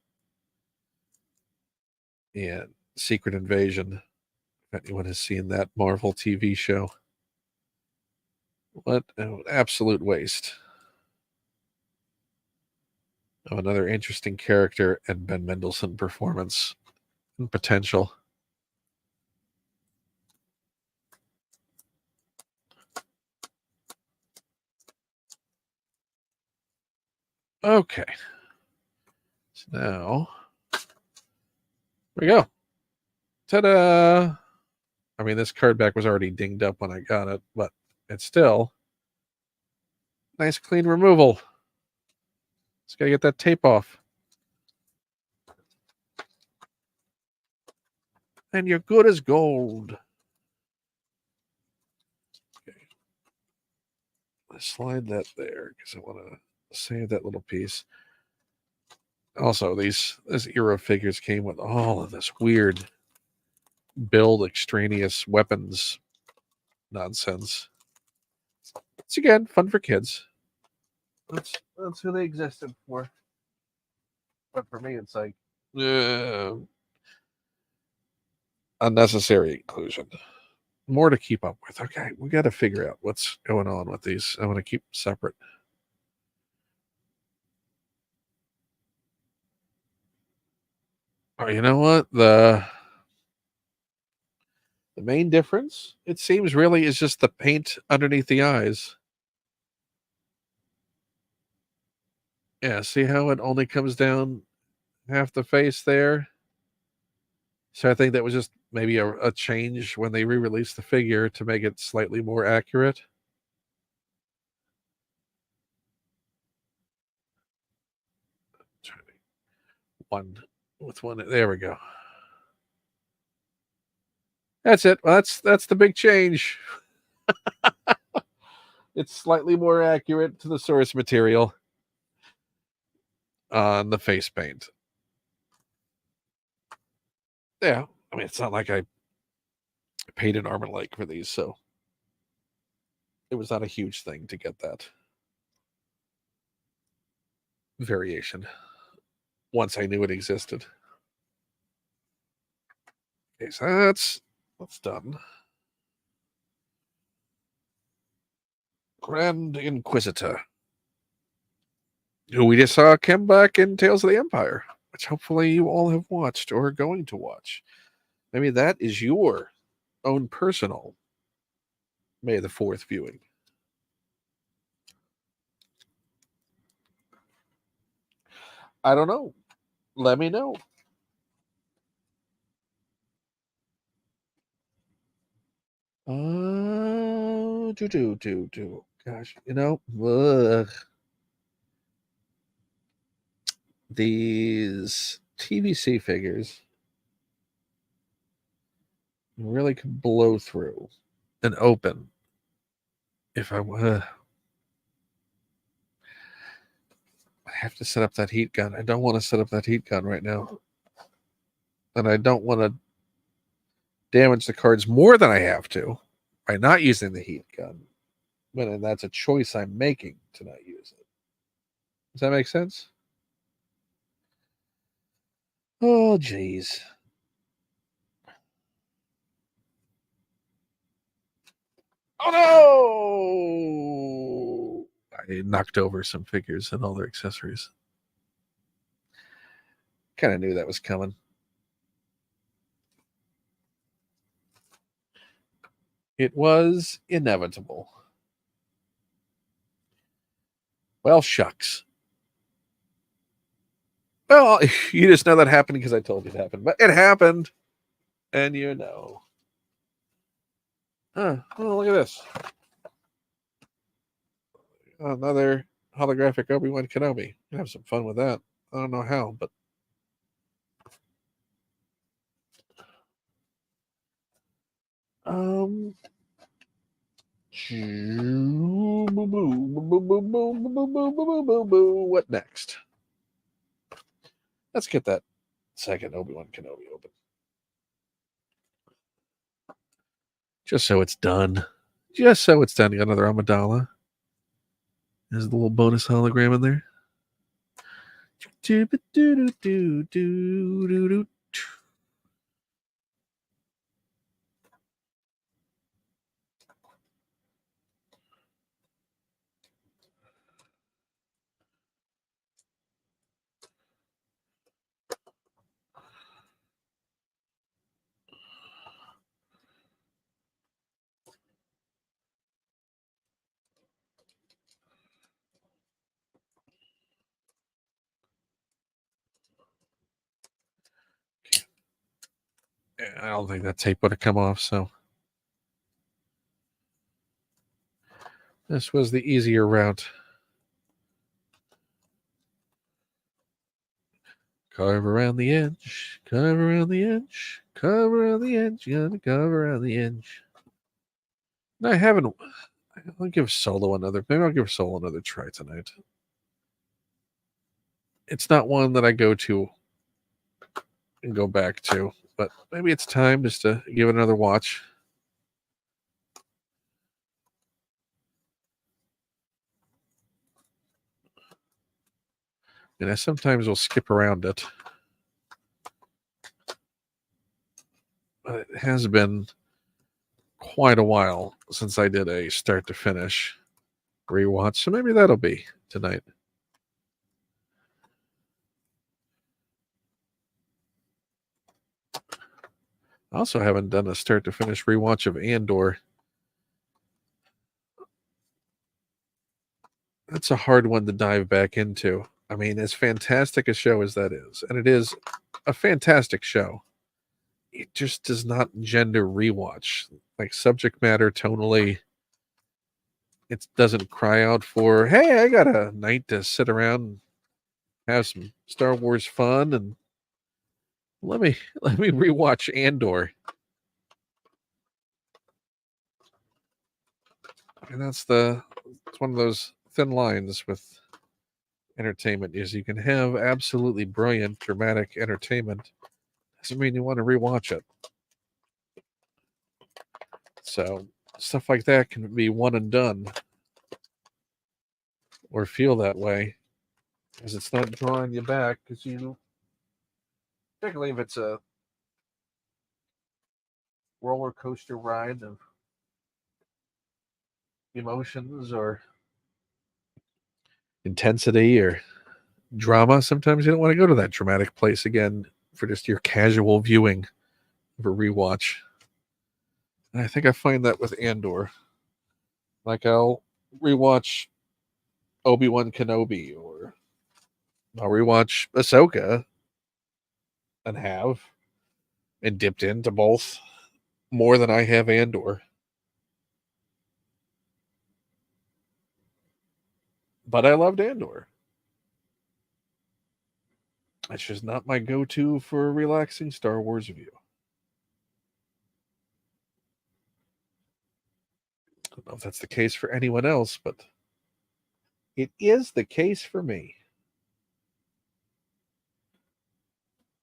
in Secret Invasion. If anyone has seen that Marvel TV show, what an absolute waste of another interesting character and Ben Mendelsohn performance and potential. Okay. So now, here we go. Ta-da! I mean, this card back was already dinged up when I got it, but it's still nice, clean removal. Just got to get that tape off. And you're good as gold. Okay. Let's slide that there because I want to save that little piece. Also, this era of figures came with all of this weird build extraneous weapons nonsense. It's again fun for kids. That's who they existed for. But for me, it's like unnecessary inclusion. More to keep up with. Okay, we got to figure out what's going on with these. I want to keep them separate. Oh, you know what? The main difference, it seems, really is just the paint underneath the eyes. Yeah, see how it only comes down half the face there? So I think that was just maybe a change when they re-released the figure to make it slightly more accurate. One with one. There we go. That's it. Well, that's the big change. It's slightly more accurate to the source material on the face paint. Yeah, I mean, it's not like I paid an arm and leg for these, so it was not a huge thing to get that variation once I knew it existed. Okay, so that's done. Grand Inquisitor, who we just saw come back in Tales of the Empire, which hopefully you all have watched or are going to watch. Maybe that is your own personal May the 4th viewing. I don't know. Let me know. Gosh, these TVC figures really could blow through and open if I have to set up that heat gun. I don't want to set up that heat gun right now. And I don't want to damage the cards more than I have to by not using the heat gun. But that's a choice I'm making to not use it. Does that make sense? Oh, jeez. Oh, no! I knocked over some figures and all their accessories. Kind of knew that was coming. It was inevitable. Well, shucks. Well, you just know that happened because I told you it happened. But it happened. And you know. Oh, look at this. Another holographic Obi-Wan Kenobi. Have some fun with that. I don't know how, but what next? Let's get that second Obi-Wan Kenobi open. Just so it's done. Just so it's done. You got another Amidala. There's a little bonus hologram in there. I don't think that tape would have come off, so this was the easier route. Carve around the edge, carve around the edge, carve around the edge, you gotta carve around the edge. I haven't. I'll give Solo another. Maybe I'll give Solo another try tonight. It's not one that I go to and go back to, but maybe it's time just to give it another watch. And I sometimes will skip around it. But it has been quite a while since I did a start to finish rewatch, so maybe that'll be tonight. I also haven't done a start to finish rewatch of Andor. That's a hard one to dive back into. I mean, as fantastic a show as that is, and it is a fantastic show, it just does not engender rewatch. Like subject matter, tonally, it doesn't cry out for, hey, I got a night to sit around and have some Star Wars fun and let me rewatch Andor. And it's one of those thin lines with entertainment is you can have absolutely brilliant dramatic entertainment. Doesn't mean you want to rewatch it. So stuff like that can be one and done or feel that way because it's not drawing you back because particularly if it's a roller coaster ride of emotions or intensity or drama, sometimes you don't want to go to that dramatic place again for just your casual viewing of a rewatch. And I think I find that with Andor. Like I'll rewatch Obi-Wan Kenobi or I'll rewatch Ahsoka and dipped into both more than I have Andor. But I loved Andor. It's just not my go-to for a relaxing Star Wars view. I don't know if that's the case for anyone else, but it is the case for me.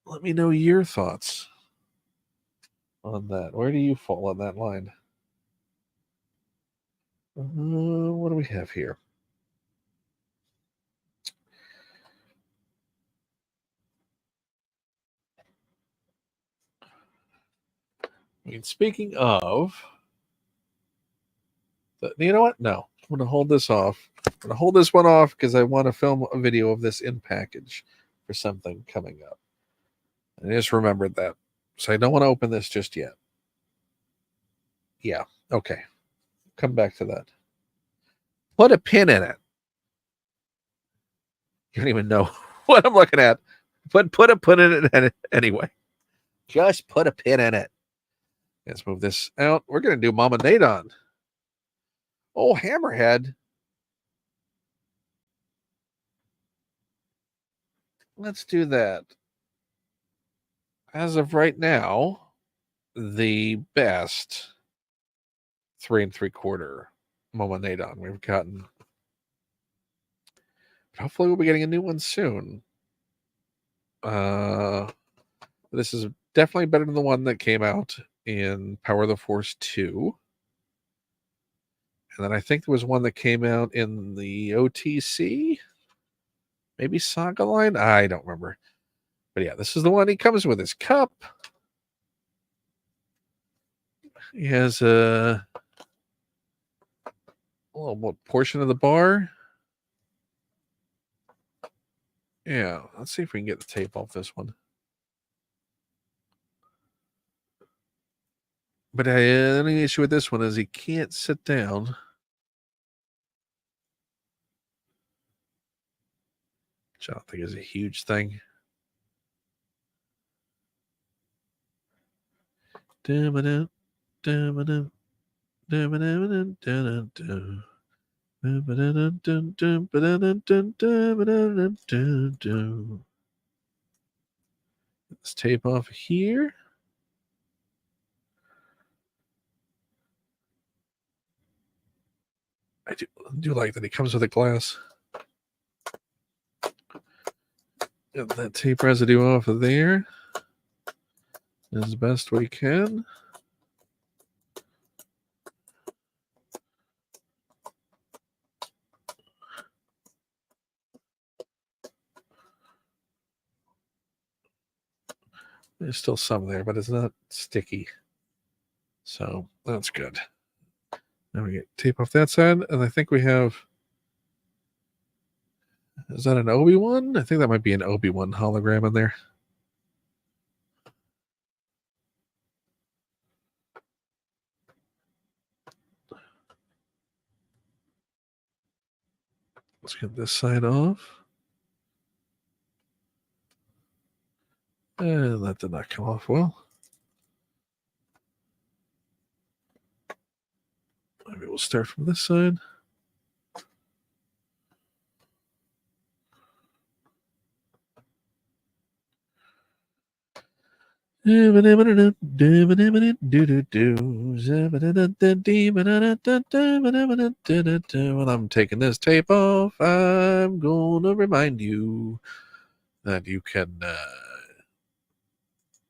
Let me know your thoughts on that. Where do you fall on that line? What do we have here? I mean, speaking of, you know what? No, I'm going to hold this off. I'm going to hold this one off because I want to film a video of this in package for something coming up. I just remembered that. So I don't want to open this just yet. Yeah, okay. Come back to that. Put a pin in it. You don't even know what I'm looking at. But put a pin in it anyway. Just put a pin in it. Let's move this out. We're going to do Mama Nadon. Oh, Hammerhead. Let's do that. As of right now, the best 3 3/4 Mama Nadon we've gotten. But hopefully, we'll be getting a new one soon. This is definitely better than the one that came out in Power of the Force 2. And then I think there was one that came out in the OTC, maybe Saga line. I don't remember. But yeah, this is the one he comes with his cup. He has a little portion of the bar. Yeah, let's see if we can get the tape off this one. But the only issue with this one is he can't sit down. Which I don't think is a huge thing. Let's tape off here. I do like that he comes with a glass. Get that tape residue off of there as best we can. There's still some there, but it's not sticky. So that's good. Now we get tape off that side, and I think we have. Is that an Obi-Wan? I think that might be an Obi-Wan hologram in there. Let's get this side off. And that did not come off well. Maybe we'll start from this side. When I'm taking this tape off, I'm going to remind you that you can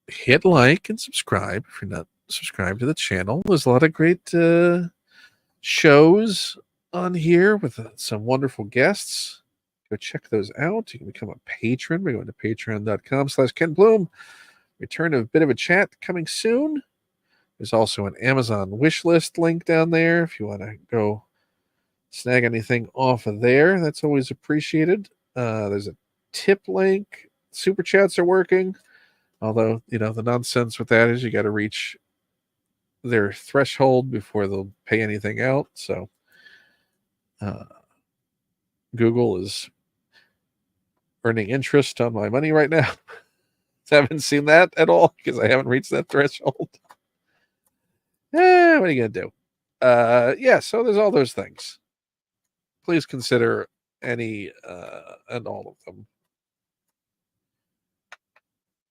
hit like and subscribe if you're not subscribed to the channel. There's a lot of great shows on here with some wonderful guests. Go check those out. You can become a patron by going to patreon.com/Ken Plume. Return of a bit of a chat coming soon. There's also an Amazon wish list link down there if you want to go snag anything off of there. That's always appreciated. There's a tip link. Super chats are working. Although, the nonsense with that is you got to reach their threshold before they'll pay anything out. So Google is earning interest on my money right now. I haven't seen that at all because I haven't reached that threshold. What are you going to do? So there's all those things. Please consider any and all of them.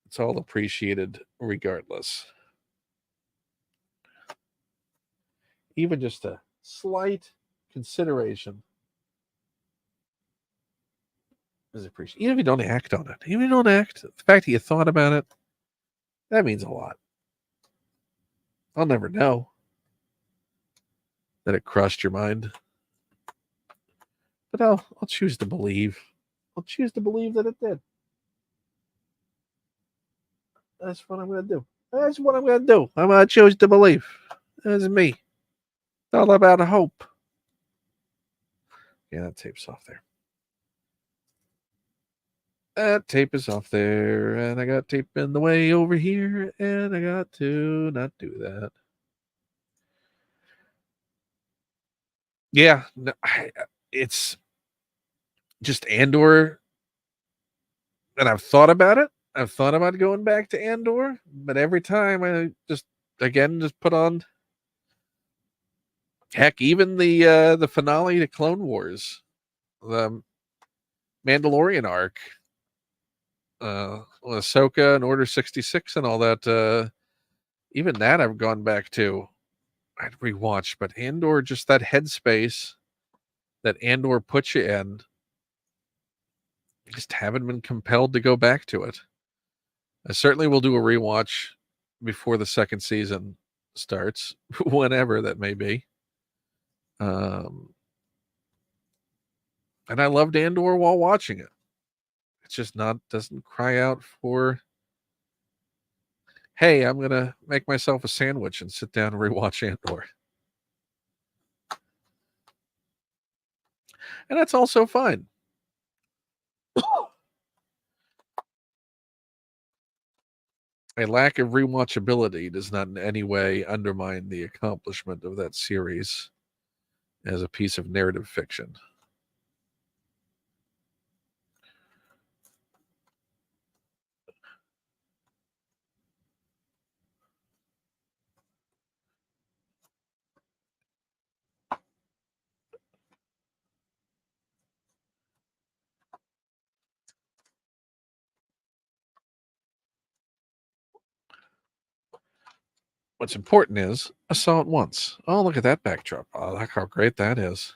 It's all appreciated regardless. Even just a slight consideration is appreciated. Even if you don't act on it. Even if you don't act, the fact that you thought about it, that means a lot. I'll never know that it crossed your mind. But I'll choose to believe. I'll choose to believe that it did. That's what I'm going to do. That's what I'm going to do. I'm going to choose to believe. That's me. It's all about hope. Yeah, that tape's off there. That tape is off there, and I got tape in the way over here, and I got to not do that. Yeah, no, it's just Andor, and I've thought about it. I've thought about going back to Andor, but every time I just put on, heck, even the finale to Clone Wars, the Mandalorian arc, Ahsoka and Order 66 and all that. Even that I've gone back to. I'd rewatch, but Andor, just that headspace that Andor puts you in, I just haven't been compelled to go back to it. I certainly will do a rewatch before the second season starts, whenever that may be. And I loved Andor while watching it. It's just doesn't cry out for, hey, I'm going to make myself a sandwich and sit down and rewatch Andor. And that's also fine. A lack of rewatchability does not in any way undermine the accomplishment of that series as a piece of narrative fiction. What's important is I saw it once. Oh, look at that backdrop. Oh, look how great that is.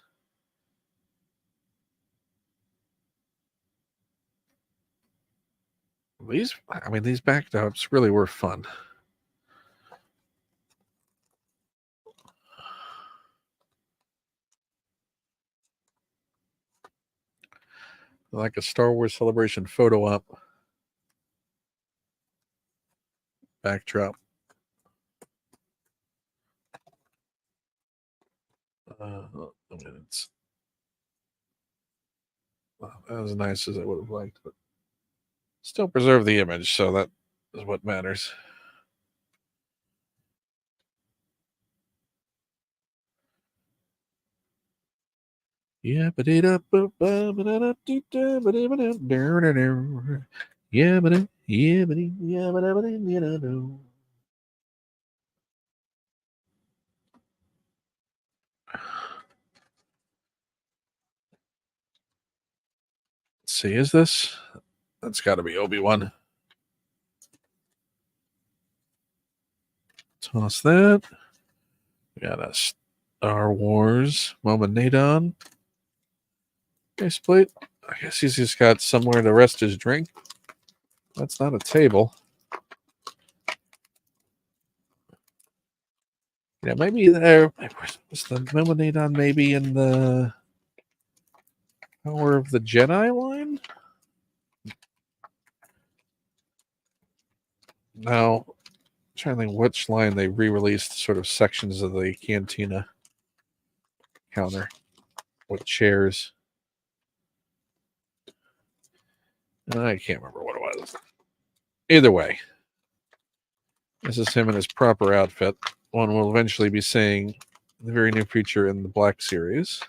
These backdrops really were fun. Like a Star Wars Celebration photo op backdrop. It's not as nice as I would have liked, but still preserve the image, so that is what matters. Yeah, but it up, yeah, see, is this? That's got to be Obi-Wan. Toss that. We got a Star Wars Momonadon faceplate. I guess he's just got somewhere to rest his drink. That's not a table. Yeah, maybe there was the Momonadon maybe in the Power of the Jedi line? No. I'm trying to think which line they re-released sort of sections of the cantina counter with chairs. I can't remember what it was. Either way, this is him in his proper outfit. One will eventually be seeing in the very near future in the Black Series.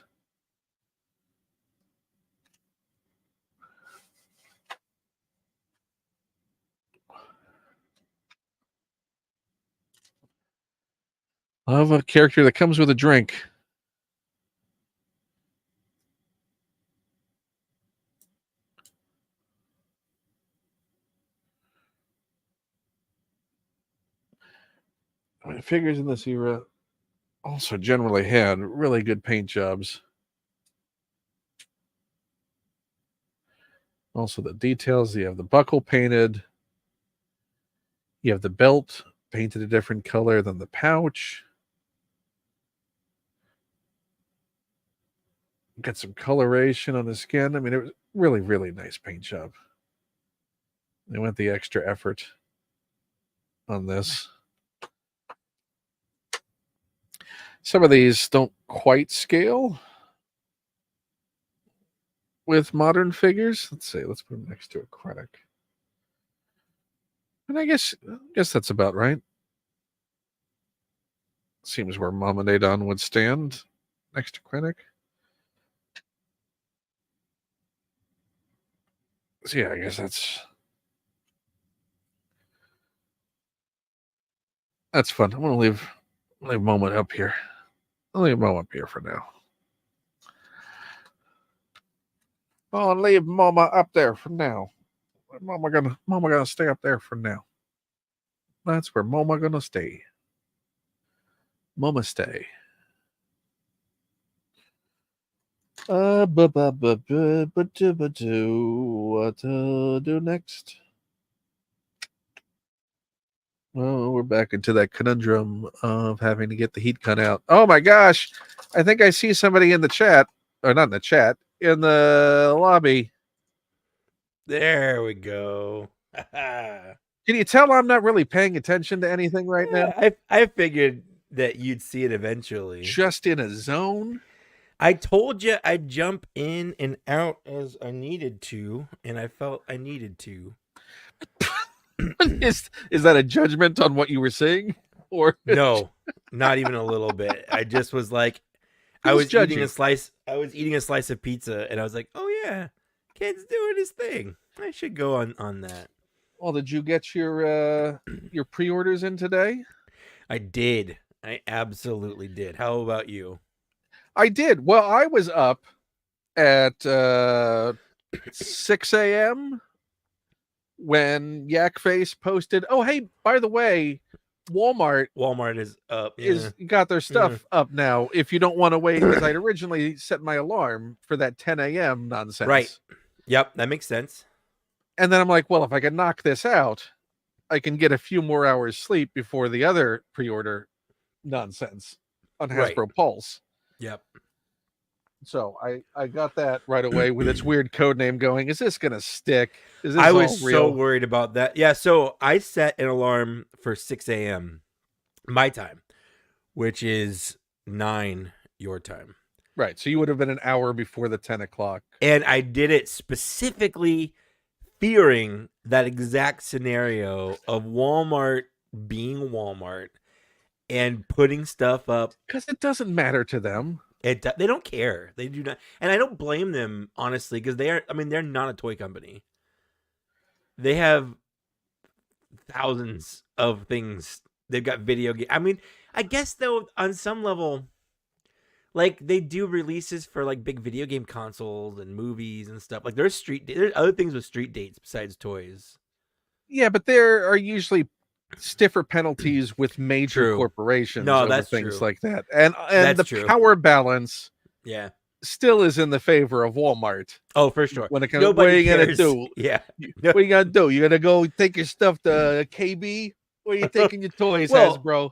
Of a character that comes with a drink. I mean, figures in this era also generally had really good paint jobs. Also, the details. You have the buckle painted. You have the belt painted a different color than the pouch. Got some coloration on the skin. I mean, it was really, really nice paint job. They went the extra effort on this. Some of these don't quite scale with modern figures. Let's see. Let's put them next to a Krennic. And I guess that's about right. Seems where Momonadon would stand next to Krennic. So yeah, I guess that's fun. I'm gonna leave Moment up here. I'll leave Moment up here for now. I'll leave Mama up there for now. Mama gonna stay up there for now. That's where Mama gonna stay. Mama stay. What to do next? Well, we're back into that conundrum of having to get the heat gun out. Oh my gosh. I think I see somebody in the chat, or not in the chat, in the lobby. There we go. Can you tell I'm not really paying attention to anything right now? I figured that you'd see it eventually. Just in a zone? I told you I'd jump in and out as I needed to, and I felt I needed to. Is that a judgment on what you were saying? Or no, not even a little bit. I just was like, I was eating a slice of pizza, and I was like, oh yeah, Ken's doing his thing. I should go on that. Well, did you get your pre-orders in today? I did. I absolutely did. How about you? I did. Well, I was up at 6 a.m. when Yakface posted, "Oh, hey, by the way, Walmart is up. Is got their stuff up now. If you don't want to wait, because I'd originally set my alarm for that 10 a.m. nonsense. Right. Yep, that makes sense. And then I'm like, well, if I can knock this out, I can get a few more hours sleep before the other pre-order nonsense on Hasbro Pulse. Yep. So I got that right away with its weird code name going. Is this going to stick? Is this I was real? So worried about that. Yeah, so I set an alarm for 6 a.m. my time, which is 9 your time. Right. So you would have been an hour before the 10 o'clock. And I did it specifically fearing that exact scenario of Walmart being Walmart and putting stuff up. Because it doesn't matter to them. They don't care. They do not. And I don't blame them, honestly, because they're not a toy company. They have thousands of things. They've got video games. I mean, I guess, though, on some level, like, they do releases for, like, big video game consoles and movies and stuff. Like, there's other things with street dates besides toys. Yeah, but there are usually stiffer penalties with major True. corporations No, over that's things true. like that. And That's the true. power balance Yeah. still is in the favor of Walmart. Oh, for sure. When it comes, what are Nobody you gonna cares. do? Yeah. What are you gonna do? You gonna go take your stuff to KB? Where are you taking your toys, Well, Hasbro?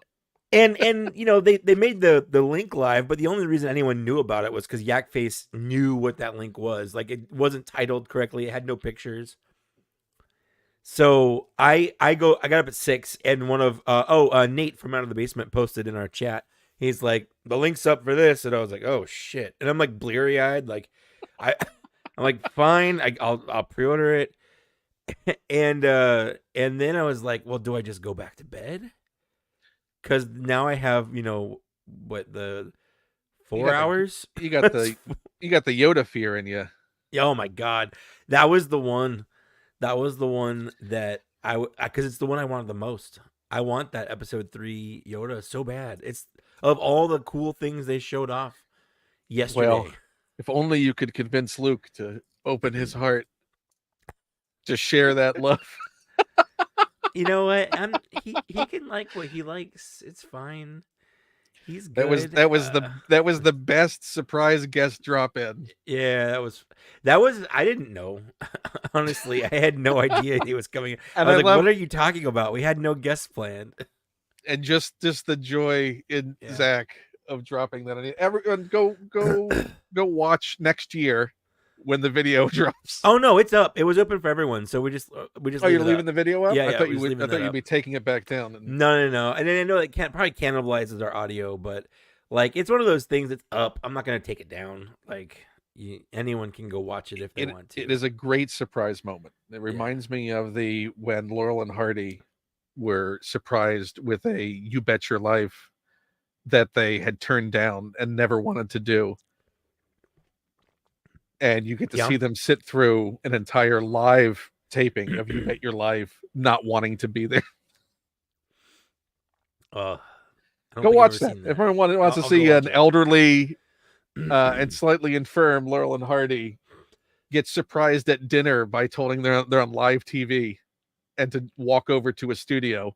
and they made the link live, but the only reason anyone knew about it was because Yakface knew what that link was. Like, it wasn't titled correctly. It had no pictures. So I got up at 6, and one of Nate from Out of the Basement posted in our chat. He's like, the link's up for this, and I was like, oh shit, and I'm like bleary eyed, like I I'm like, fine, I'll pre-order it, and then I was like, well, do I just go back to bed? Because now I have what, the 4 hours. You got the Yoda fear in you. Oh my god, that was the one. That was the one that because it's the one I wanted the most. I want that episode 3 Yoda so bad. It's of all the cool things they showed off yesterday. Well, if only you could convince Luke to open his heart to share that love. You know what? He can like what he likes. It's fine. He's good. That was the best surprise guest drop in. Yeah, that was I didn't know. Honestly, I had no idea he was coming. And I was like, what are you talking about? We had no guests planned. And just the joy in Zach of dropping that in. Everyone go watch next year when the video drops. Oh no, it's up. It was open for everyone, so we just. Oh, you're leaving the video up? Yeah, I thought you'd be taking it back down. No. And then I know it probably cannibalizes our audio, but like, it's one of those things that's up. I'm not gonna take it down. Like, anyone can go watch it if they want to. It is a great surprise moment. It reminds me of when Laurel and Hardy were surprised with a "You Bet Your Life" that they had turned down and never wanted to do. And you get to see them sit through an entire live taping of "You Bet Your Life," not wanting to be there. Go watch that. If everyone wants to see an elderly and slightly infirm Laurel and Hardy get surprised at dinner by telling they're on live TV and to walk over to a studio.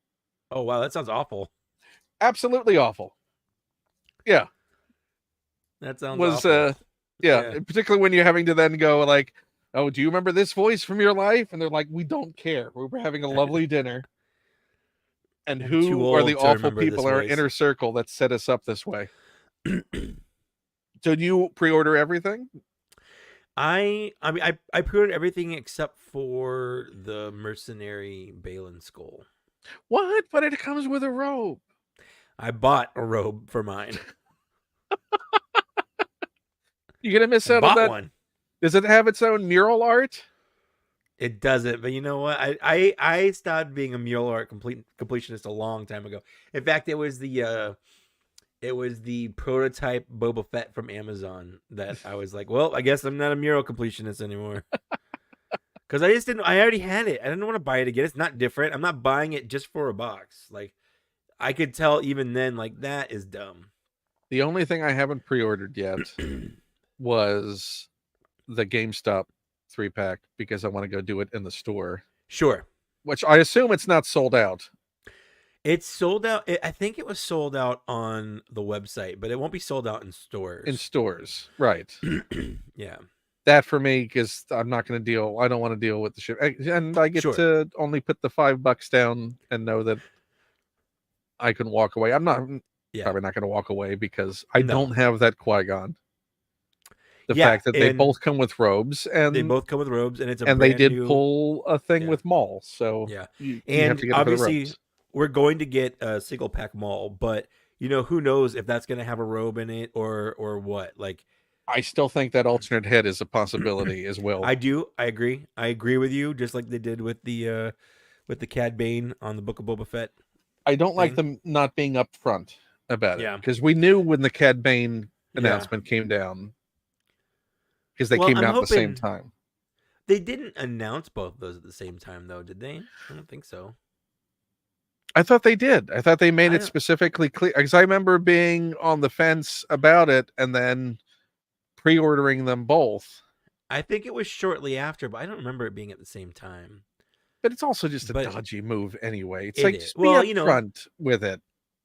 Oh, wow. That sounds awful. Absolutely awful. Yeah. That sounds awful. Yeah, particularly when you're having to then go like, oh, do you remember this voice from your life? And they're like, we don't care. We're having a lovely dinner. And who are the awful people in our inner circle that set us up this way? So do you pre-order everything? I pre-ordered everything except for the mercenary Balin skull. What? But it comes with a robe. I bought a robe for mine. You're gonna miss out on that one. Does it have its own mural art? It doesn't, but you know what? I stopped being a mural art completionist a long time ago. In fact, it was the prototype Boba Fett from Amazon that I was like, well, I guess I'm not a mural completionist anymore. Because I already had it. I didn't want to buy it again. It's not different. I'm not buying it just for a box. Like, I could tell even then, like, that is dumb. The only thing I haven't pre-ordered yet was the GameStop 3-pack because I want to go do it in the store. Sure. Which I assume it's not sold out. It's sold out. I think it was sold out on the website, but it won't be sold out in stores. In stores, right. Yeah. That for me, because I'm not going to deal. I don't want to deal with the ship. And I get to only put the $5 down and know that I can walk away. I'm probably not going to walk away because I don't have that Qui-Gon. The fact that they both come with robes, and they both come with robes, and they did pull a thing with Maul. So you have to get obviously we're going to get a single pack Maul, but who knows if that's going to have a robe in it or what. Like, I still think that alternate head is a possibility as well. I do. I agree with you. Just like they did with the Cad Bane on the Book of Boba Fett. I don't like them not being upfront about it because we knew when the Cad Bane announcement came down. Because they came out at the same time. They didn't announce both of those at the same time, though, did they? I don't think so. I thought they did. I thought they made it specifically clear. Because I remember being on the fence about it and then pre-ordering them both. I think it was shortly after, but I don't remember it being at the same time. But it's also just a But dodgy move anyway. It's it like is. just be Well, you know, upfront with it.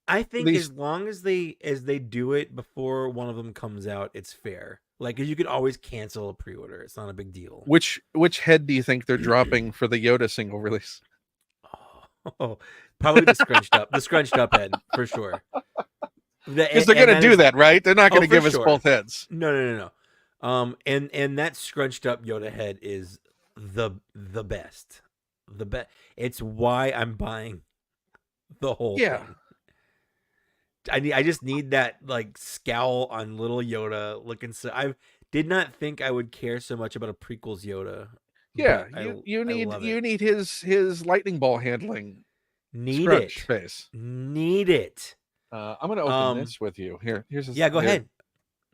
I At think as least long as they do it before one of them comes out, it's fair. Like, 'cause you can always cancel a pre-order. It's not a big deal. which head do you think they're dropping for the Yoda single release? Oh, probably the scrunched up head for sure. Because they're going to do that, right? They're not going to for give us sure. both heads. No. And that scrunched up Yoda head is the best. The best. It's why I'm buying the whole thing. I just need that like scowl on little Yoda looking. So I did not think I would care so much about a prequels Yoda. Yeah, but you I love it. need his lightning ball handling. Need scrunch it. face. Need it. I'm going to open this with you. Here's yeah. Go ahead.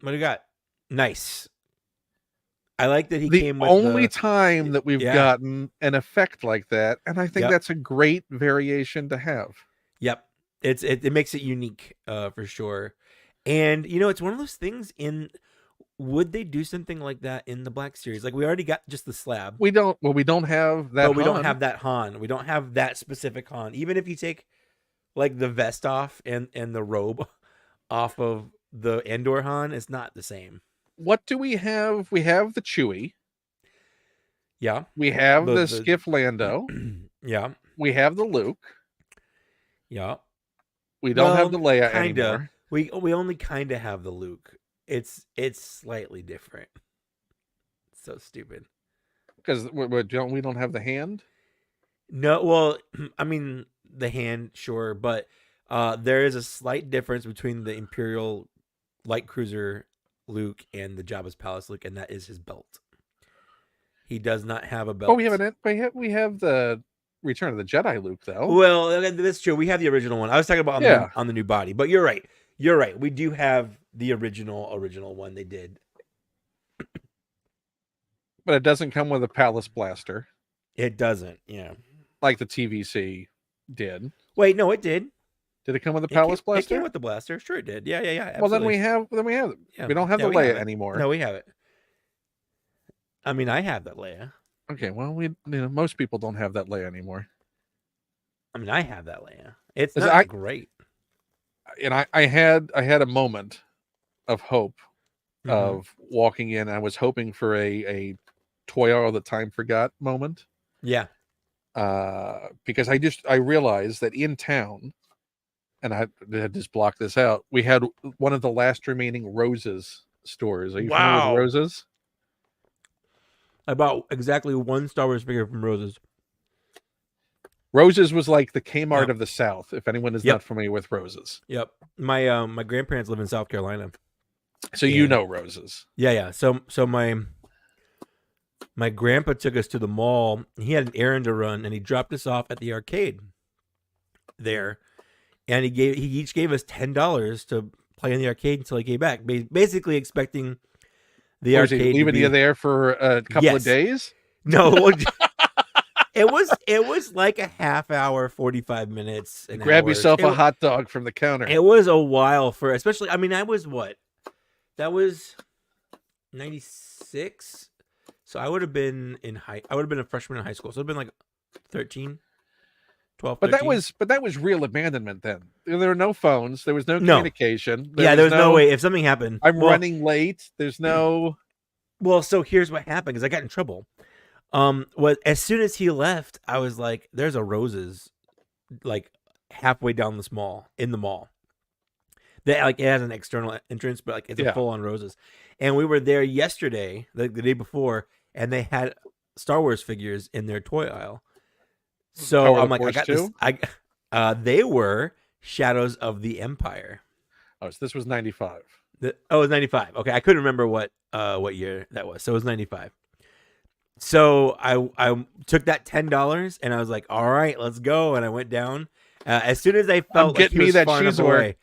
What do you got? Nice. I like that he the came with only time that we've yeah. gotten an effect like that, and I think that's a great variation to have. Yep. It makes it unique for sure. And you know, it's one of those things would they do something like that in the Black Series? Like, we already got just the slab. We don't have that. But we don't have that Han. We don't have that specific Han. Even if you take like the vest off and the robe off of the Endor Han, it's not the same. What do we have? We have the Chewie. Yeah. We have the Skiff Lando. Yeah. We have the Luke. Yeah. We don't have the Leia anymore. We only kind of have the Luke. It's slightly different. So stupid. Because we don't have the hand? No, well, I mean the hand, sure, but there is a slight difference between the Imperial light cruiser Luke and the Jabba's palace Luke, and that is his belt. He does not have a belt. Oh, we have the Return of the Jedi Luke, though. Well, that's true. We have the original one. I was talking about on the new body, but you're right. You're right. We do have the original one they did. But it doesn't come with a palace blaster. It doesn't, yeah. Like the TVC did. Wait, no, it did. Did it come with a palace blaster? It came with the blaster. Sure it did. Yeah. Absolutely. Well, then we have yeah. We don't have the Leia anymore. No, we have it. I mean, I have that Leia. Okay, well, most people don't have that Leia anymore. I mean, I have that Leia. It's not great. And I had a moment of hope of walking in. I was hoping for a toy all the time forgot moment. Yeah. Because I realized that in town, and I had just blocked this out, we had one of the last remaining Roses stores. Are you familiar with Roses? I bought exactly one Star Wars figure from Roses. Roses was like the Kmart of the South, if anyone is not familiar with Roses. Yep. My grandparents live in South Carolina. So you know Roses. Yeah. So my grandpa took us to the mall. He had an errand to run, and he dropped us off at the arcade there. And he each gave us $10 to play in the arcade until he came back. Basically expecting the arcade leaving you there for a couple of days. No, it was like a half hour, 45 minutes. Grab yourself a hot dog from the counter. It was a while especially. I mean, I was what? That was 96. So I would have been a freshman in high school. So it'd been like 13. 12, but that was real abandonment then. There were no phones. There was no communication. There was no way. If something happened, I'm running late. There's no. Well, so here's what happened because I got in trouble. As soon as he left, I was like, "There's a Roses, like halfway down this mall in the mall. That like it has an external entrance, but like it's a full on Roses." And we were there yesterday, the day before, and they had Star Wars figures in their toy aisle. So I'm like, I got this. They were Shadows of the Empire. Oh, so this was 95. It was 95. Okay, I couldn't remember what year that was. So it was 95. So I took that $10 and I was like, all right, let's go. And I went down. As soon as I felt like he was far enough away.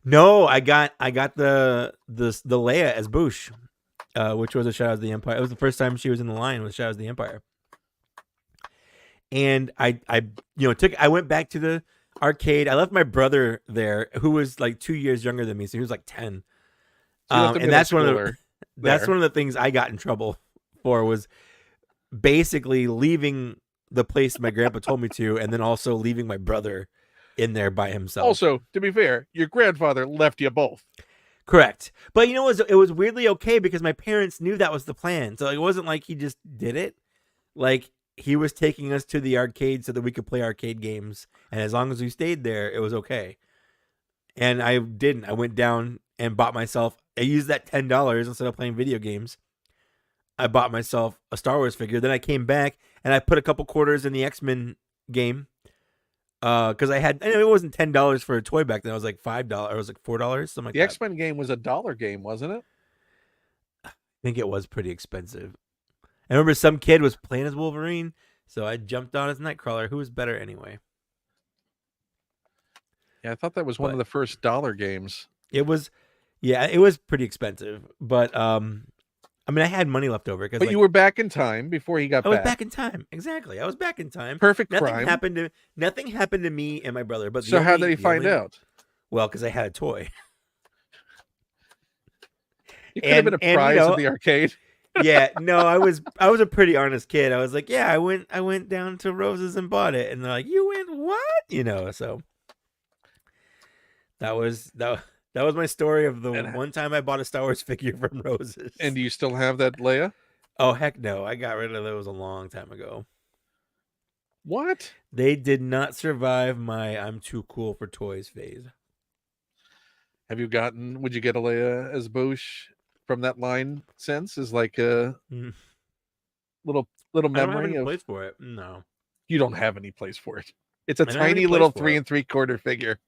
No, I got the Leia as Bouche, which was a Shadows of the Empire. It was the first time she was in the line with Shadows of the Empire. And I went back to the arcade. I left my brother there, who was like 2 years younger than me, so he was like 10. And that's one of the things I got in trouble for was basically leaving the place my grandpa told me to, and then also leaving my brother in there by himself. Also, to be fair, your grandfather left you both. Correct. But it was weirdly okay because my parents knew that was the plan. So it wasn't like he just did it. Like he was taking us to the arcade so that we could play arcade games. And as long as we stayed there, it was okay. And I didn't. I went down and bought myself, I used that $10 instead of playing video games. I bought myself a Star Wars figure. Then I came back and I put a couple quarters in the X-Men game. Because I know it wasn't $10 for a toy back then. It was like $5. It was like $4, something like The that. X-Men game was $1 game, wasn't it? I think it was pretty expensive. I remember some kid was playing as Wolverine, so I jumped on as Nightcrawler. Who was better anyway? Yeah, I thought that was one of the first dollar games. It was pretty expensive. But I mean, I had money left over. But you were back in time before he got back. I was back in time. Exactly. I was back in time. Perfect nothing crime. Nothing happened to me and my brother. But so how did he find out? Well, because I had a toy. You could have been a prize at the arcade. Yeah, no, I was a pretty honest kid. I was like, yeah, I went down to Rose's and bought it, and they're like, you went what? So that was my story of the one time I bought a Star Wars figure from Rose's. And do you still have that Leia? Oh heck no, I got rid of those a long time ago. What? They did not survive my I'm too cool for toys phase. Would you get a Leia as Bouche from that line since? Is like a little memory I don't have any place for it. No. You don't have any place for it. It's a tiny little 3 3/4 figure.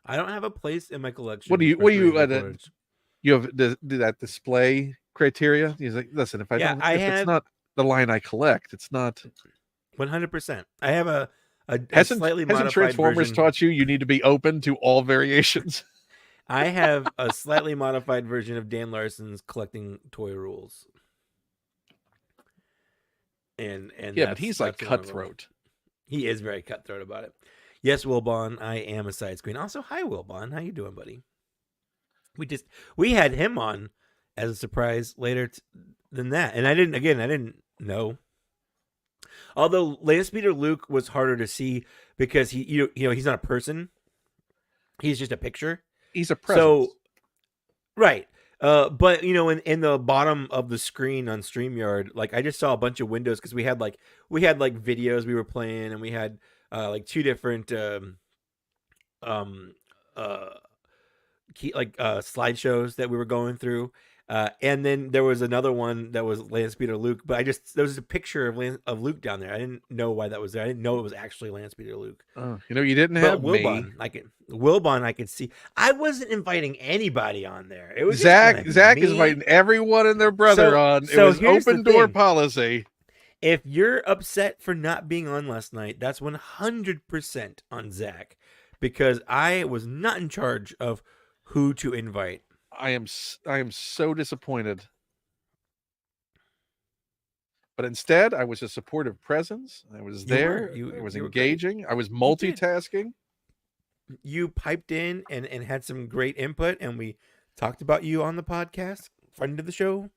I don't have a place in my collection. What do you have do that display criteria? He's like, listen, if it's not the line I collect, it's not 100%. I have a slightly modified Transformers version. taught you need to be open to all variations. I have a slightly modified version of Dan Larson's collecting toy rules. And yeah, but he's like cutthroat. He is very cutthroat about it. Yes, Wilbon, I am a side screen. Also, hi Wilbon, how you doing, buddy? We had him on as a surprise later than that, and I didn't know. Although Land Speeder Luke was harder to see because he's not a person. He's just a picture. He's a presence. So, right. But in the bottom of the screen on StreamYard, like I just saw a bunch of windows because we had videos we were playing, and we had like two different slideshows that we were going through. And then there was another one that was Land Speeder Luke, but there was a picture of Luke down there. I didn't know why that was there. I didn't know it was actually Land Speeder Luke. Oh, you didn't have Wilbon. Wilbon, I could see. I wasn't inviting anybody on there. It was Zach. Zach is inviting everyone and their brother on. It was open door policy. If you're upset for not being on last night, that's 100% on Zach, because I was not in charge of who to invite. I am so disappointed. But instead, I was a supportive presence. I was there. I was engaging. I was multitasking. You piped in and had some great input, and we talked about you on the podcast. Friend of the show.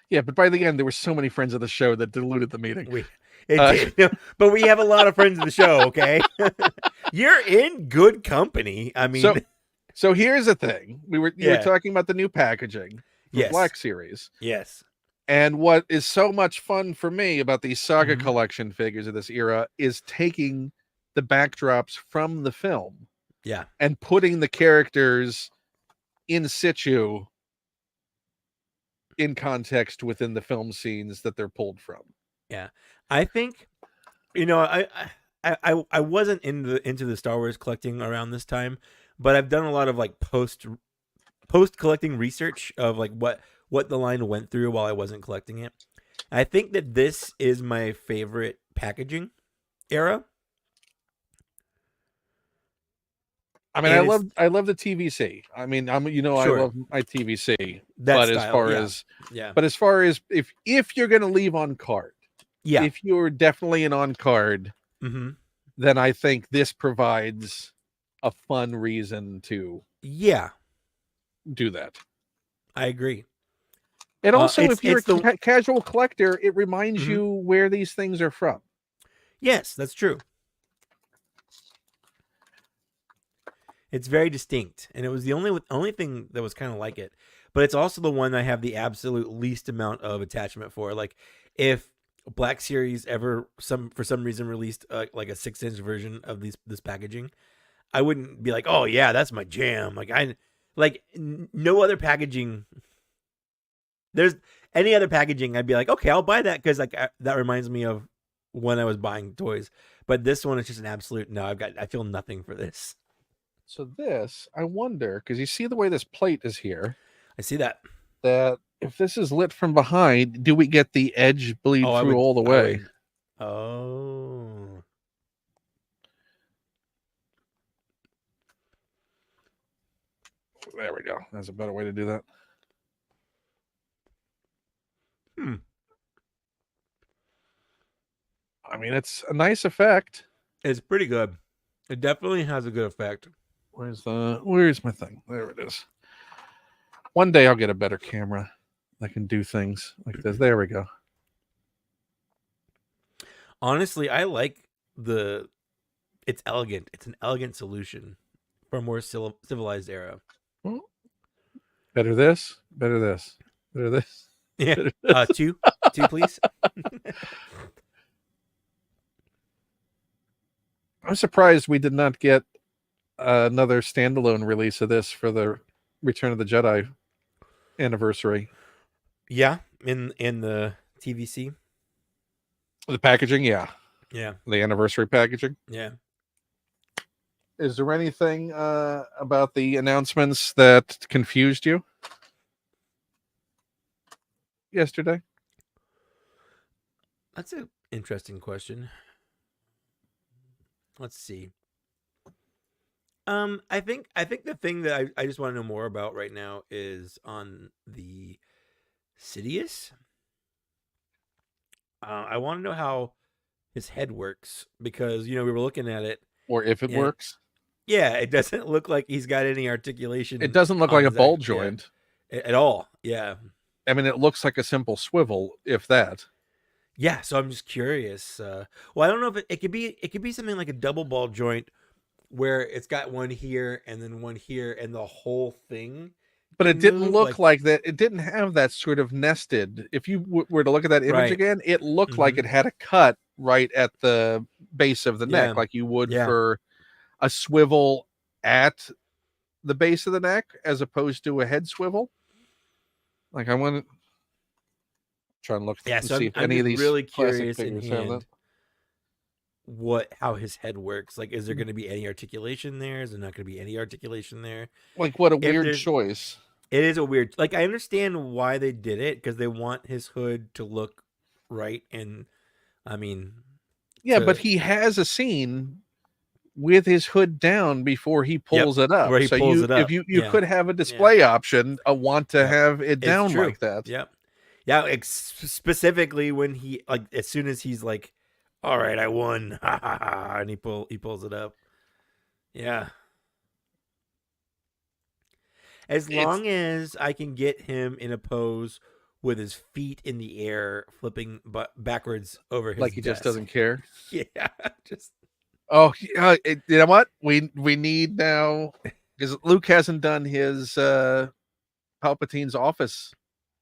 Yeah, but by the end, there were so many friends of the show that diluted the meeting. But we have a lot of friends of the show, okay? You're in good company. I mean... So here's the thing. You were talking about the new packaging for Black Series. Yes. And what is so much fun for me about these Saga collection figures of this era is taking the backdrops from the film. Yeah. And putting the characters in situ in context within the film scenes that they're pulled from. Yeah. I think, I wasn't into the Star Wars collecting around this time, but I've done a lot of like post collecting research of like what the line went through while I wasn't collecting it. I think that this is my favorite packaging era. I mean, I love the TVC. I mean, I love my TVC. But as far as if you're going to leave on card, if you're definitely an on card, then I think this provides a fun reason to do that. I agree. And also, if you're It's the a casual collector, it reminds Mhm. you where these things are from. Yes, that's true. It's very distinct, and it was the only thing that was kind of like it. But it's also the one I have the absolute least amount of attachment for. Like, if Black Series ever for some reason released like a 6-inch version of this packaging, I wouldn't be like, oh yeah, that's my jam. No other packaging. There's any other packaging, I'd be like, okay, I'll buy that because that reminds me of when I was buying toys. But this one is just an absolute no. I feel nothing for this. So this, I wonder, because you see the way this plate is here, I see that. that if this is lit from behind, do we get the edge bleed Oh, through all the I way? would. Oh, There we go. That's a better way to do that. hmm. I mean, it's a nice effect. It's pretty good. It definitely has a good effect. Where's my thing? There it is. One day I'll get a better camera that can do things like this. There we go. Honestly, I like the. It's elegant. It's an elegant solution for a more civilized era. Better this, better this, better this. Yeah. Better this. Two, please. I'm surprised we did not get another standalone release of this for the Return of the Jedi anniversary. Yeah, in the TVC. The packaging, yeah. Yeah. The anniversary packaging. Yeah. Is there anything about the announcements that confused you yesterday? That's an interesting question. Let's see. I think the thing that I just want to know more about right now is on the Sidious. I want to know how his head works because we were looking at it. Or if it works? Yeah, it doesn't look like he's got any articulation. It doesn't look like a ball joint at all. Yeah. I mean, it looks like a simple swivel, if that. Yeah, so I'm just curious. Well, I don't know if it could be something like a double ball joint where it's got one here and then one here and the whole thing. But it didn't look like that. It didn't have that sort of nested. If you were to look at that image again, it looked like it had a cut right at the base of the neck, like you would for a swivel at the base of the neck as opposed to a head swivel. Like I want to try and look and so see if I'm any of these really classic curious figures have that. How his head works. Like, is there going to be any articulation there? Is there not going to be any articulation there? Like, what a weird choice. It is a weird. Like, I understand why they did it because they want his hood to look right, and I mean, yeah, but he has a scene with his hood down before he pulls it up. Where he pulls it up. If you could have a display option, want to have it down like that. Yep. Yeah, specifically when he as soon as he's like, all right, I won, and he pulls it up. Yeah. As long as I can get him in a pose with his feet in the air, flipping backwards over his like he desk. just doesn't care. Yeah, just. Oh, you know what? We need now because Luke hasn't done his Palpatine's office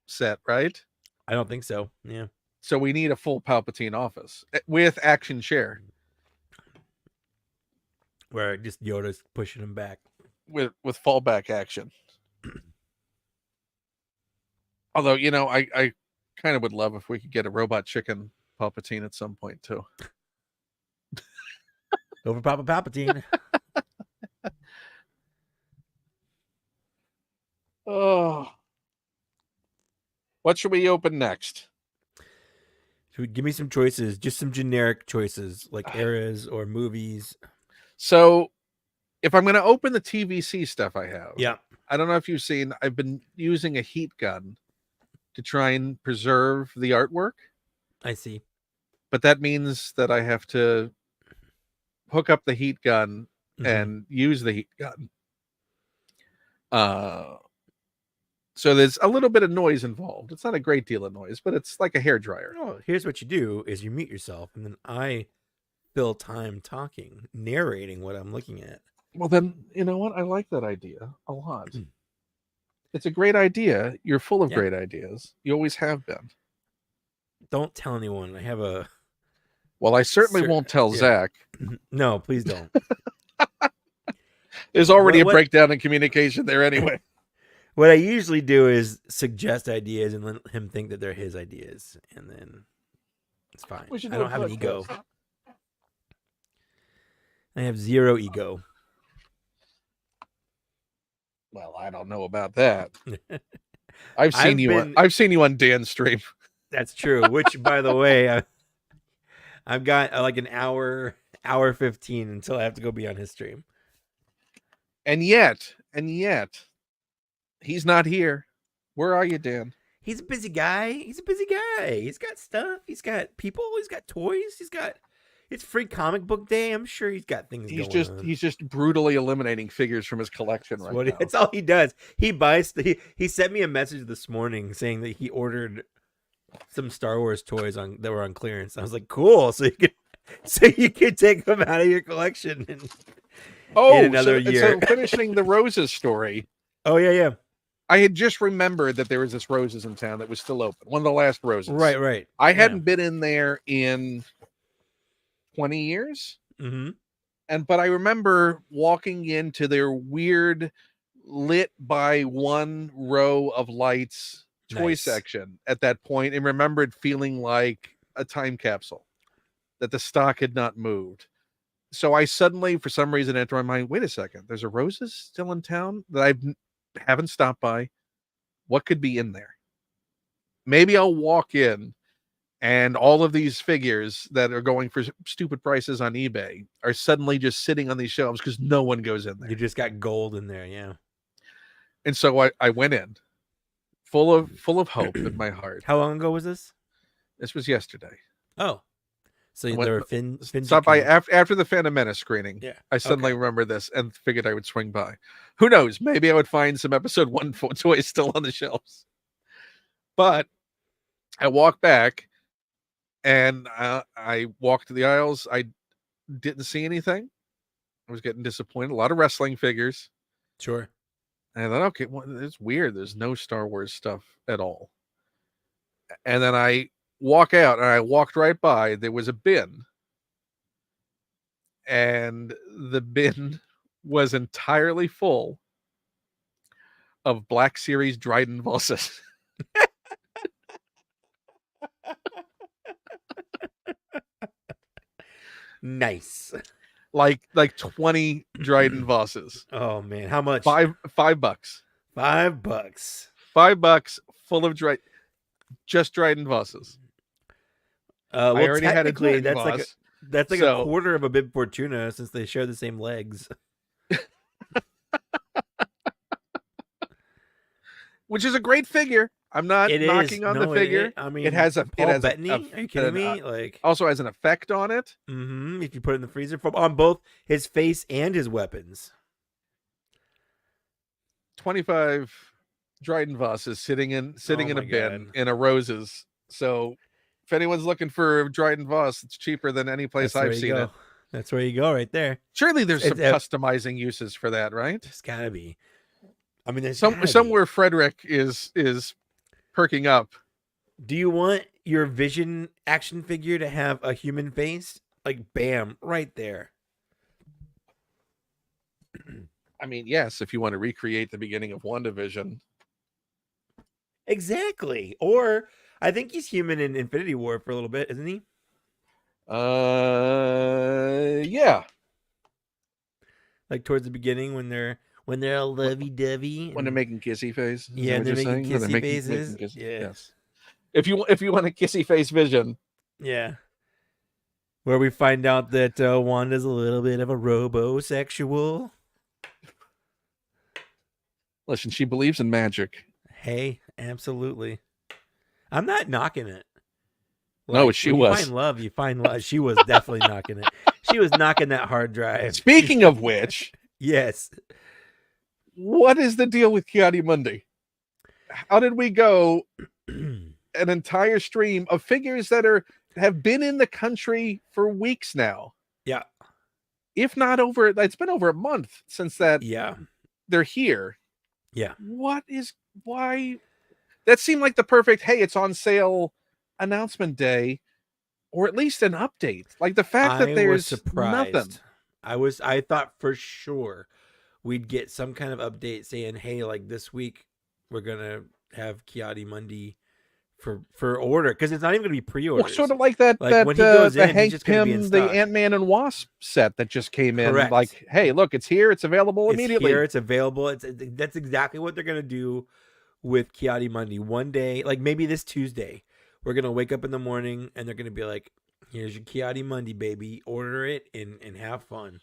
set, right? I don't think so. Yeah. So we need a full Palpatine office with action chair, where just Yoda's pushing him back with fallback action. Although I kind of would love if we could get a robot chicken Palpatine at some point too. Over Papa Palpatine. Oh, what should we open next? Give me some choices, just some generic choices like eras or movies. So, if I'm going to open the TVC stuff I have, I don't know if you've seen, I've been using a heat gun to try and preserve the artwork. I see. But that means that I have to hook up the heat gun and use the heat gun. So there's a little bit of noise involved. It's not a great deal of noise, but it's like a hairdryer. Oh, here's what you do: is you mute yourself, and then I fill time talking, narrating what I'm looking at. Well, then you know what? I like that idea a lot. It's a great idea. You're full of great ideas. You always have been. Don't tell anyone. I have a. Well, I certainly won't tell Zach. No, please don't. There's already a breakdown in communication there anyway. What I usually do is suggest ideas and let him think that they're his ideas, and then it's fine. I don't have an ego. I have zero ego. Well, I don't know about that. I've seen you on Dan's stream. That's true. Which, by the way, I've got like an hour 15 until I have to go be on his stream. And yet, he's not here. Where are you, Dan? He's a busy guy. He's got stuff. He's got people. He's got toys. It's free comic book day. I'm sure he's got things going on. He's just brutally eliminating figures from his collection now. That's all he does. He buys. He sent me a message this morning saying that he ordered some Star Wars toys that were on clearance. I was like, cool. So you could take them out of your collection and get another year. So finishing the Roses story. Oh yeah. I had just remembered that there was this Roses in town that was still open. One of the last Roses. Right. I hadn't been in there in 20 years. Mm-hmm. But I remember walking into their weird lit by one row of lights toy section at that point, and remembered feeling like a time capsule, that the stock had not moved. So I suddenly, for some reason, entered my mind, wait a second, there's a Roses still in town that I haven't stopped by. What could be in there? Maybe I'll walk in and all of these figures that are going for stupid prices on eBay are suddenly just sitting on these shelves because no one goes in there. You just got gold in there, yeah. And so I went in full of hope in my heart. How long ago was this? This was yesterday. Oh, so there were fins. Stopped by after the Phantom Menace screening. Yeah, I suddenly remembered this and figured I would swing by. Who knows? Maybe I would find some Episode 1 toys still on the shelves. But I walked back, and I walked to the aisles. I didn't see anything. I was getting disappointed. A lot of wrestling figures. Sure. And I thought, okay, well, it's weird. There's no Star Wars stuff at all. And then I walk out, and I walked right by. There was a bin. And the bin was entirely full of Black Series Dryden Vosses. Nice. Like 20 Dryden Vosses. Oh man, how much? $5. $5. $5 full of just Dryden Vosses. Well, I already had a Dryden that's like a quarter of a Bib Fortuna since they share the same legs. Which is a great figure. I'm not knocking on the figure. I mean, it has Paul Bettany. Are you kidding me? Like, also has an effect on it. Mm-hmm, if you put it in the freezer, on both his face and his weapons. 25 Dryden Vosses sitting in a bin in a Roses. So if anyone's looking for Dryden Voss, it's cheaper than any place I've seen it. That's where you go, right there. Surely there's some customizing uses for that, right? There's gotta be. I mean, there's somewhere Frederick is perking up. Do you want your Vision action figure to have a human face? Like, bam, right there. I mean, yes, if you want to recreate the beginning of WandaVision. Exactly. Or I think he's human in Infinity War for a little bit, isn't he? Yeah. Like towards the beginning when they're all lovey-dovey. When they're making kissy face. Yeah, they're making kissy faces. Yes. If you want a kissy face Vision. Yeah. Where we find out that Wanda's a little bit of a robosexual. Listen, she believes in magic. Hey, absolutely. I'm not knocking it. Like, no, she was. You find love. She was definitely knocking it. She was knocking that hard drive. Speaking of which. Yes. What is the deal with Kiadi Mundi? how did we go an entire stream of figures that have been in the country for weeks now? Yeah. If not over, it's been over a month since that Yeah. they're here. Yeah. Why? That seemed like the perfect, hey, it's on sale announcement day, or at least an update. Like the fact that I was there's nothing. surprised. I thought for sure we'd get some kind of update saying, hey, like this week we're gonna have Kiadi Mundi for order, because it's not even gonna be Well, pre-orders. sort of like that Like when he goes the in, he's Hank just gonna be in Pym, the stock. Ant-Man and Wasp set that just came in. Correct. Like, hey, look, it's here, it's available It's immediately. here, it's available. That's exactly what they're gonna do with Kiadi Mundi. One day, like maybe this Tuesday, we're gonna wake up in the morning and they're gonna be like, here's your Kiadi Mundi, baby. Order it and have fun.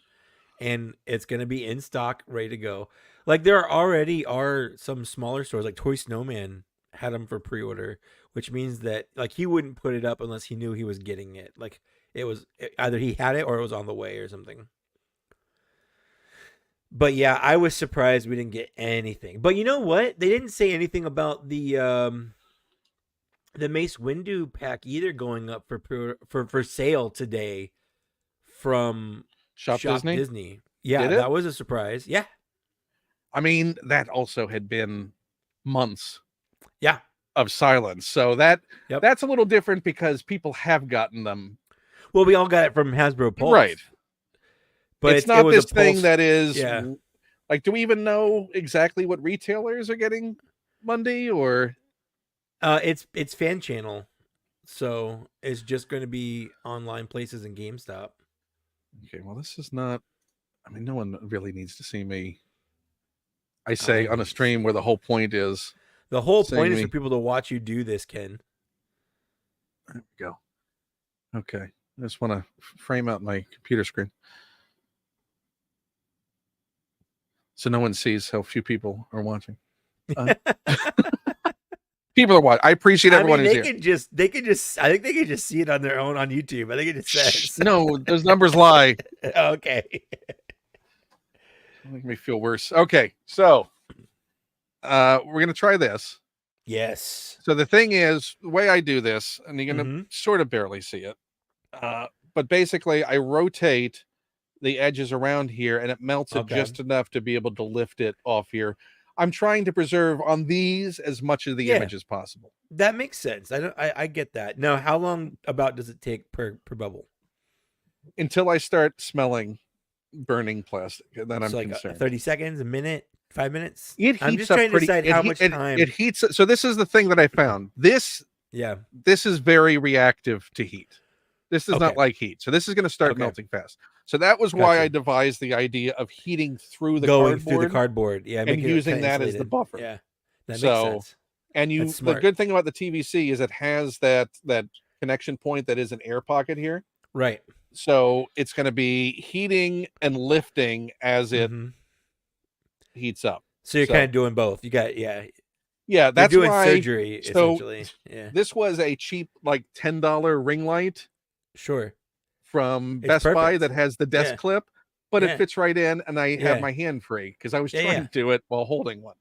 And it's gonna be in stock, ready to go. Like there already are some smaller stores, like Toy Snowman had them for pre-order, which means that like he wouldn't put it up unless he knew he was getting it. Like it was either he had it or it was on the way or something. But yeah, I was surprised we didn't get anything. But you know what? They didn't say anything about the Mace Windu pack either going up for sale today from Shop Disney? Yeah, Did it? that was a surprise. Yeah. I mean, that also had been months Yeah. of silence. So that's a little different because people have gotten them. Well, we all got it from Hasbro Pulse. Right. But it's not this thing Pulse, that is yeah. Like, do we even know exactly what retailers are getting Monday, or it's fan channel. So it's just going to be online places and GameStop. Okay, well, this is not, I mean, no one really needs to see me, I say, on a stream where the whole point is. The whole point is for people to watch you do this, Ken. There we go. Okay. I just want to frame out my computer screen so no one sees how few people are watching. People are watching. I appreciate everyone who's here. They can just. I think they can just see it on their own on YouTube. I think it just says. No, those numbers lie. Okay. Make me feel worse. Okay, so we're gonna try this. Yes. So the thing is, the way I do this, and you're gonna sort of barely see it, but basically I rotate the edges around here, and it melts it just enough to be able to lift it off here. I'm trying to preserve on these as much of the image as possible. That makes sense. I get that. Now, how long about does it take per bubble? Until I start smelling burning plastic, and then I'm like concerned. 30 seconds, a minute, 5 minutes? It heats I'm just up trying pretty, to decide how much time. It heats. So this is the thing that I found. This is very reactive to heat. This does not like heat. So this is going to start melting fast. So that was why I devised the idea of heating through the cardboard. Yeah, and using that as the buffer. Yeah, that makes sense. And the good thing about the TVC is it has that connection point that is an air pocket here. Right. So it's going to be heating and lifting as it heats up. So you're kind of doing both. You got that's you're doing why, surgery essentially. Yeah. This was a cheap like $10 ring light. Sure. From Best Buy that has the desk clip, but it fits right in, and I have my hand free because I was trying to do it while holding one.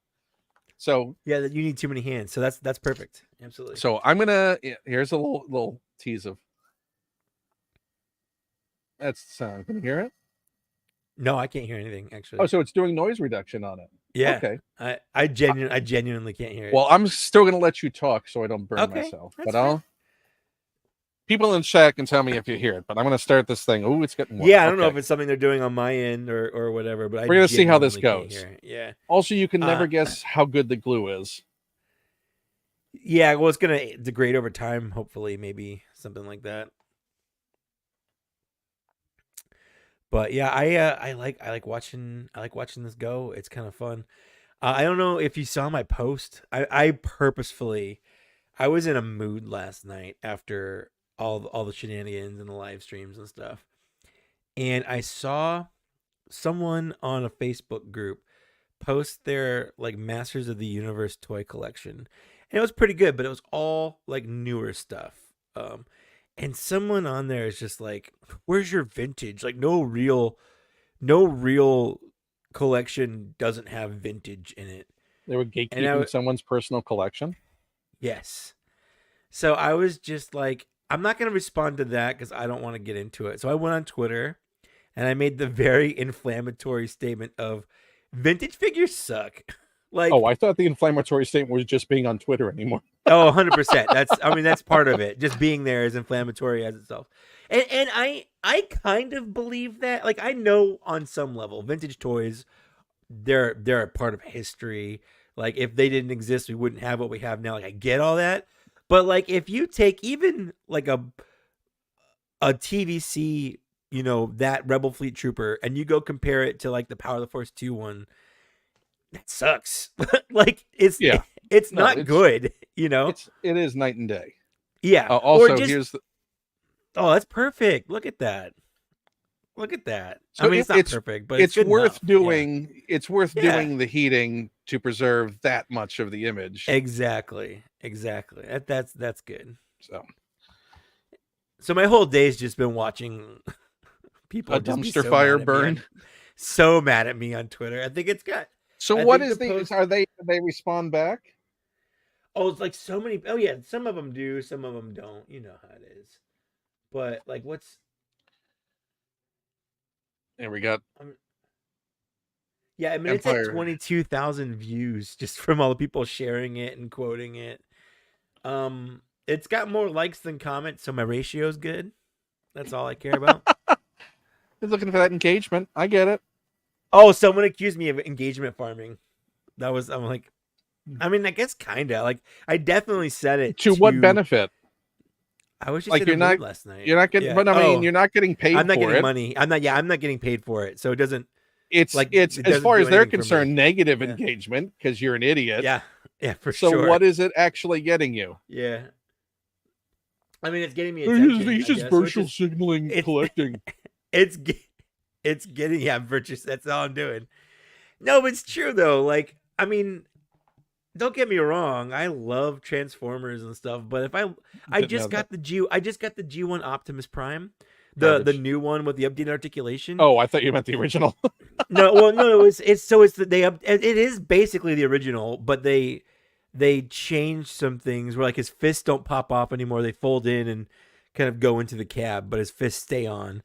So you need too many hands. So that's perfect. Absolutely. So I'm gonna here's a little tease of that's the sound. Can you hear it? No, I can't hear anything actually. Oh, so it's doing noise reduction on it. Yeah. Okay. I genuinely can't hear it. Well, I'm still gonna let you talk so I don't burn myself. But people in chat can tell me if you hear it, but I'm going to start this thing. Oh, it's getting warm. Yeah, I don't know if it's something they're doing on my end or whatever, but we're going to see how this goes. Yeah. Also, you can never guess how good the glue is. Yeah, well, it's going to degrade over time, hopefully, maybe something like that. But yeah, I like watching this go. It's kind of fun. I don't know if you saw my post. I purposefully, I was in a mood last night after all the shenanigans and the live streams and stuff, and I saw someone on a Facebook group post their like Masters of the Universe toy collection, and it was pretty good, but it was all like newer stuff. And someone on there is just like, "Where's your vintage? Like no real collection doesn't have vintage in it." They were And gatekeeping someone's personal collection. yes. So I was just like, I'm not going to respond to that because I don't want to get into it. So I went on Twitter and I made the very inflammatory statement of vintage figures suck. Like, Oh, I thought the inflammatory statement was just being on Twitter anymore. oh, 100%. That's part of it. Just being there is inflammatory as itself. And I kind of believe that. Like, I know on some level vintage toys, they're a part of history. Like, if they didn't exist, we wouldn't have what we have now. Like, I get all that. But like, if you take even like a TVC, that Rebel Fleet Trooper, and you go compare it to like the Power of the Force 2 one, that sucks. Like, it's Yeah. it's not good, It is night and day. Yeah. Also, here's the. Oh, that's perfect. Look at that. Look at that. So I mean, it's not perfect, but it's worth enough. doing. Yeah. It's worth Yeah. doing the heating to preserve that much of the image. Exactly. That's good. So my whole day's just been watching people a dumpster fire burn. So mad at me on Twitter. I think it's got. So what is the? Are they? Do they respond back? Oh, it's like so many. Oh yeah, some of them do, some of them don't. You know how it is. But like, what's? And we got. Yeah, I mean, Empire. It's at 22,000 views just from all the people sharing it and quoting it. It's got more likes than comments, so my ratio is good. That's all I care about. He's looking for that engagement. I get it. Oh, someone accused me of engagement farming. I'm like, I mean, I guess kind of. Like, I definitely said it. To what benefit? I was just like, you're not last night. You're not getting, but I mean, you're not getting paid. I'm not for getting it. money. I'm not getting paid for it. So it doesn't. It's like it's it as far as they're concerned, negative Yeah. engagement because you're an idiot. Yeah, for so sure. So what is it actually getting you? Yeah. I mean, it's getting me attention. He's just virtual signaling, collecting. It's getting virtual. That's all I'm doing. No, but it's true though. Like, I mean, don't get me wrong. I love Transformers and stuff, but if I just got the G1 Optimus Prime, the new one with the updated articulation. Oh, I thought you meant the original. No. It is basically the original, but they changed some things where like his fists don't pop off anymore. They fold in and kind of go into the cab, but his fists stay on.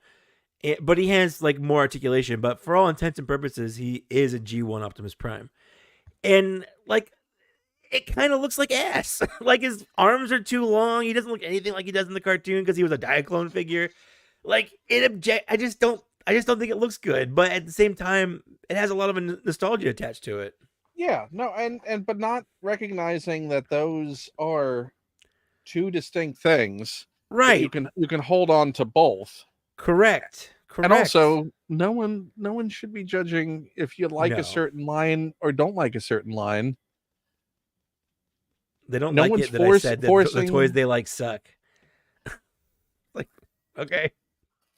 But he has like more articulation. But for all intents and purposes, he is a G1 Optimus Prime, and like it kind of looks like ass. Like his arms are too long. He doesn't look anything like he does in the cartoon because he was a Diaclone figure. Like I just don't think it looks good. But at the same time, it has a lot of nostalgia attached to it. Yeah, no, and but not recognizing that those are two distinct things. Right. You can hold on to both. Correct. And also, no one should be judging if you like a certain line or don't like a certain line. They don't like it that I said that the toys they like suck. Like, okay.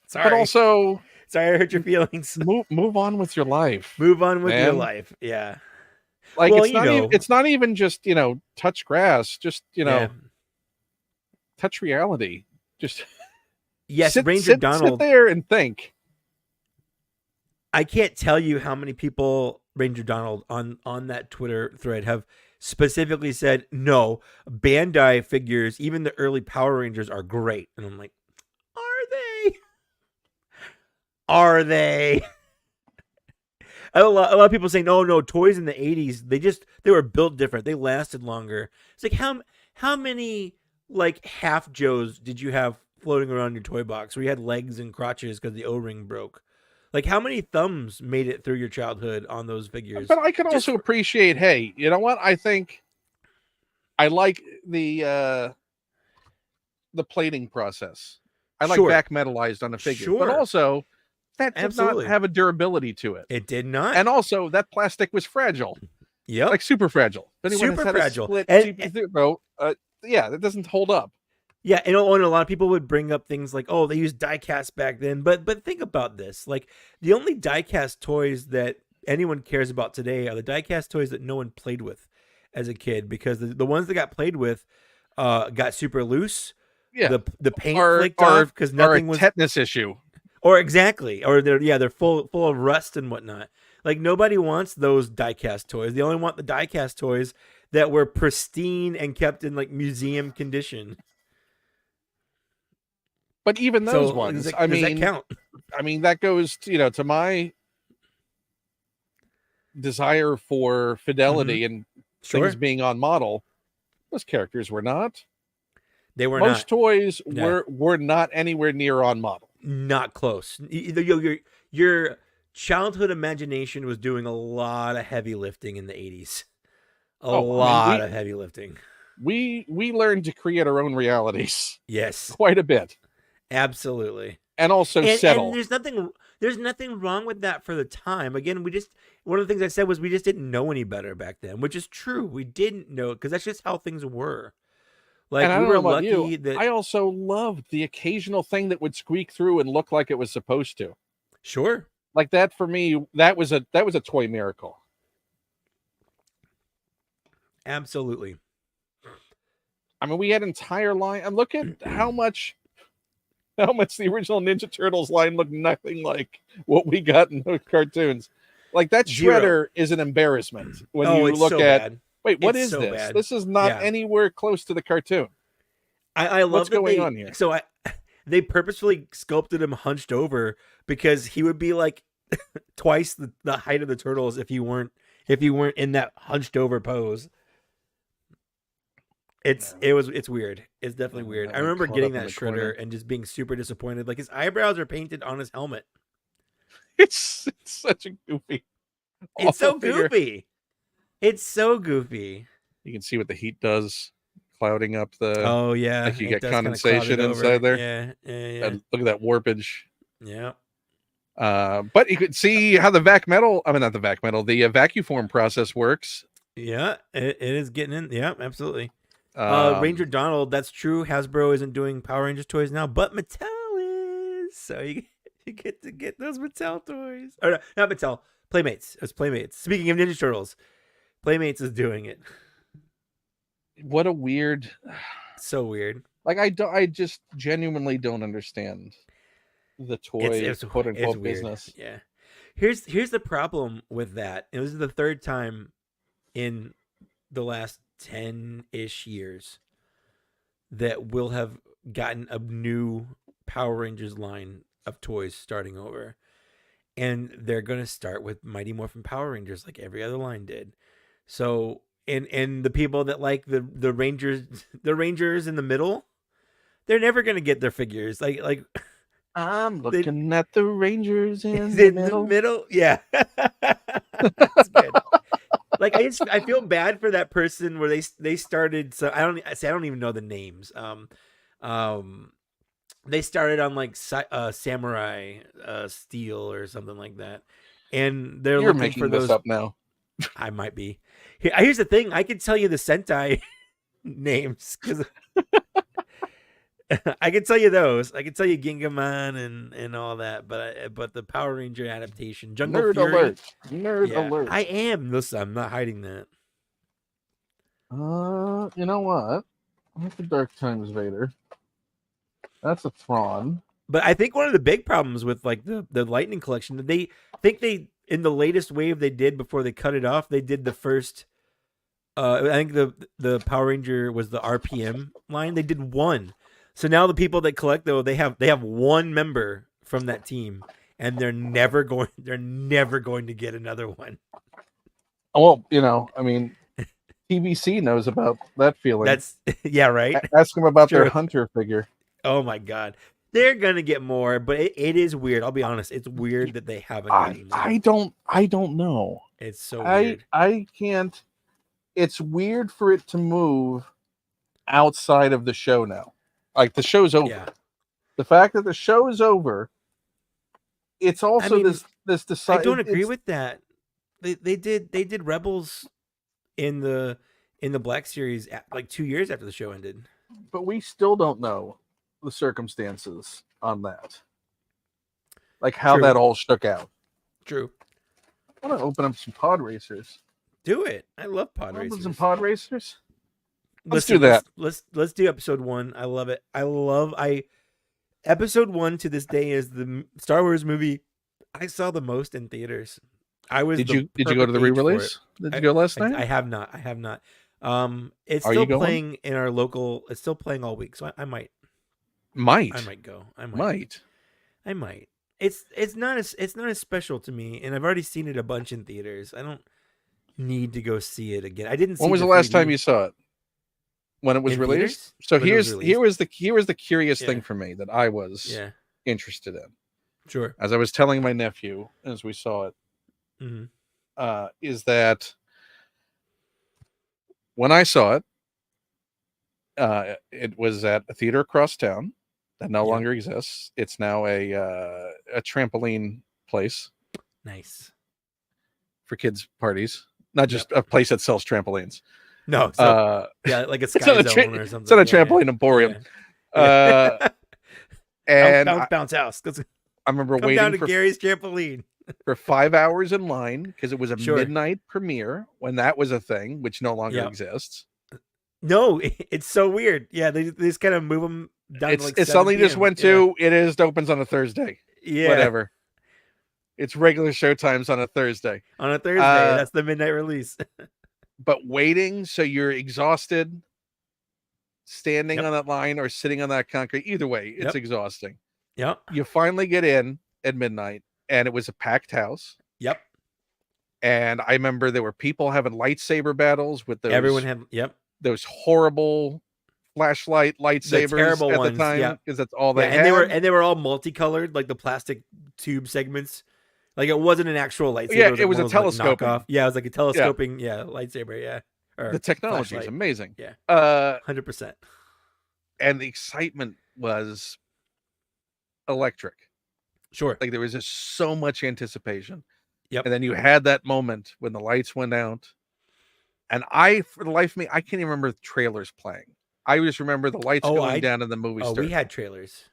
Sorry. But also, sorry I hurt your feelings. Move on with your life. Move on with your life. Yeah. Like, well, it's not even just, touch grass, just, touch reality. Just yes, Ranger Donald. Sit there and think. I can't tell you how many people, Ranger Donald, on that Twitter thread have specifically said, no, Bandai figures, even the early Power Rangers are great. And I'm like, are they? Are they? A lot of people saying, no, toys in the 80s, they were built different. They lasted longer. It's like, how many like half Joes did you have floating around your toy box where you had legs and crotches because the O-ring broke? Like, how many thumbs made it through your childhood on those figures? But I can also appreciate, hey, you know what? I think I like the plating process. I like back metallized on a figure, but also that did not have a durability to it. It did not. And also that plastic was fragile. Yeah. Like super fragile. Super fragile. Yeah, that doesn't hold up. Yeah, and a lot of people would bring up things like, oh, they used die-cast back then. But think about this. Like, the only die-cast toys that anyone cares about today are the die-cast toys that no one played with as a kid, because the ones that got played with got super loose. Yeah. The paint flaked off because nothing was tetanus issue. Or exactly. Or they're full of rust and whatnot. Like nobody wants those diecast toys. They only want the diecast toys that were pristine and kept in like museum condition. But even those So ones, does that count? that goes to, to my desire for fidelity and things Sure. being on model. Those characters were not. They were Most not. toys Yeah. were not anywhere near on model. Not close. Your childhood imagination was doing a lot of heavy lifting in the 80s. A Oh, I mean, lot of heavy lifting. we learned to create our own realities Yes. quite a bit. Absolutely. And also settle. And there's nothing wrong with that for the time. Again, one of the things I said was we just didn't know any better back then, which is true. We didn't know because that's just how things were. Like And I we don't were know about lucky you, that I also loved the occasional thing that would squeak through and look like it was supposed to. sure. Like that for me, that was a toy miracle. Absolutely. I mean, we had entire line, and look at how much the original Ninja Turtles line looked nothing like what we got in those cartoons. Like that Zero. shredder is an embarrassment when Oh, you it's look so at. bad. Wait, what It's is so this? bad. This is not Yeah. anywhere close to the cartoon. I love What's that going on here? So they purposefully sculpted him hunched over because he would be like twice the height of the turtles if you weren't in that hunched over pose. It's weird. It's definitely weird. I remember getting that shredder and just being super disappointed. Like his eyebrows are painted on his helmet. It's such a goofy. It's so figure. goofy. It's so goofy. You can see what the heat does, clouding up the. Oh yeah, Like you it get does kinda cloud condensation it over. inside there. Yeah. Look at that warpage. Yeah. But you could see how the vac metal. I mean, not the vac metal. The vacuform process works. Yeah, it is getting in. Yeah, absolutely. Um, Ranger Donald, that's true. Hasbro isn't doing Power Rangers toys now, but Mattel is. So you get to get those Mattel toys. Or no, not Mattel. Playmates. It's Playmates. Speaking of Ninja Turtles, Playmates is doing it. What a weird. So weird. Like I just genuinely don't understand the toy It's quote unquote weird. business. Yeah. Here's the problem with that. It was the third time in the last 10-ish years that we'll have gotten a new Power Rangers line of toys starting over. And they're going to start with Mighty Morphin Power Rangers like every other line did. So, and the people that like the Rangers in the middle, they're never going to get their figures. Like I'm looking at the Rangers in the middle. Yeah. That's good. Like I feel bad for that person where they started. So I don't even know the names. They started on like Samurai Steel or something like that, and they're You're looking making for this those. up now. I might be. Here's the thing: I can tell you the Sentai names because I can tell you those. I can tell you Gingaman and all that, but the Power Ranger adaptation, Jungle Nerd Fury. alert! Nerd alert! I am. Listen, I'm not hiding that. You know what? That's the Dark Times Vader. That's a Thrawn. But I think one of the big problems with like the Lightning collection, they in the latest wave they did before they cut it off, they did the first. I think the Power Ranger was the RPM line. They did one. So now the people that collect though they have one member from that team, and they're never going to get another one. Well, I mean, TBC knows about that feeling. That's yeah, right. Ask them about True. their Hunter figure. Oh my god, they're gonna get more, but it is weird. I'll be honest, it's weird that they haven't. I don't know. It's so weird. I can't. It's weird for it to move outside of the show now. Like the show's over. Yeah. The fact that the show is over, it's also this decide. I don't agree with that. They did Rebels in the Black Series like 2 years after the show ended. But we still don't know the circumstances on that. Like how that all shook out. True. I want to open up some pod racers. Do it. I love pod racers. Some pod racers. Let's do that. Let's do episode 1. I love it. Episode 1 to this day is the Star Wars movie I saw the most in theaters. I was Did the you go to perfect the age for it. re-release? Did you go last night? I have not. I have not. It's Are you still going? playing in our local. It's still playing all week, so I might. I Might. might go. Might. I might. It's not as special to me, and I've already seen it a bunch in theaters. I don't need to go see it again. I didn't When see was the the last time 3D you saw it? When it was in released? theaters So when it was here released. was the curious Yeah, thing for me that I was yeah, interested in. sure. As I was telling my nephew as we saw it, Hmm. is that when I saw it, it was at a theater across town that no Yeah, longer exists. It's now a trampoline place nice. for kids parties, not Yep. just a place that sells trampolines. No, so Uh, yeah, like a it's Sky not Zone or it's not something. a Yeah, trampoline emporium. yeah, Uh, yeah. Bounce, and bounce, bounce house. I remember Come down waiting to Gary's trampoline. for 5 hours in line because it was a Sure. midnight premiere when that was a thing, which no longer Yeah. exists. No, it's so weird. Yeah, they just kind of move them down to like It 7 suddenly just p.m. went to it opens on a Thursday. Yeah. Whatever. It's regular show times on a Thursday. On a Thursday. Uh, That's the midnight release. but waiting, so you're exhausted, standing Yep. on that line or sitting on that concrete. Either way, it's Yep. exhausting. Yep. You finally get in at midnight, and it was a packed house. Yep. And I remember there were people having lightsaber battles with Everyone had. Yep. those horrible flashlight The lightsabers terrible at the ones. Yeah. time because that's all Yeah, they had. and they were all multicolored, like the plastic tube segments. Like it wasn't an actual lightsaber. Yeah, It was, it like was one a of those, like, telescoping. knockoff. Yeah, it was like a Yeah, telescoping. Yeah, lightsaber. Yeah, the or technology is flashlight. amazing. Yeah, Uh, 100%. and the excitement was electric. Sure. Like there was just so much anticipation. Yep. And then you had that moment when the lights went out. And for the life of me, I can't even remember the trailers playing. I just remember the lights going down and the movie started. We had trailers.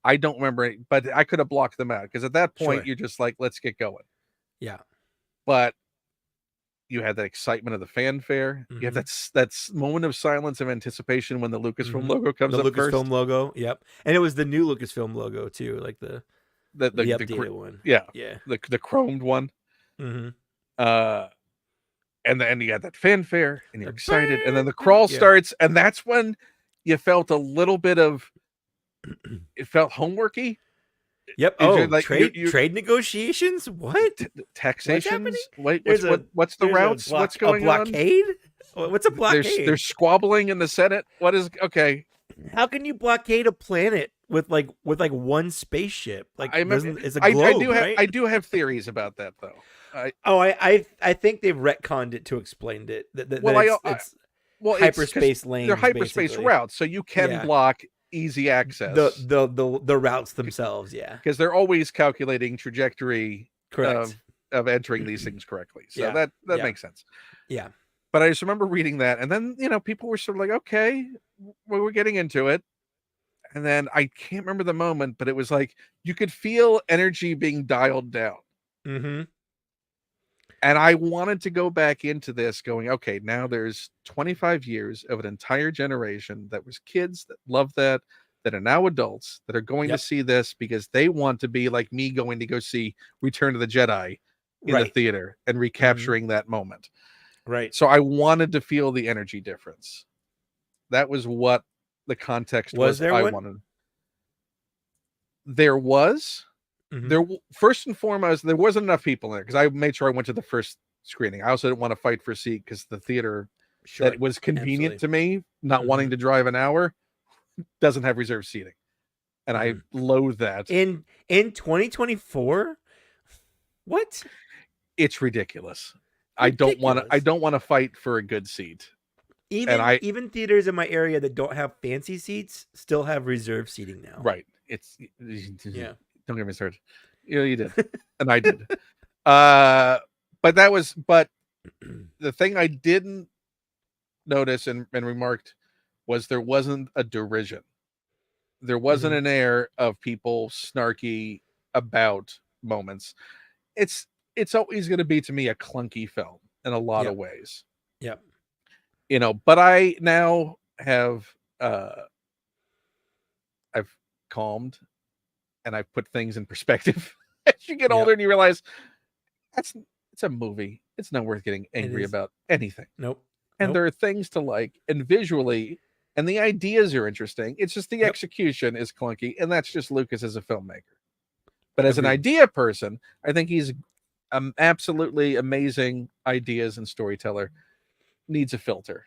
I don't remember it, but I could have blocked them out because at that point Sure. you're just like, let's get going. Yeah. But you had that excitement of the fanfare. You have that moment of silence of anticipation when the Lucasfilm logo comes the up first. Lucasfilm logo. Yep. And it was the new Lucasfilm logo too, like the updated one. Yeah. Yeah. The chromed one. Mm-hmm. And then you got that fanfare and you're excited. And then the crawl starts. And that's when you felt a little bit of, it felt homeworky. Yep. Like trade negotiations? What? Taxations? What's what's the routes? What's going on? A blockade? What's a blockade? There's squabbling in the Senate. What is okay? How can you blockade a planet with like one spaceship? Like it's a globe, right? I do have theories about that though. I think they've retconned it to explain it. It's hyperspace lanes. They're hyperspace basically. routes, so you can block easy access. The routes themselves, yeah, because they're always calculating trajectory of entering these things correctly. So that makes sense. Yeah. But I just remember reading that, and then people were sort of like, okay, we're getting into it. And then I can't remember the moment, but it was like you could feel energy being dialed down. Mm-hmm. And I wanted to go back into this going, okay, now there's 25 years of an entire generation that was kids that love that are now adults that are going to see this because they want to be like me going to go see Return of the Jedi in the theater and recapturing that moment. Right. So I wanted to feel the energy difference. That was what the context was. There wanted. There was. There first and foremost, there wasn't enough people in there because I made sure I went to the first screening. I also didn't want to fight for a seat because the theater that was convenient to me, not wanting to drive an hour, doesn't have reserved seating, and I loathe that. In 2024, what? It's ridiculous. I don't want to fight for a good seat. Even theaters in my area that don't have fancy seats still have reserved seating now. Right. It's Don't get me started. You did, and I did. But the thing I didn't notice and remarked was there wasn't a derision. There wasn't an air of people snarky about moments. It's always going to be to me a clunky film in a lot of ways. Yep. But I now have I've calmed and I've put things in perspective. As you get older and you realize it's It's a movie. It's not worth getting angry is. about anything. Nope. And Nope. there are things to like, and visually, and the ideas are interesting. It's just the Yep. execution is clunky, and that's just Lucas as a filmmaker. But as an Agreed. idea person, I think he's absolutely amazing ideas and storyteller. Needs a filter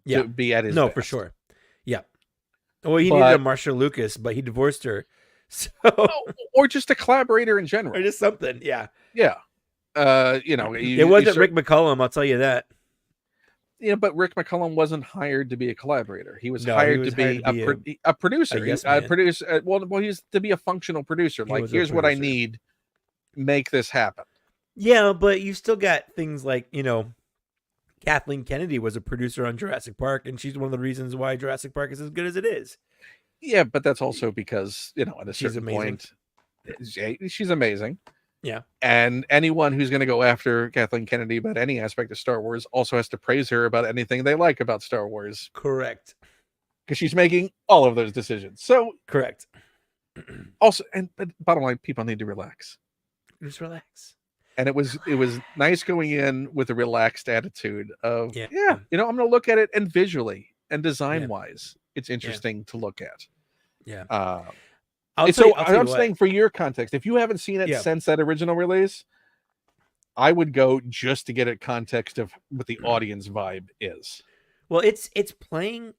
Yeah. to be at his No, best. for sure. Yeah. Well, he needed But a Marsha Lucas, but he divorced her. So or just a collaborator in general. or just something. Yeah. Yeah. You know, It wasn't Rick McCullum, I'll tell you that. Yeah, but Rick McCullum wasn't hired to be a collaborator. He was No, hired he was to be hired to a producer. a yes He, man. produce well, he's to be a functional producer. He Like, was a here's what I producer. need, make this happen. Yeah, but you still got things like, you know, Kathleen Kennedy was a producer on Jurassic Park, and she's one of the reasons why Jurassic Park is as good as it is. Yeah, but that's also because, you know, at a She's certain amazing. point, she's amazing. Yeah. And anyone who's going to go after Kathleen Kennedy about any aspect of Star Wars also has to praise her about anything they like about Star Wars, Correct. because she's making all of those decisions. So Correct. also, but bottom line, people need to relax. Just relax. And it was nice going in with a relaxed attitude of, Yeah. you know, I'm going to look at it, and visually and design wise, it's interesting to look at. Yeah. I'm saying, for your context, if you haven't seen it since that original release, I would go just to get a context of what the audience vibe is. Well, it's playing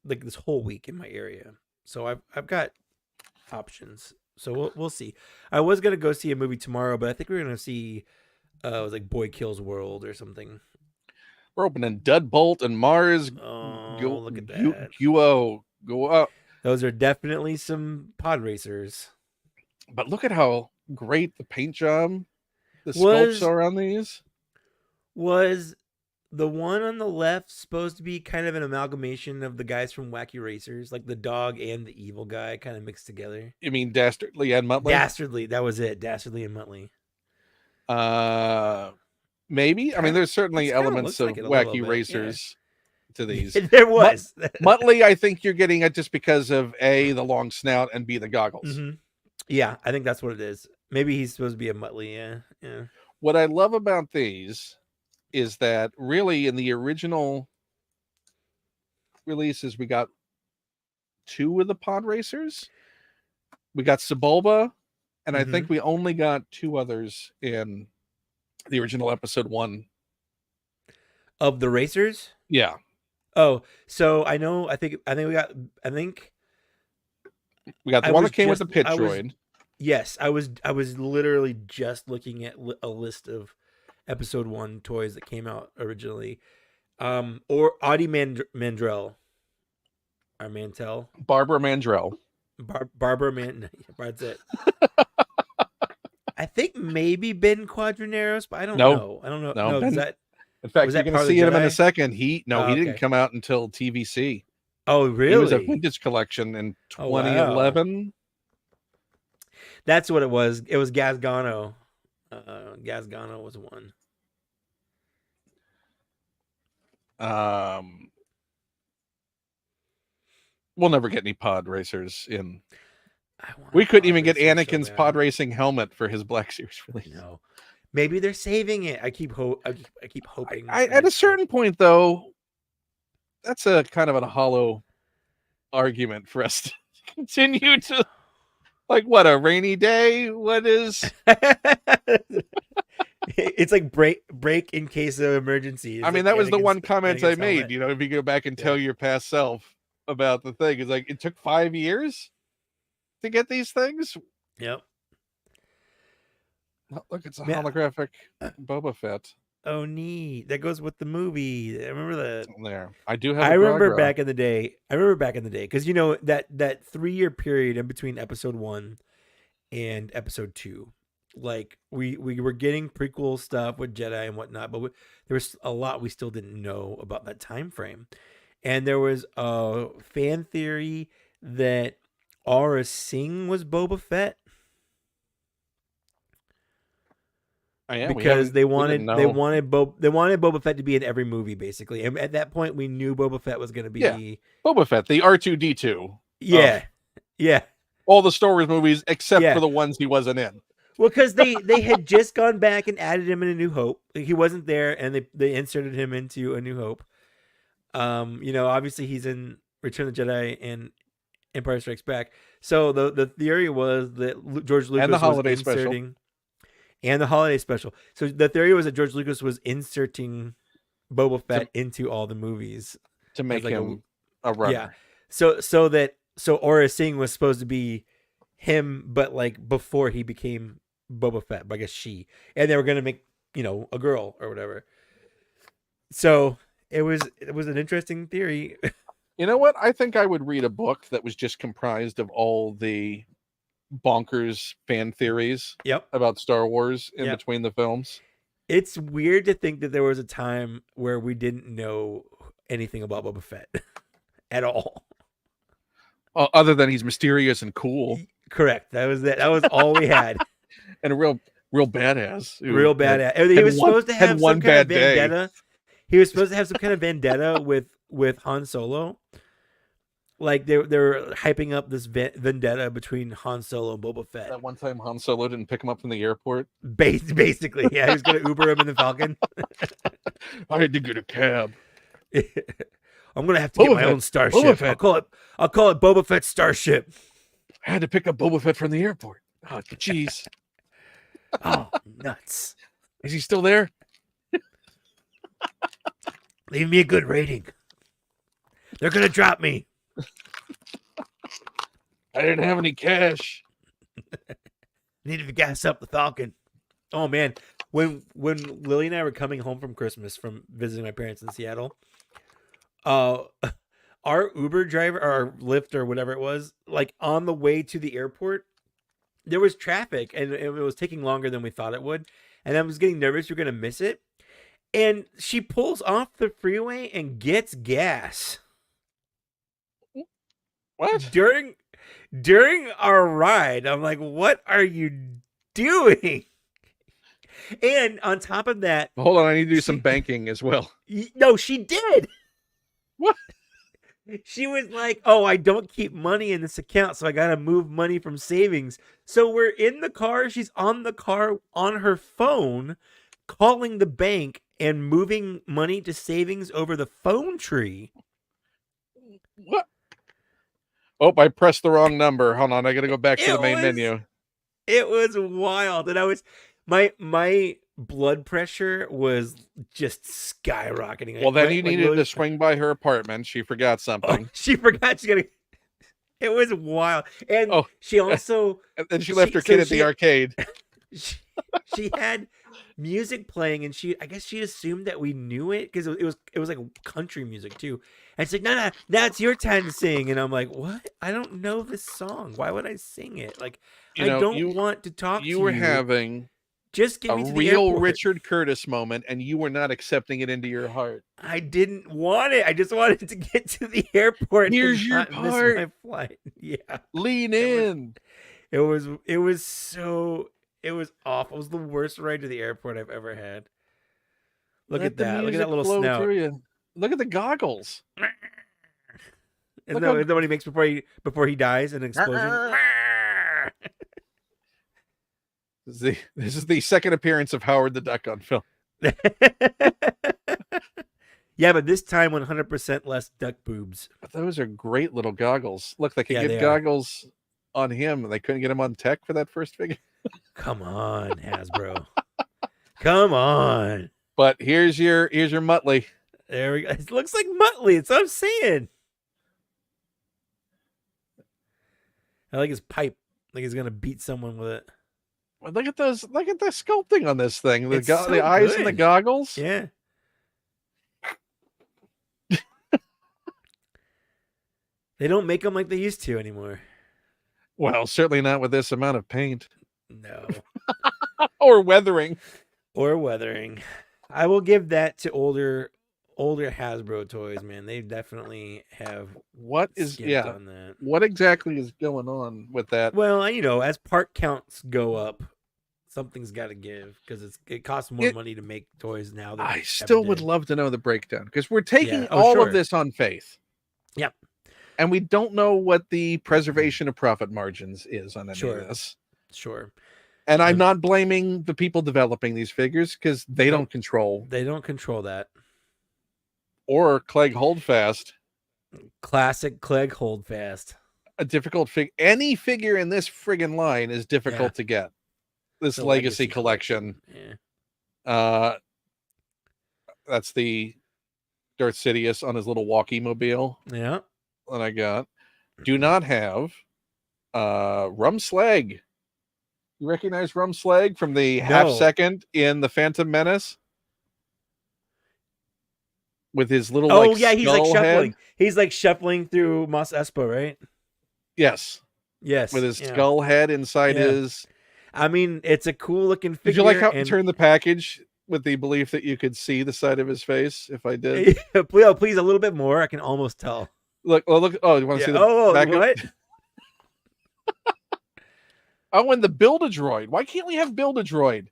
like this whole week in my area, so I've got options. So we'll see. I was gonna go see a movie tomorrow, but I think we're gonna see it was like Boy Kills World or something. We're opening Deadbolt and Mars. Oh, look at that. Go up. Those are definitely some pod racers. But look at how great the paint job, the sculpts are on these. Was the one on the left supposed to be kind of an amalgamation of the guys from Wacky Racers, like the dog and the evil guy kind of mixed together? You mean Dastardly and Muttley? Dastardly, that was it. Dastardly and Muttley. Maybe. I mean, there's certainly elements of Wacky Racers to these. There was. Muttley, I think you're getting it just because of A, the long snout, and B, the goggles. Mm-hmm. Yeah, I think that's what it is. Maybe he's supposed to be a Muttley. Yeah. What I love about these is that really in the original releases, we got 2 of the pod racers. We got Sebulba, and I think we only got 2 others in the original episode 1 of the racers. Yeah. Oh, so I think we got the one that came with the pit droid. Yes, I was literally just looking at a list of episode 1 toys that came out originally. Or Audie Mandrell. Or Mantel. Barbara Mandrell. That's it. I think maybe Ben Quadraneros, but I don't know. I don't know. No, Ben, that, in fact, you're going to see him in a second. He didn't come out until TVC. Oh, really? It was a vintage collection in 2011. Wow. That's what it was. It was Gazgano. Gazgano was one. We'll never get any pod racers in. We couldn't even get Anakin's pod racing helmet for his Black Series release. No, maybe they're saving it. I keep hoping. At a certain point, though, that's a kind of a hollow argument for us to continue to, like, what, a rainy day? What is? It's like break in case of emergency. I mean, that was the one comment I made. You know, if you go back and tell your past self about the thing, it's like, it took 5 years to get these things. Yep. Oh, look, it's a holographic Boba Fett. Oh, neat. That goes with the movie. I remember that. There, I do have. I remember back in the day. Because you know that 3-year period in between episode 1 and episode 2, like we were getting prequel stuff with Jedi and whatnot, but there was a lot we still didn't know about that time frame. And there was a fan theory that Aura Singh was Boba Fett. Because they wanted Boba Fett to be in every movie, basically. And at that point, we knew Boba Fett was going to be Boba Fett, the R2D2. Yeah, all the Star Wars movies except for the ones he wasn't in. Well, because they had just gone back and added him in A New Hope. Like, he wasn't there, and they inserted him into A New Hope. Obviously he's in Return of the Jedi and Empire Strikes Back. So the theory was that George And the Lucas was holiday special. inserting, and the holiday special. So the theory was that George Lucas was inserting Boba Fett into all the movies to make like him a runner. Yeah. So Aura Singh was supposed to be him, but like before he became Boba Fett, but I guess she. And they were gonna make, a girl or whatever. So it was an interesting theory. You know what? I think I would read a book that was just comprised of all the bonkers fan theories Yep. about Star Wars in Yep. between the films. It's weird to think that there was a time where we didn't know anything about Boba Fett at all. Other than he's mysterious and cool. Correct. That was it. That was all we had. And a real badass. Real badass. He was supposed to have some kind of vendetta. He was supposed to have some kind of vendetta with Han Solo. Like they were hyping up this vendetta between Han Solo and Boba Fett. That one time Han Solo didn't pick him up from the airport. Basically, yeah, he was going to Uber him in the Falcon. I had to get a cab. I'm going to have to get my own starship. I'll call it Boba Fett Starship. I had to pick up Boba Fett from the airport. Oh, jeez. Oh, nuts. Is he still there? Leave me a good rating. They're going to drop me. I didn't have any cash. Needed to gas up the Falcon. Oh man, when Lily and I were coming home from Christmas from visiting my parents in Seattle, our Uber driver or our Lyft or whatever it was, like on the way to the airport, there was traffic and it was taking longer than we thought it would, and I was getting nervous we're gonna miss it. And she pulls off the freeway and gets gas. What? During our ride, I'm like, what are you doing? And on top of that, Hold on, I need to do some banking as well. No, she did. What? She was like, oh, I don't keep money in this account, so I got to move money from savings. So we're in the car. She's on the car on her phone, calling the bank and moving money to savings over the phone tree. What? Oh, I pressed the wrong number. Hold on, I got to go back to the main menu. It was wild. And I was, my blood pressure was just skyrocketing. Well, then you needed to swing by her apartment. She forgot something. Oh, she forgot she got to. It was wild. And she also. And then she left her kid at the arcade. She had music playing, and I guess she assumed that we knew it because it was like country music too. And she's like, no, that's your time to sing. And I'm like, what? I don't know this song. Why would I sing it? Like, I don't want to talk to you. You were having just give me to the real airport. Richard Curtis moment, and you were not accepting it into your heart. I didn't want it. I just wanted to get to the airport. Here's your part. Miss my flight. Yeah. Lean in. It was awful. It was the worst ride to the airport I've ever had. Look at that. Look at that little snout. Look at the goggles. Isn't that what he makes before he dies in an explosion? This is the second appearance of Howard the Duck on film. Yeah, but this time 100% less duck boobs. But those are great little goggles. Look, they could get goggles on him, and they couldn't get him on tech for that first figure. Come on, Hasbro. Come on. But here's your Muttley. There we go. It looks like Muttley. That's what I'm saying. I like his pipe. Like he's gonna beat someone with it. Well, look at those. Look at the sculpting on this thing. The So the eyes good. and the goggles. Yeah. They don't make them like they used to anymore. Well, certainly not with this amount of paint. No. Or weathering. I will give that to older Hasbro toys, man. They definitely have on that. What exactly is going on with that? Well, as part counts go up, something's got to give because it costs more money to make toys now. Than I still would love to know the breakdown because we're taking of this on faith. Yep. And we don't know what the preservation of profit margins is on any of this. Sure. And I'm not blaming the people developing these figures because they Nope. don't control. They don't control that. Or Clegg Holdfast. Classic Clegg Holdfast. A difficult figure. Any figure in this friggin' line is difficult to get. This The legacy collection. Yeah. That's the Darth Sidious on his little walkie mobile. Yeah. That I got. Do not have Rum Slag. You recognize Rum Slag from the half second in the Phantom Menace? With his little he's like shuffling. head. He's like shuffling through Mos Espa, right? Yes. Yes. With his skull head inside his. I mean, it's a cool looking figure. Did you like how he turned the package with the belief that you could see the side of his face? If I did, please a little bit more. I can almost tell. Look! Oh, look! Oh, you want to see the back what? Oh, and the Build-A-Droid. Why can't we have Build-A-Droid?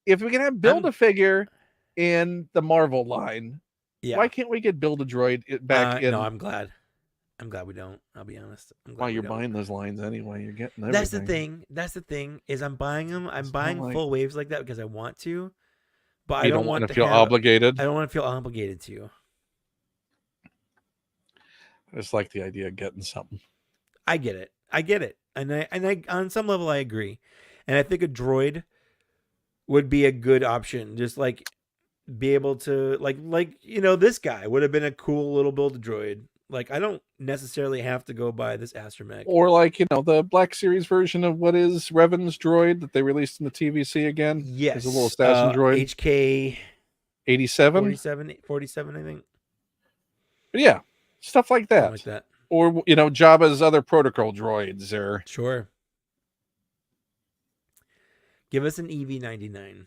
If we can have Build-A-Figure in the Marvel line, why can't we get Build-A-Droid back in? No, I'm glad. I'm glad we don't. I'll be honest. Why you're buying those lines anyway? You're getting everything. That's the thing. Is I'm buying them. I'm buying full waves like that because I want to, but I don't want to feel obligated. I don't want to feel obligated to. I just like the idea of getting something. I get it. And I on some level I agree. And I think a droid would be a good option. Just like be able to like this guy would have been a cool little Build-A-Droid. Like I don't necessarily have to go buy this astromech. Or like, the Black Series version of what is Revan's droid that they released in the TVC again. Yes. It's a little assassin droid. HK 87? 47, I think. But yeah, stuff like that. Something like that. Or, Jabba's other protocol droids. Or sure. Give us an EV-99.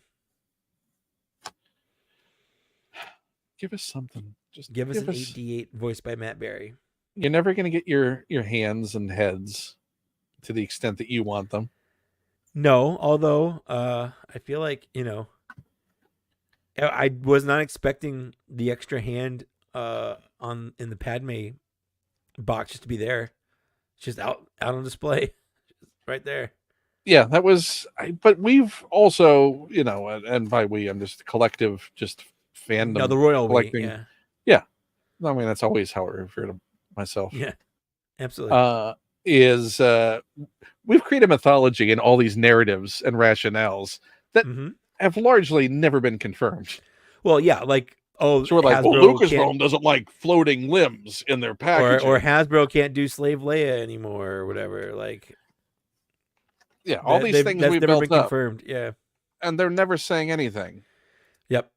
Give us something. Just give us an 8D8 voiced by Matt Berry. You're never going to get your hands and heads to the extent that you want them. No, although I feel like, I was not expecting the extra hand in the Padme box just to be there. It's just out on display. Right there. Yeah, that was but we've also, and by we I'm just collective fandom. No, the royal collecting. Yeah. I mean, that's always how I refer to myself. Yeah. Absolutely. We've created mythology in all these narratives and rationales that have largely never been confirmed. Well, yeah, like so we're like, Lucasfilm doesn't like floating limbs in their packaging, or Hasbro can't do Slave Leia anymore, or whatever. Like, yeah, all these things we've never built been up, confirmed. Yeah, and they're never saying anything. Yep,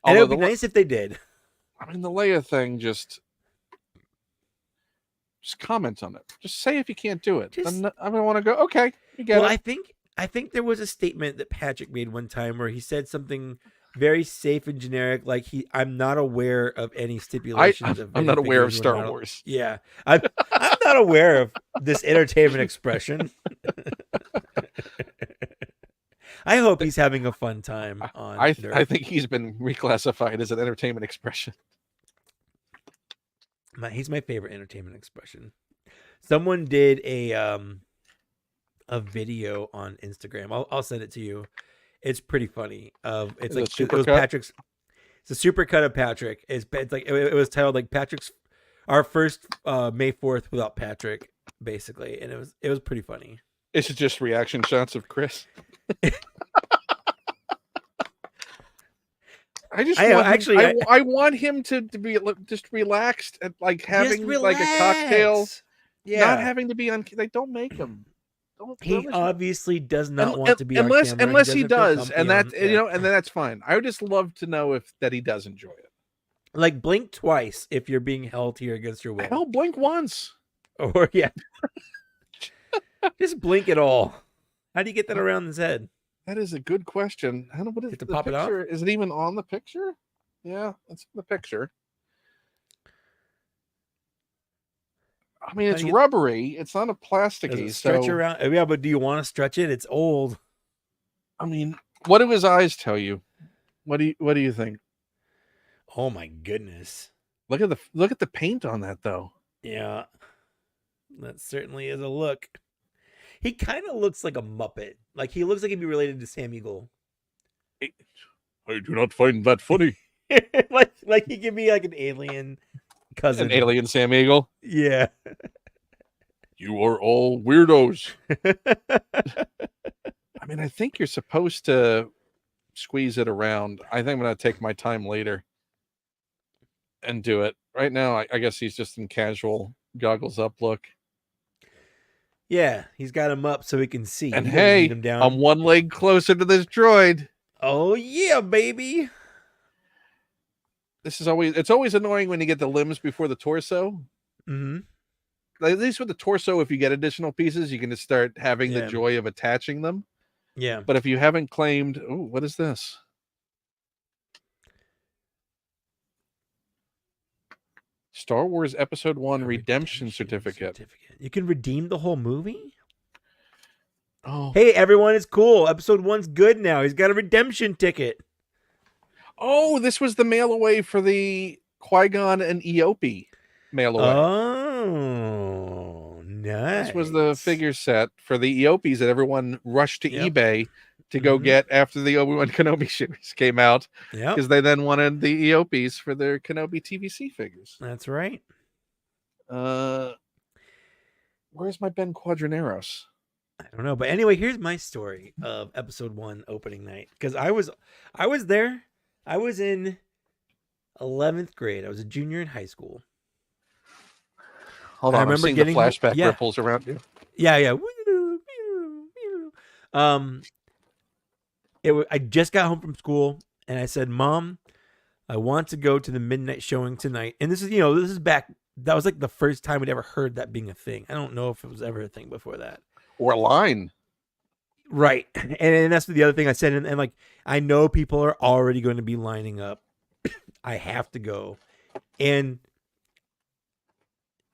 and it would be nice if they did. I mean, the Leia thing just comment on it. Just say if you can't do it. I'm gonna want to go. Okay, you get it. I think there was a statement that Patrick made one time where he said something very safe and generic, like I'm not aware of any stipulations. I'm not aware of Star Wars. Yeah, I'm not aware of this entertainment expression. I hope he's having a fun time on. I think he's been reclassified as an entertainment expression. He's my favorite entertainment expression. Someone did a video on Instagram. I'll send it to you. It's pretty funny. It's like it was Patrick's. It's a super cut of Patrick. It's like it was titled like our first May 4th without Patrick, basically, and it was pretty funny. Is it just reaction shots of Chris? I want him to be just relaxed and like having like a cocktail. Yeah, not having to be on. Like, don't make him. He obviously does not want to be unless he does, and that's and then that's fine. I would just love to know that he does enjoy it. Like blink twice if you're being held here against your will. Hell, blink once. Or just blink it all. How do you get that around his head? That is a good question. I don't know what is the picture. Is it even on the picture? Yeah, it's in the picture. I mean, it's rubbery. It's not a plasticky. Stretch around. Yeah, but do you want to stretch it? It's old. I mean, what do his eyes tell you? What do you think? Oh my goodness! Look at the paint on that, though. Yeah, that certainly is a look. He kind of looks like a Muppet. Like he looks like he'd be related to Sam Eagle. I do not find that funny. like he could be like an alien cousin. An alien Sam Eagle. Yeah. You are all weirdos. I mean, I think you're supposed to squeeze it around. I think I'm going to take my time later and do it. Right now, I guess he's just in casual goggles up look. Yeah, he's got him up so he can see. And He doesn't hey, need him down. I'm one leg closer to this droid. Oh yeah, baby. It's always annoying when you get the limbs before the torso. Mm-hmm. Like, at least with the torso, if you get additional pieces, you can just start having the joy of attaching them. Yeah. But if you haven't claimed, what is this? Star Wars Episode 1 redemption certificate. You can redeem the whole movie? Oh. Hey, everyone, it's cool. Episode 1's good now. He's got a redemption ticket. Oh, this was the mail away for the Qui-Gon and Eope mail away. Oh, nice. This was the figure set for the Eopes that everyone rushed to eBay to go get after the Obi-Wan Kenobi series came out. Because they then wanted the Eopes for their Kenobi TVC figures. That's right. Where's my Ben Quadraneros? I don't know. But anyway, here's my story of Episode 1 opening night. Because I was there. I was in 11th grade. I was a junior in high school. Hold on, I remember getting the flashback ripples around you. Yeah. I just got home from school and I said, Mom, I want to go to the midnight showing tonight. And this is back. That was like the first time we'd ever heard that being a thing. I don't know if it was ever a thing before that. Or a line. Right. And that's the other thing I said. And like, I know people are already going to be lining up. I have to go. And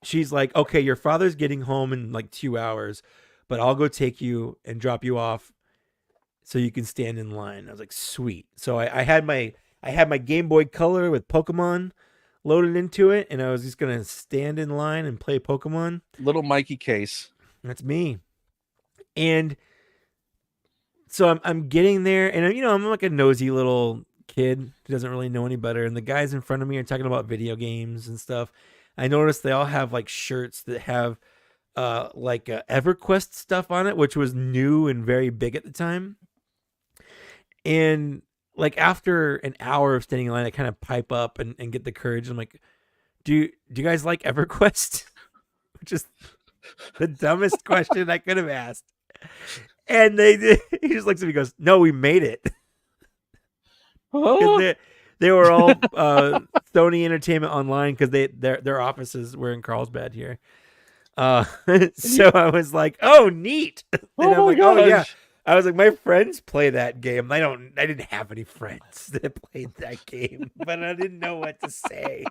she's like, okay, your father's getting home in like 2 hours, but I'll go take you and drop you off so you can stand in line. I was like, sweet. So I had my Game Boy Color with Pokemon loaded into it, and I was just gonna stand in line and play Pokemon. Little Mikey case. That's me. And so I'm getting there, and I'm like a nosy little kid who doesn't really know any better. And the guys in front of me are talking about video games and stuff. I noticed they all have like shirts that have EverQuest stuff on it, which was new and very big at the time. And like after an hour of standing in line, I kind of pipe up and get the courage. I'm like, do you guys like EverQuest? Which is the dumbest question I could have asked. And he just looks at me and goes, no, we made it. They were all Sony Entertainment Online because their offices were in Carlsbad here. So I was like, oh, neat. And I'm like, oh yeah. I was like, my friends play that game. I didn't have any friends that played that game, but I didn't know what to say.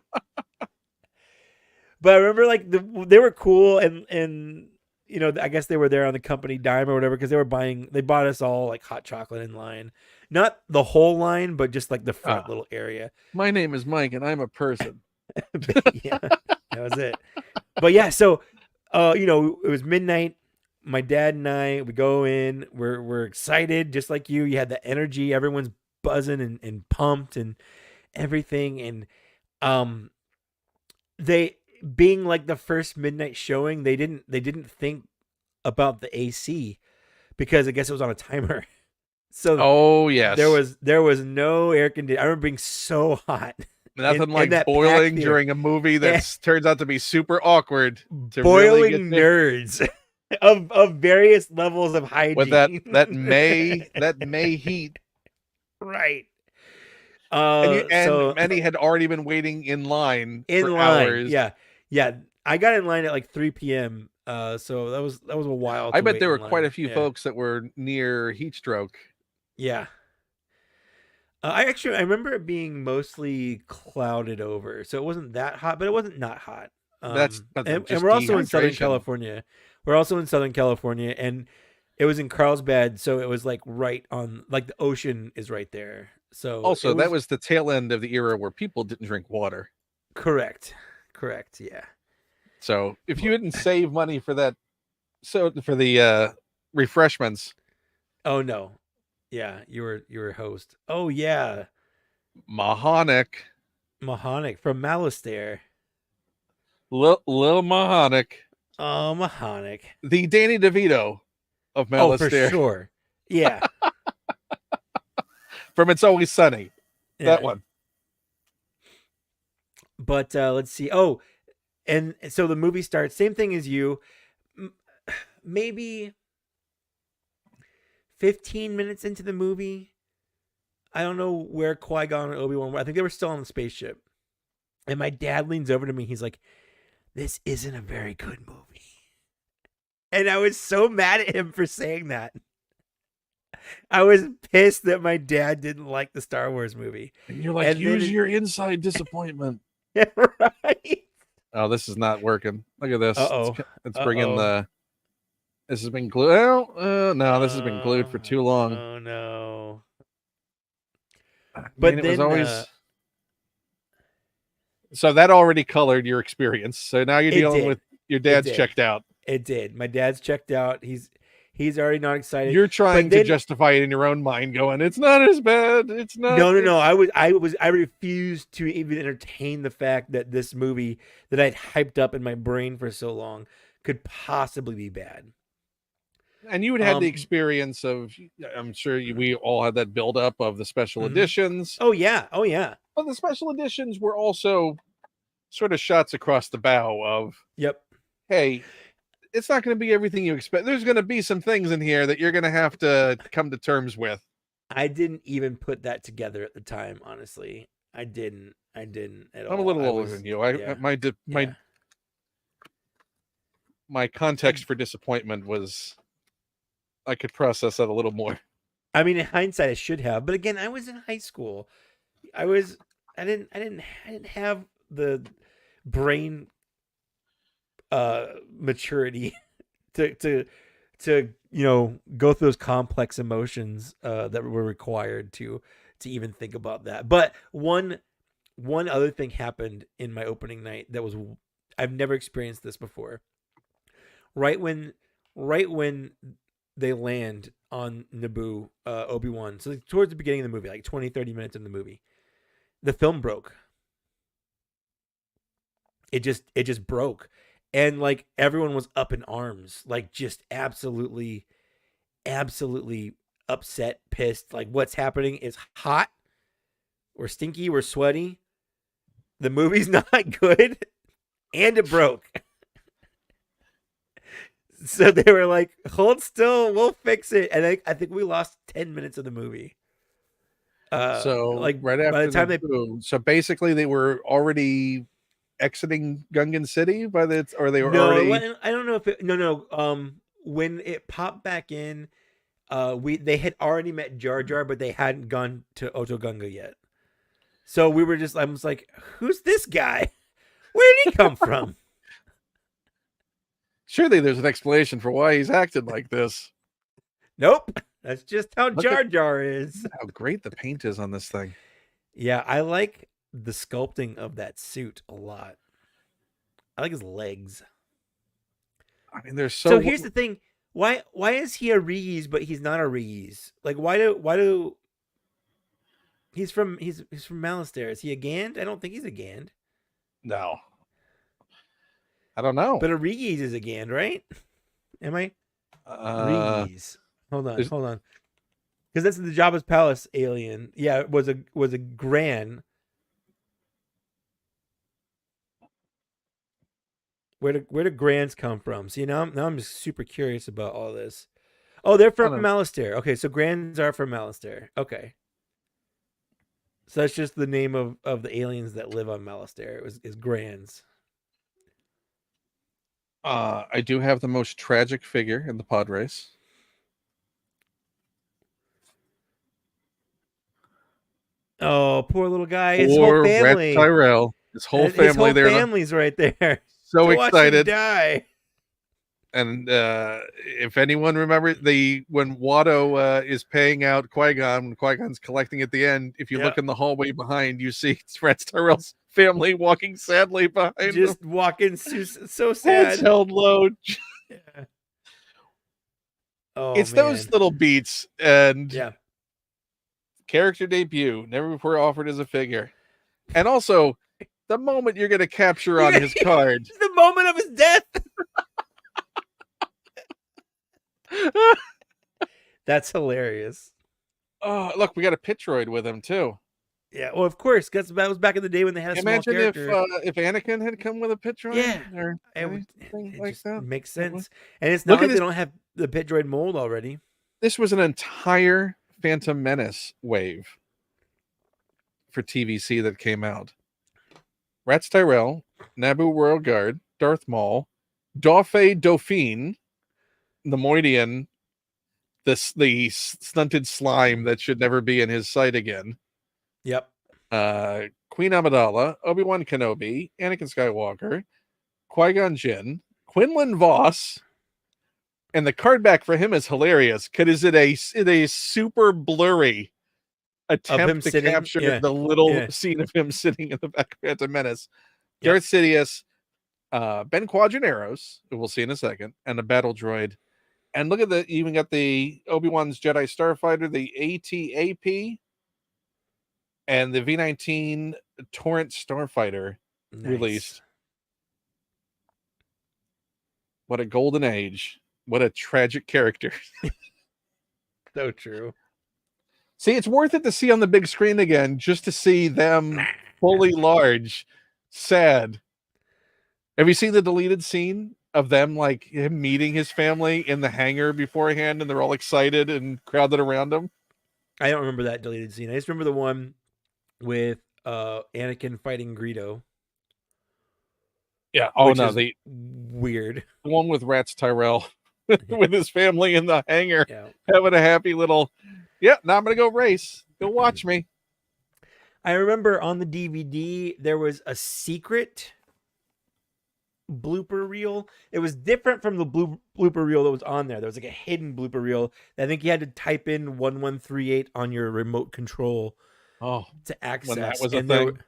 But I remember like they were cool and I guess they were there on the company dime or whatever because they bought us all like hot chocolate in line. Not the whole line, but just like the front little area. My name is Mike and I'm a person. Yeah, that was it. But yeah, so it was midnight. My dad and I, we go in, we're excited, just like you. You had the energy, everyone's buzzing and pumped and everything. And they being like the first midnight showing, they didn't think about the AC because I guess it was on a timer. So yes, there was no air conditioning. I remember being so hot. Nothing like boiling during a movie that turns out to be super awkward. Boiling nerds of various levels of hygiene. With that May heat, right? And many had already been waiting in line for hours. Yeah. I got in line at like 3 p.m. So that was a while. I bet there were quite a few folks that were near heat stroke. Yeah. I remember it being mostly clouded over, so it wasn't that hot, but it wasn't not hot. And we're also in Southern California. And it was in Carlsbad, so it was like right on, like the ocean is right there. So also that was the tail end of the era where people didn't drink water. Correct. Yeah. So if you didn't save money for that, so for the refreshments. Oh no. Yeah, you were host. Oh yeah. Mahonic. Mahonic from Malastare. Lil Mahonic. Oh, Mahonic. The Danny DeVito of Oh, for Malastare sure. Yeah. from It's Always Sunny. That Yeah. one. But let's see. Oh, and so the movie starts. Same thing as you. Maybe 15 minutes into the movie. I don't know where Qui-Gon and Obi-Wan were. I think they were still on the spaceship. And my dad leans over to me. He's like, "This isn't a very good movie." And I was so mad at him for saying that. I was pissed that my dad didn't like the Star Wars movie. And you're like, And use your inside disappointment. Right. Oh, this is not working. Look at this. Uh-oh. It's bringing the. This has been glued. Well, no, this has been glued for too long. Oh no! But it was always. So that already colored your experience. So now you're dealing with your dad's checked out. It did. My dad's checked out. He's already not excited. You're trying to justify it in your own mind, going, "It's not as bad. It's not." No. I refused to even entertain the fact that this movie that I'd hyped up in my brain for so long could possibly be bad. And you had the experience of, I'm sure we all had that buildup of the special editions. Oh yeah. But the special editions were also sort of shots across the bow of, yep. Hey, it's not going to be everything you expect. There's going to be some things in here that you're going to have to come to terms with. I didn't even put that together at the time, honestly. I didn't at all. I'm a little older than you. My context for disappointment was, I could process that a little more. I mean, in hindsight, I should have, but again, I was in high school. I didn't have the brain maturity to go through those complex emotions that were required to even think about that. But one other thing happened in my opening night that was, I've never experienced this before. Right when they land on Naboo, Obi-Wan, so towards the beginning of the movie, like 20-30 minutes in the movie, the film broke. It just broke. And like everyone was up in arms, like just absolutely upset, pissed. Like, what's happening is hot. We're stinky. We're sweaty. The movie's not good. And it broke. So they were like, hold still. We'll fix it. And I think we lost 10 minutes of the movie. So like right after by the time so basically they were already exiting Gungan City they were already. I don't know if it, no. When it popped back in, they had already met Jar Jar, but they hadn't gone to Otogunga yet. So I was like, who's this guy? Where did he come from? Surely there's an explanation for why he's acted like this. Nope. That's just how Jar Jar is. How great the paint is on this thing. Yeah, I like the sculpting of that suit a lot. I like his legs. I mean, there's so here's the thing. Why is he a Reese, but he's not a Reese? Like, why do he's from Malastare. Is he a Gand? I don't think he's a Gand. No. I don't know. But a Reese is a Gand, right? Am I? Reese. Hold on. Because that's the Jabba's Palace alien. Yeah, it was a Gran. Where do Grans come from? See, now I'm just super curious about all this. Oh, they're from Malastare. Okay, so Grans are from Malastare. Okay. So that's just the name of the aliens that live on Malastare. Is Grans. I do have the most tragic figure in the pod race. Oh, poor little guy. His whole family. Red Tyrell. His whole family there. His whole family's right there. So excited. Die. And if anyone remembers when Watto is paying out Qui-Gon, when Qui-Gon's collecting at the end, if you look in the hallway behind, you see Red Tyrell's family walking sadly behind just him. Walking so sad. Heads held low. Yeah. Oh It's those man. little beats and Yeah. character debut, never before offered as a figure. And also the moment you're going to capture on his card. The moment of his death. That's hilarious. Oh, look, we got a Pitroid with him too. Yeah. Well, of course, because that was back in the day when they had a small Imagine character. if Anakin had come with a Pitroid Yeah. or It anything like just that. makes That would- sense. And it's Look not at like this. they don't have the Pit Droid mold already. This was an entire Phantom Menace wave for TVC that came out. Rats Tyrell, Naboo Royal Guard, Darth Maul, Dauphe Dauphine, the Moidian, the stunted slime that should never be in his sight again. Yep. Queen Amidala, Obi-Wan Kenobi, Anakin Skywalker, Qui-Gon Jinn, Quinlan Voss, and the card back for him is hilarious because it a super blurry attempt to sitting? capture Yeah. the little Yeah. scene of him sitting in the back of Phantom Menace. Yep. Darth Sidious, Ben Quadraneros, who we'll see in a second, and the battle droid. And look at you even got the Obi-Wan's Jedi Starfighter, the AT-AP, and the V-19 Torrent Starfighter released. What a golden age. What a tragic character. So true. See, it's worth it to see on the big screen again, just to see them fully large, sad. Have you seen the deleted scene of them, like him meeting his family in the hangar beforehand, and they're all excited and crowded around him? I don't remember that deleted scene. I just remember the one with Anakin fighting Greedo. Yeah. Oh no, the weird. The one with Rats Tyrell with his family in the hangar, having a happy little. Yeah, now I'm gonna go race. Go watch me. I remember on the DVD there was a secret blooper reel. It was different from the blooper reel that was on there. There was like a hidden blooper reel. I think you had to type in 1138 on your remote control to access. When that was a thing.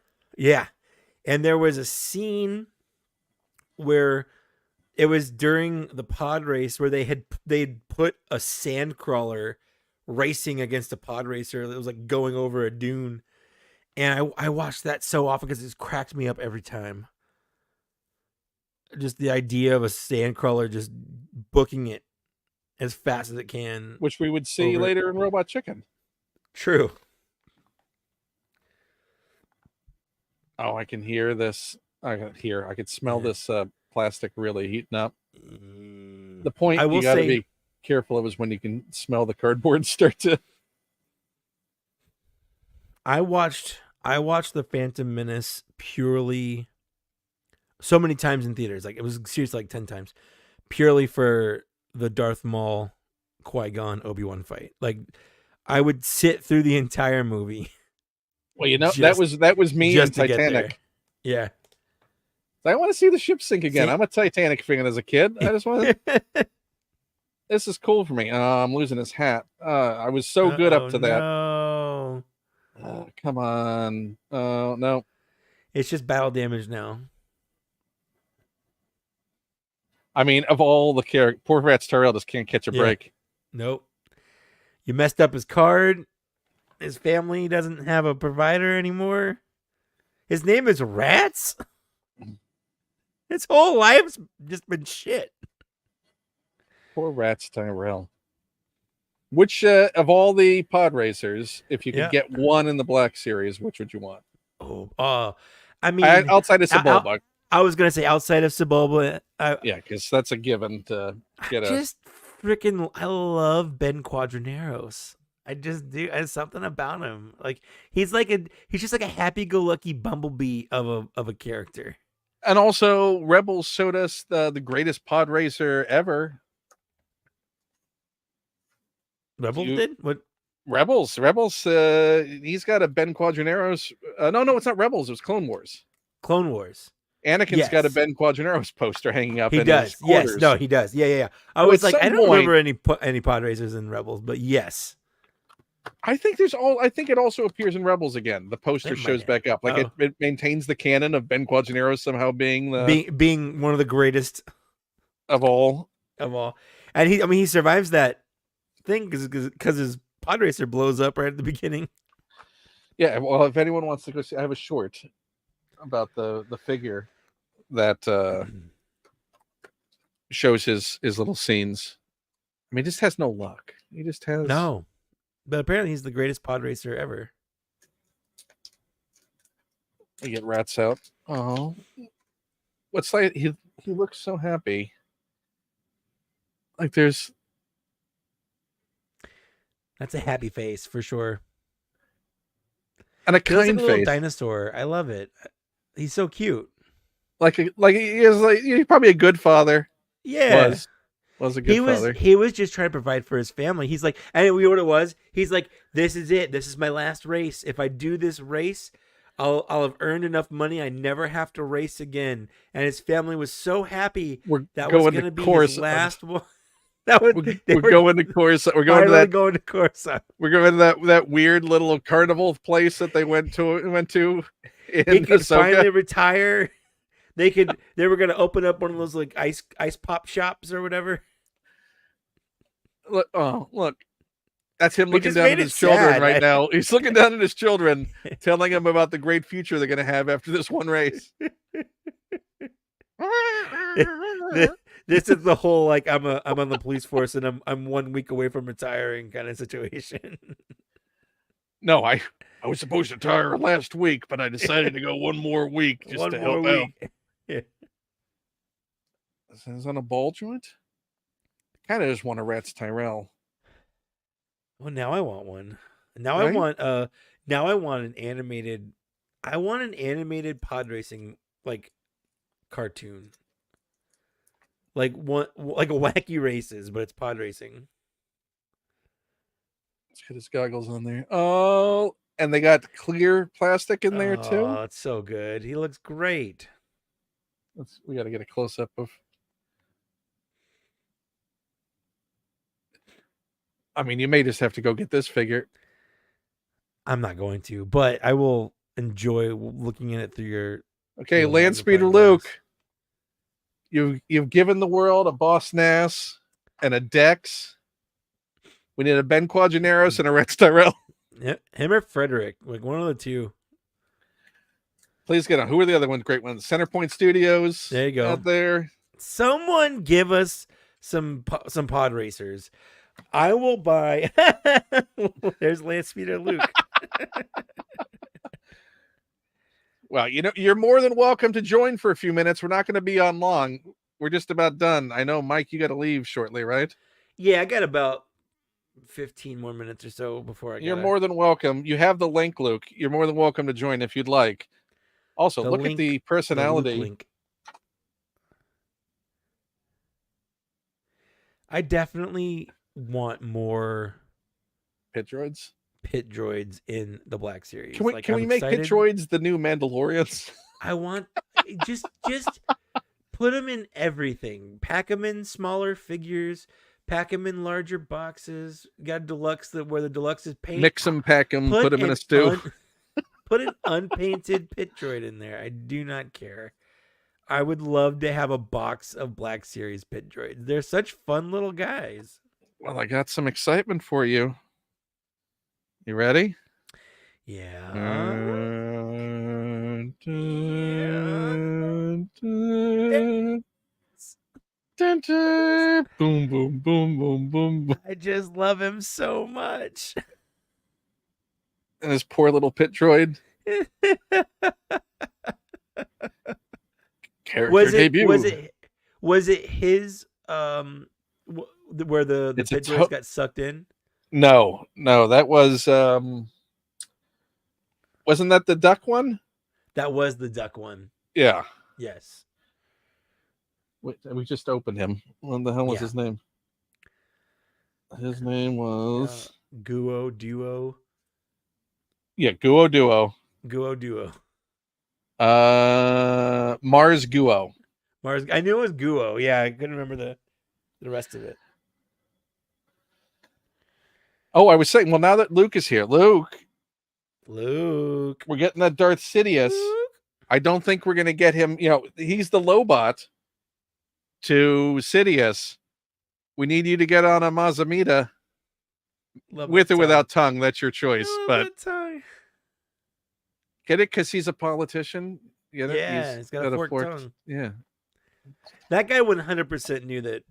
And there was a scene where it was during the pod race where they'd put a sand crawler racing against a pod racer that was like going over a dune. And I watched that so often because it cracked me up every time. Just the idea of a sandcrawler just booking it as fast as it can. Which we would see later in Robot Chicken. True. Oh, I can hear this. I can smell this plastic really heating up. The point you got to be careful of is when you can smell the cardboard start to. I watched the Phantom Menace purely so many times in theaters. Like it was seriously like 10 times purely for the Darth Maul Qui-Gon Obi-Wan fight. Like I would sit through the entire movie. Well, that was me in Titanic. Yeah. I want to see the ship sink again. I'm a Titanic fan as a kid. I just want to. This is cool for me. I'm losing his hat. I was so good up to that. No. Come on. No. It's just battle damage now. I mean, of all the characters, poor Rats Tyrell just can't catch a break. Nope. You messed up his card. His family doesn't have a provider anymore. His name is Rats. His whole life's just been shit. Poor Rats Tyrell. Which of all the pod racers, if you could get one in the Black Series, which would you want? I mean, outside of Sebulba. I was gonna say outside of Sebulba. Because that's a given to get I love Ben Quadraneros. I just do. There's something about him. Like he's just like a happy-go-lucky bumblebee of a character. And also, Rebels showed us the greatest pod racer ever. Rebels did what? Rebels. He's got a Ben Quadraneros. No, it's not Rebels. It was Clone Wars. Clone Wars. Anakin's got a Ben Quadraneros poster hanging up. He does. Yes. No, he does. Yeah. I was like, I don't remember any pod racers in Rebels, but yes. I think it also appears in Rebels again. The poster shows back up. Like it maintains the canon of Ben Quadraneros somehow being being one of the greatest of all. And he survives that thing because his pod racer blows up right at the beginning. Yeah, well, if anyone wants to go see, I have a short about the figure that shows his little scenes. I mean, he just has no luck. He just has No, but apparently he's the greatest pod racer ever. I get rats out. Oh, what's like he looks so happy. Like there's That's a happy face for sure. and a He looks like kind a little face. dinosaur. I love it. He's so cute. Like he is like he's probably a good father. Yeah. Was a good father. He was just trying to provide for his family. He's like, and you know what it was? He's like, this is it. This is my last race. If I do this race, I'll have earned enough money. I never have to race again. And his family was so happy We're that was going going to to be course. his last one. That would We're going to course. We're going to that. going to Corsa. We're going to that weird little carnival place that they went to in He could Ahsoka. finally retire. They were going to open up one of those like ice pop shops or whatever. Look, that's him We looking just down made at it his children sad. right now. He's looking down at his children, telling them about the great future they're going to have after this one race. This is the whole like I'm on the police force and I'm 1 week away from retiring kind of situation. No, I was supposed to retire last week, but I decided to go one more week just to help out. Yeah. Is this on a ball joint? Kind of just want a Rat's Tyrell. Well, now I want one. Now Right? I want an animated. I want an animated pod racing like cartoon. Like like a wacky races, but it's pod racing. Let's get his goggles on there. Oh, and they got clear plastic in there too. Oh, it's so good. He looks great. We got to get a close up of. I mean, you may just have to go get this figure. I'm not going to, but I will enjoy looking at it through your. Okay, little Land Speeder magnifying Luke. glass. You've given the world a Boss Nass and a Dex. We need a Ben Quadraneros and a Rex Tyrell. Yeah, him or Frederick, like one of the two. Please get on. Who are the other ones? Great ones. Centerpoint Studios. There you go. Out there. Someone give us some pod racers. I will buy. There's Land Speeder Luke. Well, you're more than welcome to join for a few minutes. We're not going to be on long. We're just about done. I know, Mike, you got to leave shortly, right? Yeah, I got about 15 more minutes or so before I You're more than welcome. You have the link, Luke. You're more than welcome to join if you'd like. Also, look at the personality. The link. I definitely want more pit droids in the Black Series. Can we make pit droids the new Mandalorians? I want just put them in everything. Pack them in smaller figures. Pack them in larger boxes. Got deluxe where the deluxe is painted. Mix them, pack them, put them in a stew. Put an unpainted pit droid in there. I do not care. I would love to have a box of Black Series pit droids. They're such fun little guys. Well, I got some excitement for you. You ready? Yeah. Boom, boom, boom, boom, boom. I just love him so much. And his poor little pit droid. Character debut. Was it his where the pit droids got sucked in? No, that was wasn't that the duck one? That was the duck one. Yeah. Yes. Wait, we just opened him. What the hell was his name? His name was Guo Duo. Yeah, Guo Duo. Guo Duo. Mars Guo. Mars. I knew it was Guo. Yeah, I couldn't remember the rest of it. Oh, I was saying, well, now that Luke is here, Luke, we're getting that Darth Sidious. Luke. I don't think we're gonna get him. He's the Lobot to Sidious. We need you to get on a Mazamita Love With that or tongue. without tongue, that's your choice. I love But that tongue. get it? Because he's a politician. Get it? Yeah, he's got a forked tongue. Yeah. That guy 100% knew that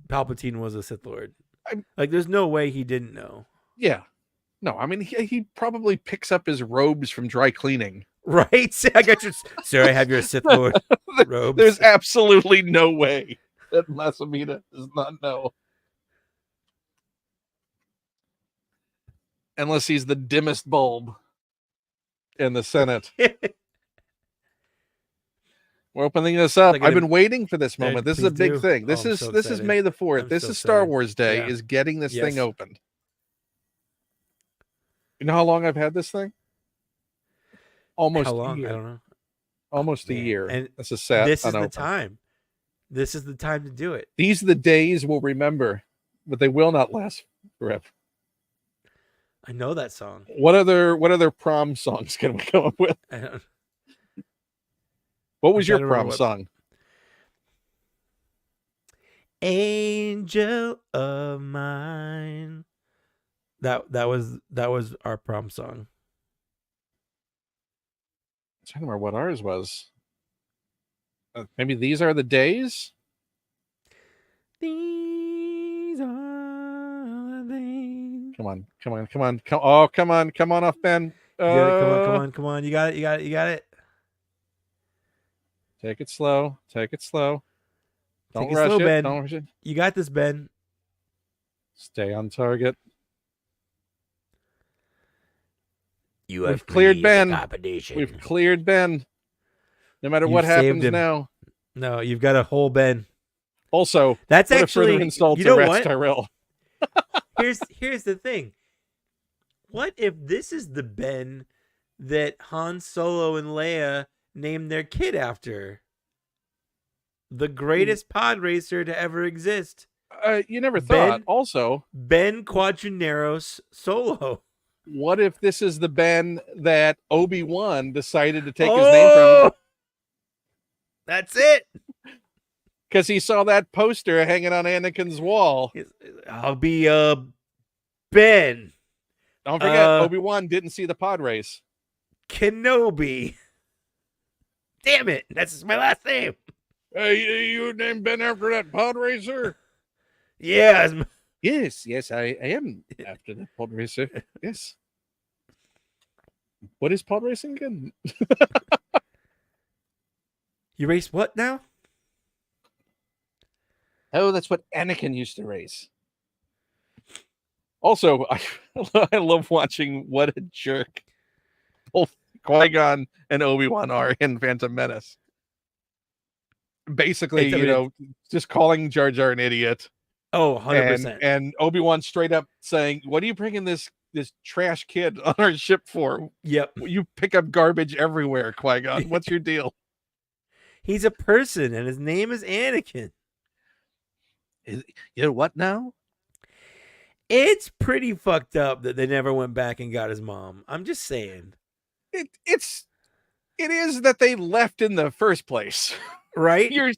Palpatine was a Sith Lord. I'm- Like, there's no way he didn't know. Yeah. No, I mean, he probably picks up his robes from dry cleaning. Right? I got your... Sir, I have your Sith Lord robes. There's absolutely no way that Masamita does not know. Unless he's the dimmest bulb in the Senate. We're opening this up. I've been waiting for this moment. This is a big thing. This is May the 4th. This is Star Wars Day. Is getting this thing opened. You know how long I've had this thing? Almost how long? a year. I don't know. Almost a year. And this is sad. This is the time. This is the time to do it. These are the days we'll remember, but they will not last forever. I know that song. What other prom songs can we come up with? I don't... What was your prom song? Angel of Mine. That was our prom song. I'm trying to remember what ours was. Maybe These Are the Days? These are the days. Come on. Oh, come on off, Ben. Come on. You got it. Take it slow. Don't Take it rush slow, it. Ben. Don't rush it. You got this, Ben. Stay on target. We've cleared Ben. We've cleared Ben. No matter what happens now. No, you've got a whole Ben. Also, that's actually further insult you to know Rex what? Tyrell. Here's the thing. What if this is the Ben that Han Solo and Leia named their kid after? The greatest pod racer to ever exist. You never thought. Also, Ben Quadraneros Solo. What if this is the Ben that Obi-Wan decided to take his name from? That's it. Because he saw that poster hanging on Anakin's wall. I'll be Ben. Don't forget, Obi-Wan didn't see the pod race. Kenobi. Damn it. That's my last name. Hey, you named Ben after that pod racer? Yeah. Yes, I am after the pod racer. Yes. What is pod racing again? You race what now? Oh, that's what Anakin used to race. Also, I love watching what a jerk both Qui-Gon and Obi-Wan are in Phantom Menace. Basically, just calling Jar Jar an idiot. Oh, 100%. And Obi-Wan straight up saying, "What are you bringing this trash kid on our ship for? Yep. You pick up garbage everywhere, Qui-Gon. What's your deal?" He's a person, and his name is Anakin. You know what now? It's pretty fucked up that they never went back and got his mom. I'm just saying. It is that they left in the first place. Right? You're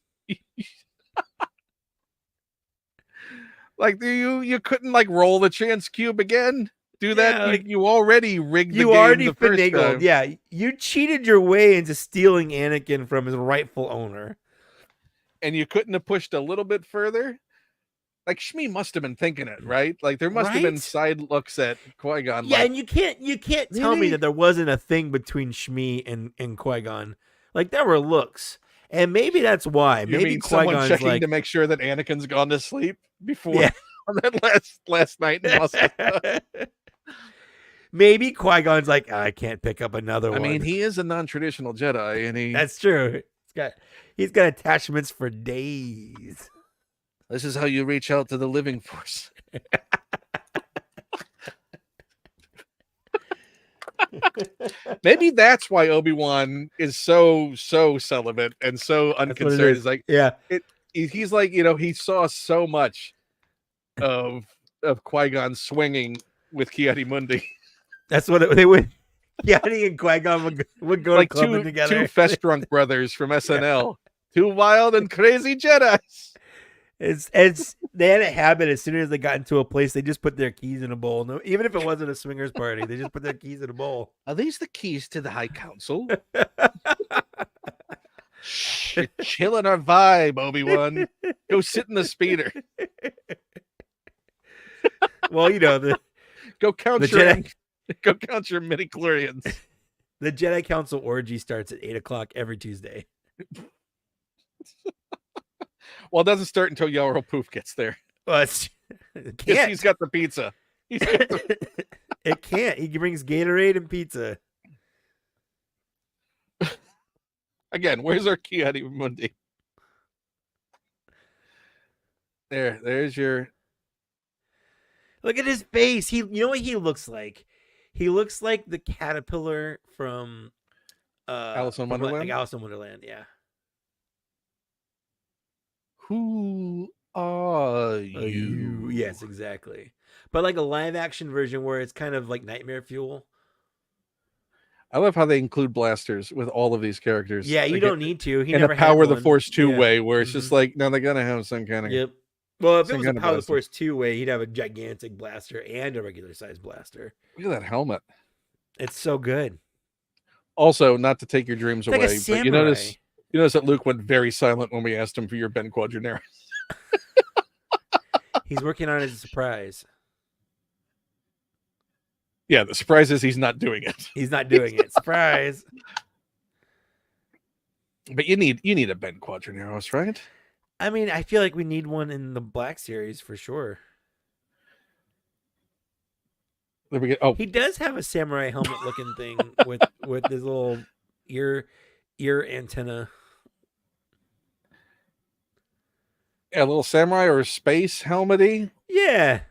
like you couldn't like roll the chance cube again. Do that. Yeah, like, you already rigged the game. You already the first finagled. time. Yeah, you cheated your way into stealing Anakin from his rightful owner. And you couldn't have pushed a little bit further. Like Shmi must have been thinking it, right? Like there must have been side looks at Qui-Gon. Yeah, like, and you can't tell me that there wasn't a thing between Shmi and Qui-Gon. Like there were looks. And maybe that's why. You maybe mean someone Qui-Gon's checking to make sure that Anakin's gone to sleep before on that last night in Moscow. Maybe Qui-Gon's like, I can't pick up another one. I mean, he is a non-traditional Jedi, and that's true. He's got attachments for days. This is how you reach out to the living force. Maybe that's why Obi-Wan is so celibate and so unconcerned. It's like, he's like, he saw so much of Qui-Gon swinging with Ki-Adi-Mundi. That's what they would. Ki-Adi and Qui-Gon would go like to clubbing together. Two fest drunk brothers from SNL. Two wild and crazy Jedis. It's they had a habit as soon as they got into a place, they just put their keys in a bowl. No, even if it wasn't a swingers party, they just put their keys in a bowl. Are these the keys to the High Council? Shh, you're chilling our vibe, Obi-Wan. Go sit in the speeder. Well, Go count the your midi-chlorians. The Jedi Council orgy starts at 8:00 every Tuesday. Well, it doesn't start until Yarrow Poof gets there. Well, Because he's got the pizza. It can't. He brings Gatorade and pizza. Again, where's our Ki-Adi-Mundi? There's your. Look at his face. You know what he looks like? He looks like the caterpillar from Alice in Wonderland? Like Alice in Wonderland, yeah. Who are you? Yes, exactly. But like a live action version where it's kind of like nightmare fuel. I love how they include blasters with all of these characters. Yeah, you don't need to. He in never a Power had of the one. Force 2 Yeah. way, where it's just like, no, they're gonna have some kind of. Yep. Well, if it was a kind of Power of the blaster. Force 2 way, he'd have a gigantic blaster and a regular size blaster. Look at that helmet. It's so good. Also, not to take your dreams It's like away, a but you notice that Luke went very silent when we asked him for your Ben Quadranaris. He's working on his surprise. Yeah, the surprise is he's not doing it. He's not doing it. Surprise. But you need a Ben Quadranaris, right? I mean, I feel like we need one in the Black Series for sure. There we go. Oh, He does have a samurai helmet looking thing with his little ear antenna. a little samurai or space helmety. Yeah.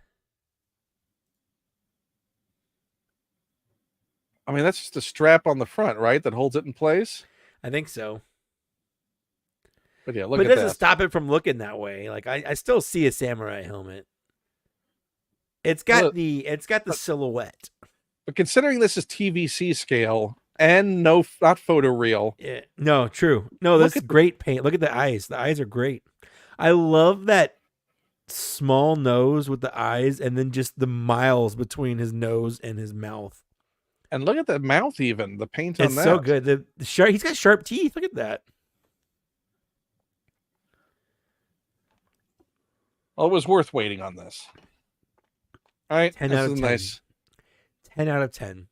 I mean, that's just a strap on the front, right? That holds it in place. I think so. But yeah, look But at it doesn't that. stop it from looking that way. Like I still see a samurai helmet. It's got the silhouette. But considering this is TVC scale and not photoreal. Yeah. No, true. No, Look that's great paint. Look at the eyes. The eyes are great. I love that small nose with the eyes and then just the miles between his nose and his mouth. And look at the mouth even. The paint on It's that. so good. The sharp, he's got sharp teeth. Look at that. Well, it was worth waiting on this. All right. 10 this out of is 10. nice. 10 out of 10.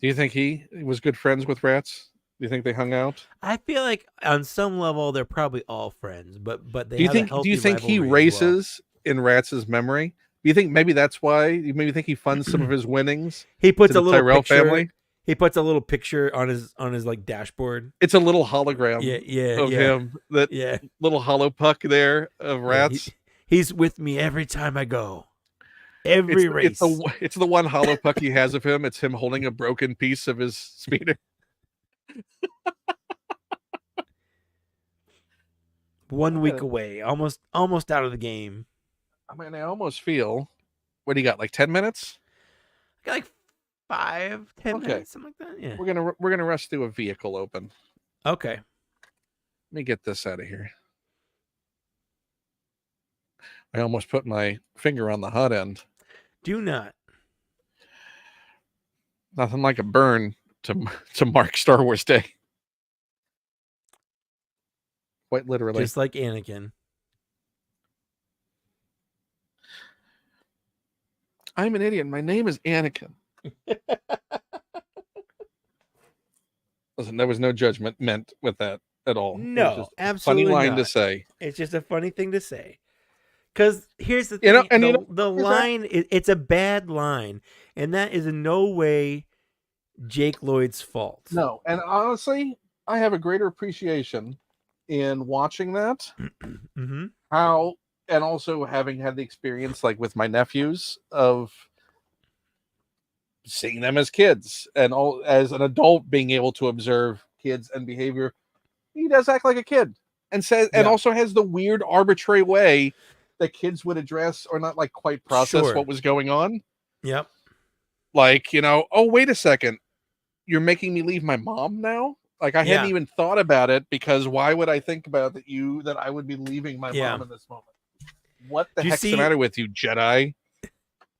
Do you think he was good friends with rats? Do you think they hung out? I feel like on some level they're probably all friends, but they Do you have a think healthy he rivalry as races in Rats' memory? Do you think maybe that's why? You maybe think he funds some of his winnings He puts to a the little Tyrell picture. family? He puts a little picture on his like dashboard. It's a little hologram Yeah, of him. That Yeah. little hollow puck there of Yeah, rats. he's with me every time I go. Every race. It's the one hollow puck he has of him. It's him holding a broken piece of his speeder. 1 week away. Almost out of the game. I mean, I almost feel. What do you got? Like 10 minutes? I got like 5-10 Okay. minutes, something like that. Yeah. We're gonna rush through a vehicle open. Okay. Let me get this out of here. I almost put my finger on the hot end. Do not. Nothing like a burn to mark Star Wars Day. Quite literally. Just like Anakin. I'm an idiot. My name is Anakin. Listen, there was no judgment meant with that at all. It was No, just a absolutely funny line to not. say. It's just a funny thing to say. Because here's the You know, thing. and the, you know- the line, it's a bad line. And that is in no way Jake Lloyd's fault. No, and honestly, I have a greater appreciation in watching that. Mm-hmm. How, and also having had the experience like with my nephews of seeing them as kids and all as an adult being able to observe kids and behavior. He does act like a kid and says, and Yeah. also has the weird arbitrary way that kids would address or not like quite process Sure. what was going on. Yep. Like, oh, wait a second. You're making me leave my mom now? Like, I hadn't Yeah. even thought about it, because why would I think about that I would be leaving my Yeah. mom in this moment? What the Did you heck's the see? matter with you, Jedi?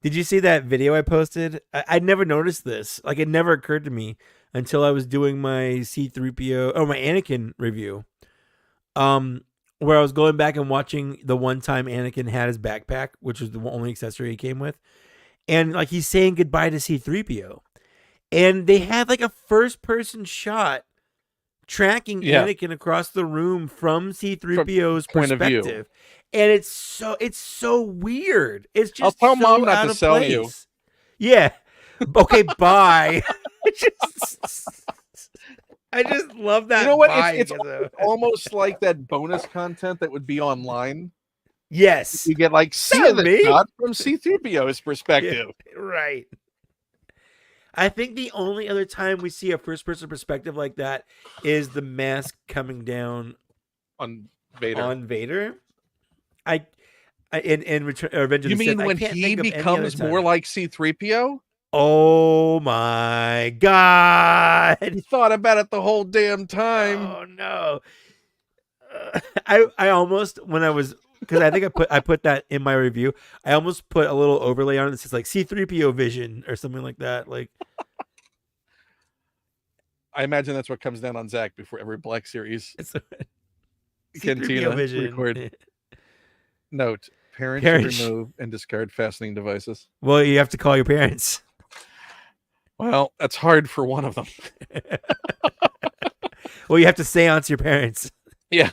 Did you see that video I posted? I'd never noticed this. Like, it never occurred to me until I was doing my C-3PO or my Anakin review. Where I was going back and watching the one time Anakin had his backpack, which was the only accessory he came with, and like he's saying goodbye to C-3PO, and they had like a first person shot tracking Yeah. Anakin across the room from C-3PO's point of view. perspective. And it's so weird. It's I'll just tell so Mom not out to of sell place. you. Yeah. Okay, bye. I just love that. You know what? bye It's because of- almost like that bonus content that would be online. yes. You get like, see Not the me. shot from C-3PO's perspective. Right. I think the only other time we see a first person perspective like that is the mask coming down On Vader. In Revenge of You the Sith. mean I when can't he think of any other becomes time. more like C-3PO? Oh my god! You thought about it the whole damn time. Oh no! I almost, when I was, because I think I put that in my review. I almost put a little overlay on it that says like C-3PO vision or something like that. Like, I imagine that's what comes down on Zach before every Black Series. it's Cantina C-3PO vision. record. Note: parents Parents. should remove and discard fastening devices. Well, you have to call your parents. Well, that's hard for one of them. Well, you have to seance your parents. Yeah.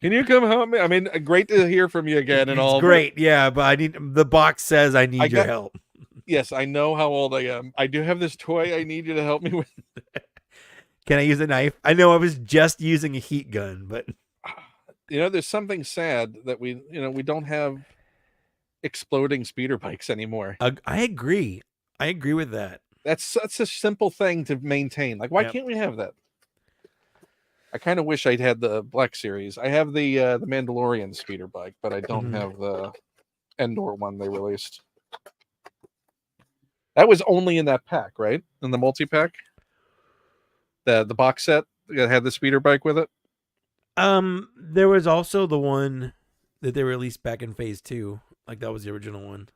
Can you come help me? I mean, great to hear from you again and It's all. great, yeah, but I need, the box says I need your help. Yes, I know how old I am. I do have this toy I need you to help me with. Can I use a knife? I know I was just using a heat gun, but You know, there's something sad that we don't have exploding speeder bikes anymore. I agree. I agree with that. That's such a simple thing to maintain. Like, why Yep. can't we have that? I kind of wish I'd had the Black Series. I have the Mandalorian speeder bike, but I don't have the Endor one they released. That was only in that pack, right? In the multi-pack? The box set that had the speeder bike with it? There was also the one that they released back in Phase 2. Like, that was the original one.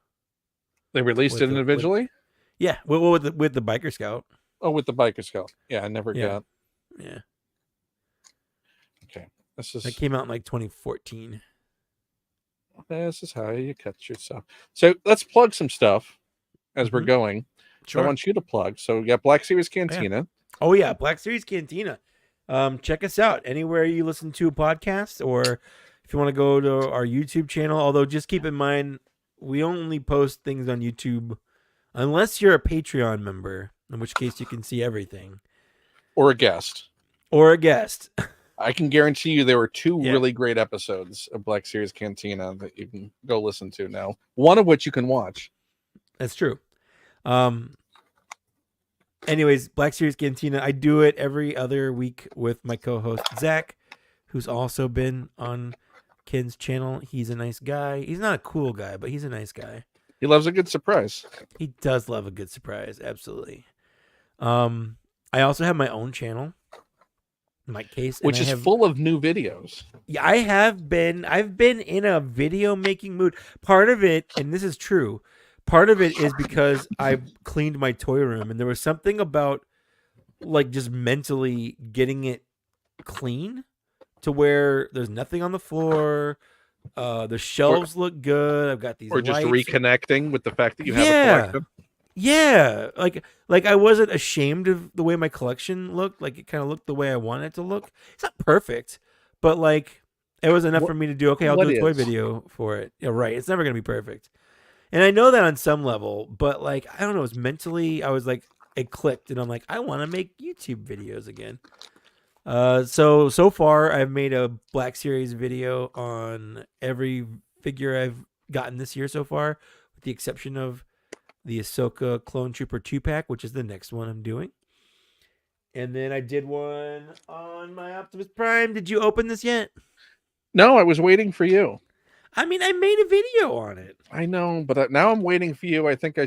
They released it individually? Yeah, with the Biker Scout. Oh, with the Biker Scout. Yeah, I never got. Yeah. Okay. That came out in like 2014. This is how you cut yourself. So let's plug some stuff as we're going. Sure. I want you to plug. So we got Black Series Cantina. Oh yeah, Black Series Cantina. Check us out anywhere you listen to a podcast, or if you want to go to our YouTube channel. Although just keep in mind, we only post things on YouTube unless you're a Patreon member, in which case you can see everything. Or a guest. I can guarantee you there were two really great episodes of Black Series Cantina that you can go listen to now. One of which you can watch. That's true. Anyways, Black Series Cantina. I do it every other week with my co-host Zach, who's also been on Ken's channel. He's a nice guy. He's not a cool guy, but he's a nice guy. He loves a good surprise. He does love a good surprise. Absolutely. I also have my own channel, Mike Case, which is full of new videos. Yeah, I've been in a video making mood. Part of it, and this is true, part of it is because I cleaned my toy room, and there was something about like just mentally getting it clean to where there's nothing on the floor. The shelves look good. I've got these or just lights. Reconnecting with the fact that you have a collection. Yeah, like I wasn't ashamed of the way my collection looked. Like, it kind of looked the way I wanted it to look. It's not perfect, but like it was enough for me to do. Okay, I'll do a toy video for it. Yeah, right. It's never gonna be perfect, and I know that on some level. But like, I don't know. It's mentally, I was like, it clicked, and I'm like, I want to make YouTube videos again. So far I've made a Black Series video on every figure I've gotten this year so far, with the exception of the Ahsoka Clone Trooper 2-pack, which is the next one I'm doing. And then I did one on my Optimus Prime. Did you open this yet? No, I was waiting for you. I mean, I made a video on it. I know, but now I'm waiting for you. I think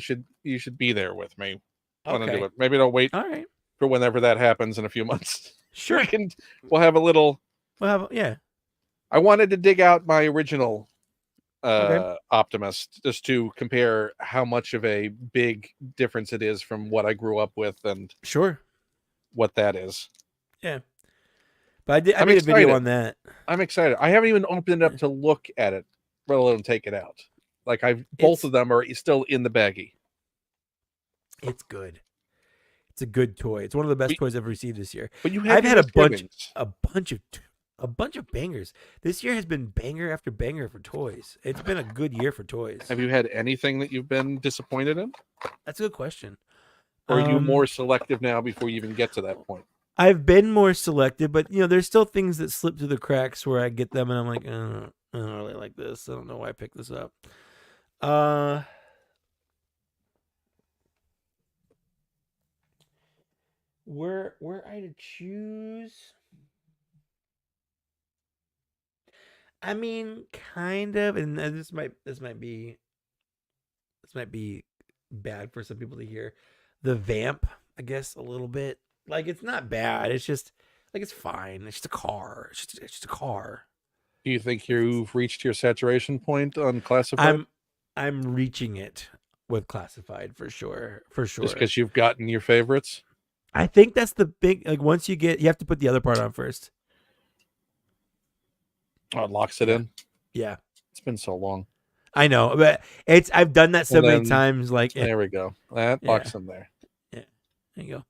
you should be there with me when I do it. Maybe I'll wait for whenever that happens in a few months. Sure. We'll have a little. Well, yeah. I wanted to dig out my original Okay. Optimus just to compare how much of a big difference it is from what I grew up with and Sure. what that is. Yeah. But I I'm made a video excited. on that. I'm excited. I haven't even opened it up to look at it, let alone take it out. Like both of them are still in the baggie. It's good. It's a good toy. It's one of the best toys I've received this year. But you had I've your had a bunch misgivings. of bangers. This year has been banger after banger for toys. It's been a good year for toys. Have you had anything that you've been disappointed in? That's a good question. Or are you more selective now before you even get to that point? I've been more selective, but there's still things that slip through the cracks where I get them and I'm like, I don't really like this. I don't know why I picked this up. Were I to choose? I mean, kind of, and this might be bad for some people to hear. The Vamp, I guess, a little bit. Like, it's not bad. It's just like it's fine. It's just a car. It's just a car. Do you think you've reached your saturation point on classified? I'm reaching it with classified for sure. Just because you've gotten your favorites? I think that's the big, like, once you have to put the other part on first. Oh, it locks it in? Yeah. It's been so long. I know, but I've done that so many times. Like, there we go. That locks in there. Yeah. There you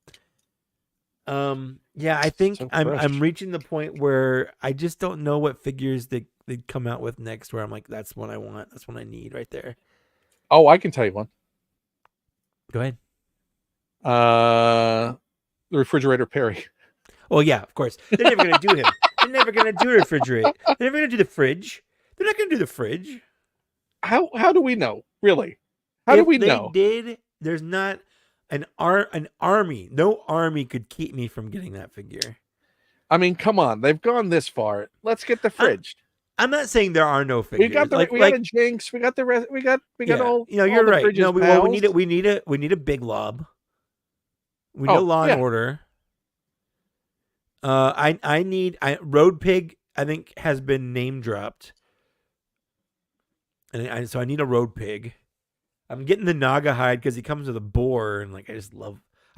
go. Yeah, I think so I'm reaching the point where I just don't know what figures they come out with next, where I'm like, that's what I want. That's what I need right there. Oh, I can tell you one. Go ahead. The refrigerator Perry. Well, yeah, of course. They're never going to do him. They're never going to do a refrigerator. They're never going to do the fridge. They're not going to do the fridge. How do we know? Really? How do we know? If they did, there's not an army. No army could keep me from getting that figure. I mean, come on. They've gone this far. Let's get the fridge. I'm not saying there are no figures. We got a Jinx. We got the rest. We got all. You're all right. No, we need a big lob. We need a Law and Order. I need Road Pig. I think has been name dropped, and so I need a Road Pig. I'm getting the Naga hide because he comes with a boar, and like I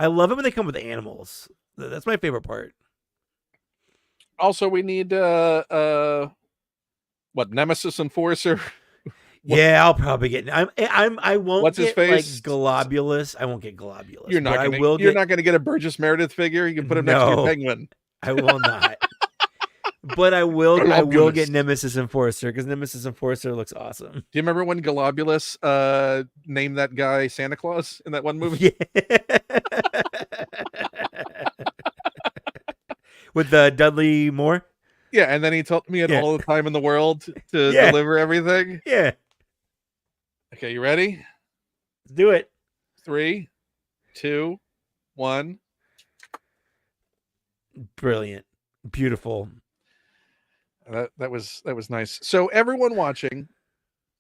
love it when they come with animals. That's my favorite part. Also, we need Nemesis Enforcer. Yeah, I'll probably get. I won't. What's his face? Like Globulus. I won't get Globulus. You're not going to get a Burgess Meredith figure. You can put him next to your Penguin. I will not. But I will. I will get Nemesis Enforcer because Nemesis Enforcer looks awesome. Do you remember when Globulus named that guy Santa Claus in that one movie? Yeah. With Dudley Moore. Yeah, and then he told me he had all the time in the world to deliver everything. Yeah. Okay, you ready? Let's do it. 3, 2, 1. Brilliant. Beautiful. That was nice. So everyone watching,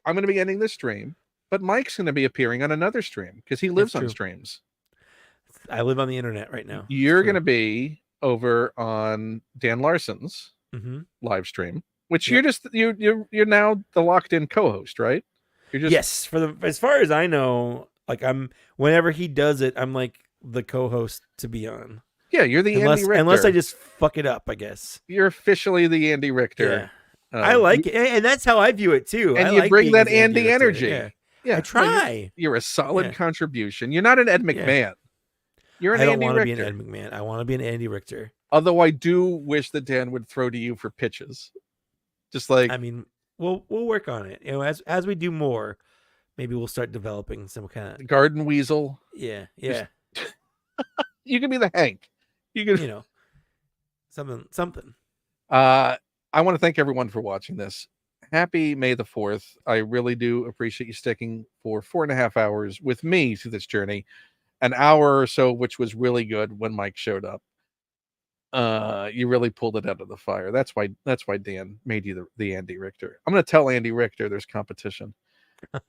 I'm going to be ending this stream, but Mike's going to be appearing on another stream because he lives on streams. I live on the internet right now. You're going to be over on Dan Larson's live stream, which you're now the locked in co-host, right? You're just yes. As far as I know, like whenever he does it, I'm like the co-host to be on. Yeah, you're the Andy Richter. Unless I just fuck it up, I guess. You're officially the Andy Richter. Yeah. I like it, and that's how I view it too. And you bring that Andy energy. Yeah, I try. You're a solid contribution. You're not an Ed McMahon. You're an Andy Richter. I don't want to be an Ed McMahon. I want to be an Andy Richter. Although I do wish that Dan would throw to you for pitches. Just like, I mean, we'll work on it. As we do more, maybe we'll start developing some kind of garden weasel. Yeah. You can be the Hank. You can, something. I want to thank everyone for watching this. Happy May the 4th. I really do appreciate you sticking for 4.5 hours with me through this journey. An hour or so, which was really good when Mike showed up. You really pulled it out of the fire. That's why Dan made you the Andy Richter. I'm going to tell Andy Richter there's competition.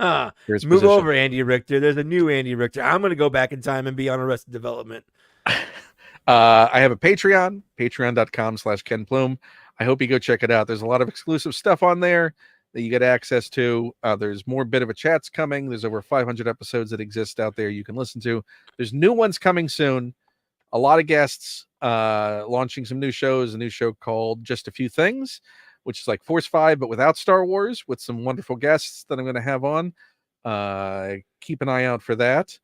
Move over, Andy Richter. There's a new Andy Richter. I'm going to go back in time and be on Arrested Development. I have a Patreon, patreon.com/Ken Plume. I hope you go check it out. There's a lot of exclusive stuff on there that you get access to. There's more Bit of a Chats coming. There's over 500 episodes that exist out there you can listen to. There's new ones coming soon. A lot of guests, launching some new shows. A new show called Just a Few Things, which is like Force 5, but without Star Wars, with some wonderful guests that I'm going to have on. Keep an eye out for that.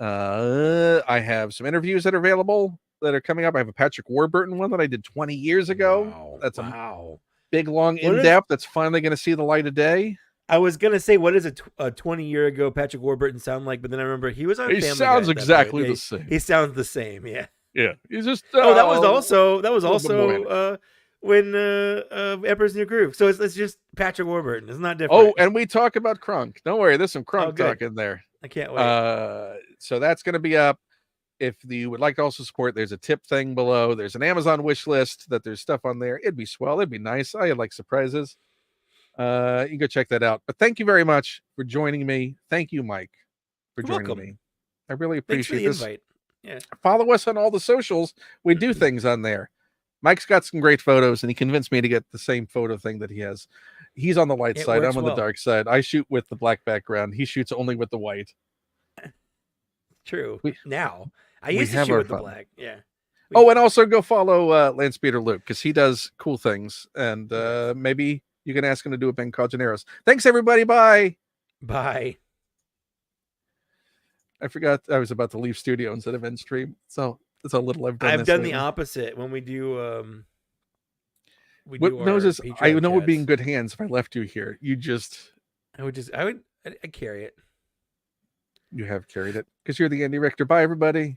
I have some interviews that are available that are coming up. I have a Patrick Warburton one that I did 20 years ago. Wow. That's wow. big, long, in-depth. That's finally going to see the light of day. I was gonna say, what does a 20-year ago Patrick Warburton sound like? But then I remember he was on. He Family sounds Guy exactly the same. He sounds the same. Yeah. Yeah. He's just. That was also when Emperor's New Groove. So it's just Patrick Warburton. It's not different. Oh, and we talk about Crunk. Don't worry, there's some Crunk talk in there. I can't wait. So that's going to be up. If you would like to also support, there's a tip thing below. There's an Amazon wish list that there's stuff on there. It'd be swell. It'd be nice. I like surprises. You can go check that out. But thank you very much for joining me. Thank you, Mike, for joining me. I really appreciate this. Invite. Yeah. Follow us on all the socials. We do things on there. Mike's got some great photos, and he convinced me to get the same photo thing that he has. He's on the light side. I'm on the dark side. I shoot with the black background. He shoots only with the white. True. I used to shoot with the black. Yeah. And also go follow Lance Peter Luke, because he does cool things, and maybe you can ask him to do a Ben Codgeneros. Thanks, everybody. Bye. Bye. I forgot I was about to leave studio instead of end stream. So that's how little I've done. I've done the opposite when we do. What knows is I know it would be in good hands if I left you here. I'd carry it. You have carried it because you're the Andy Richter. Bye, everybody.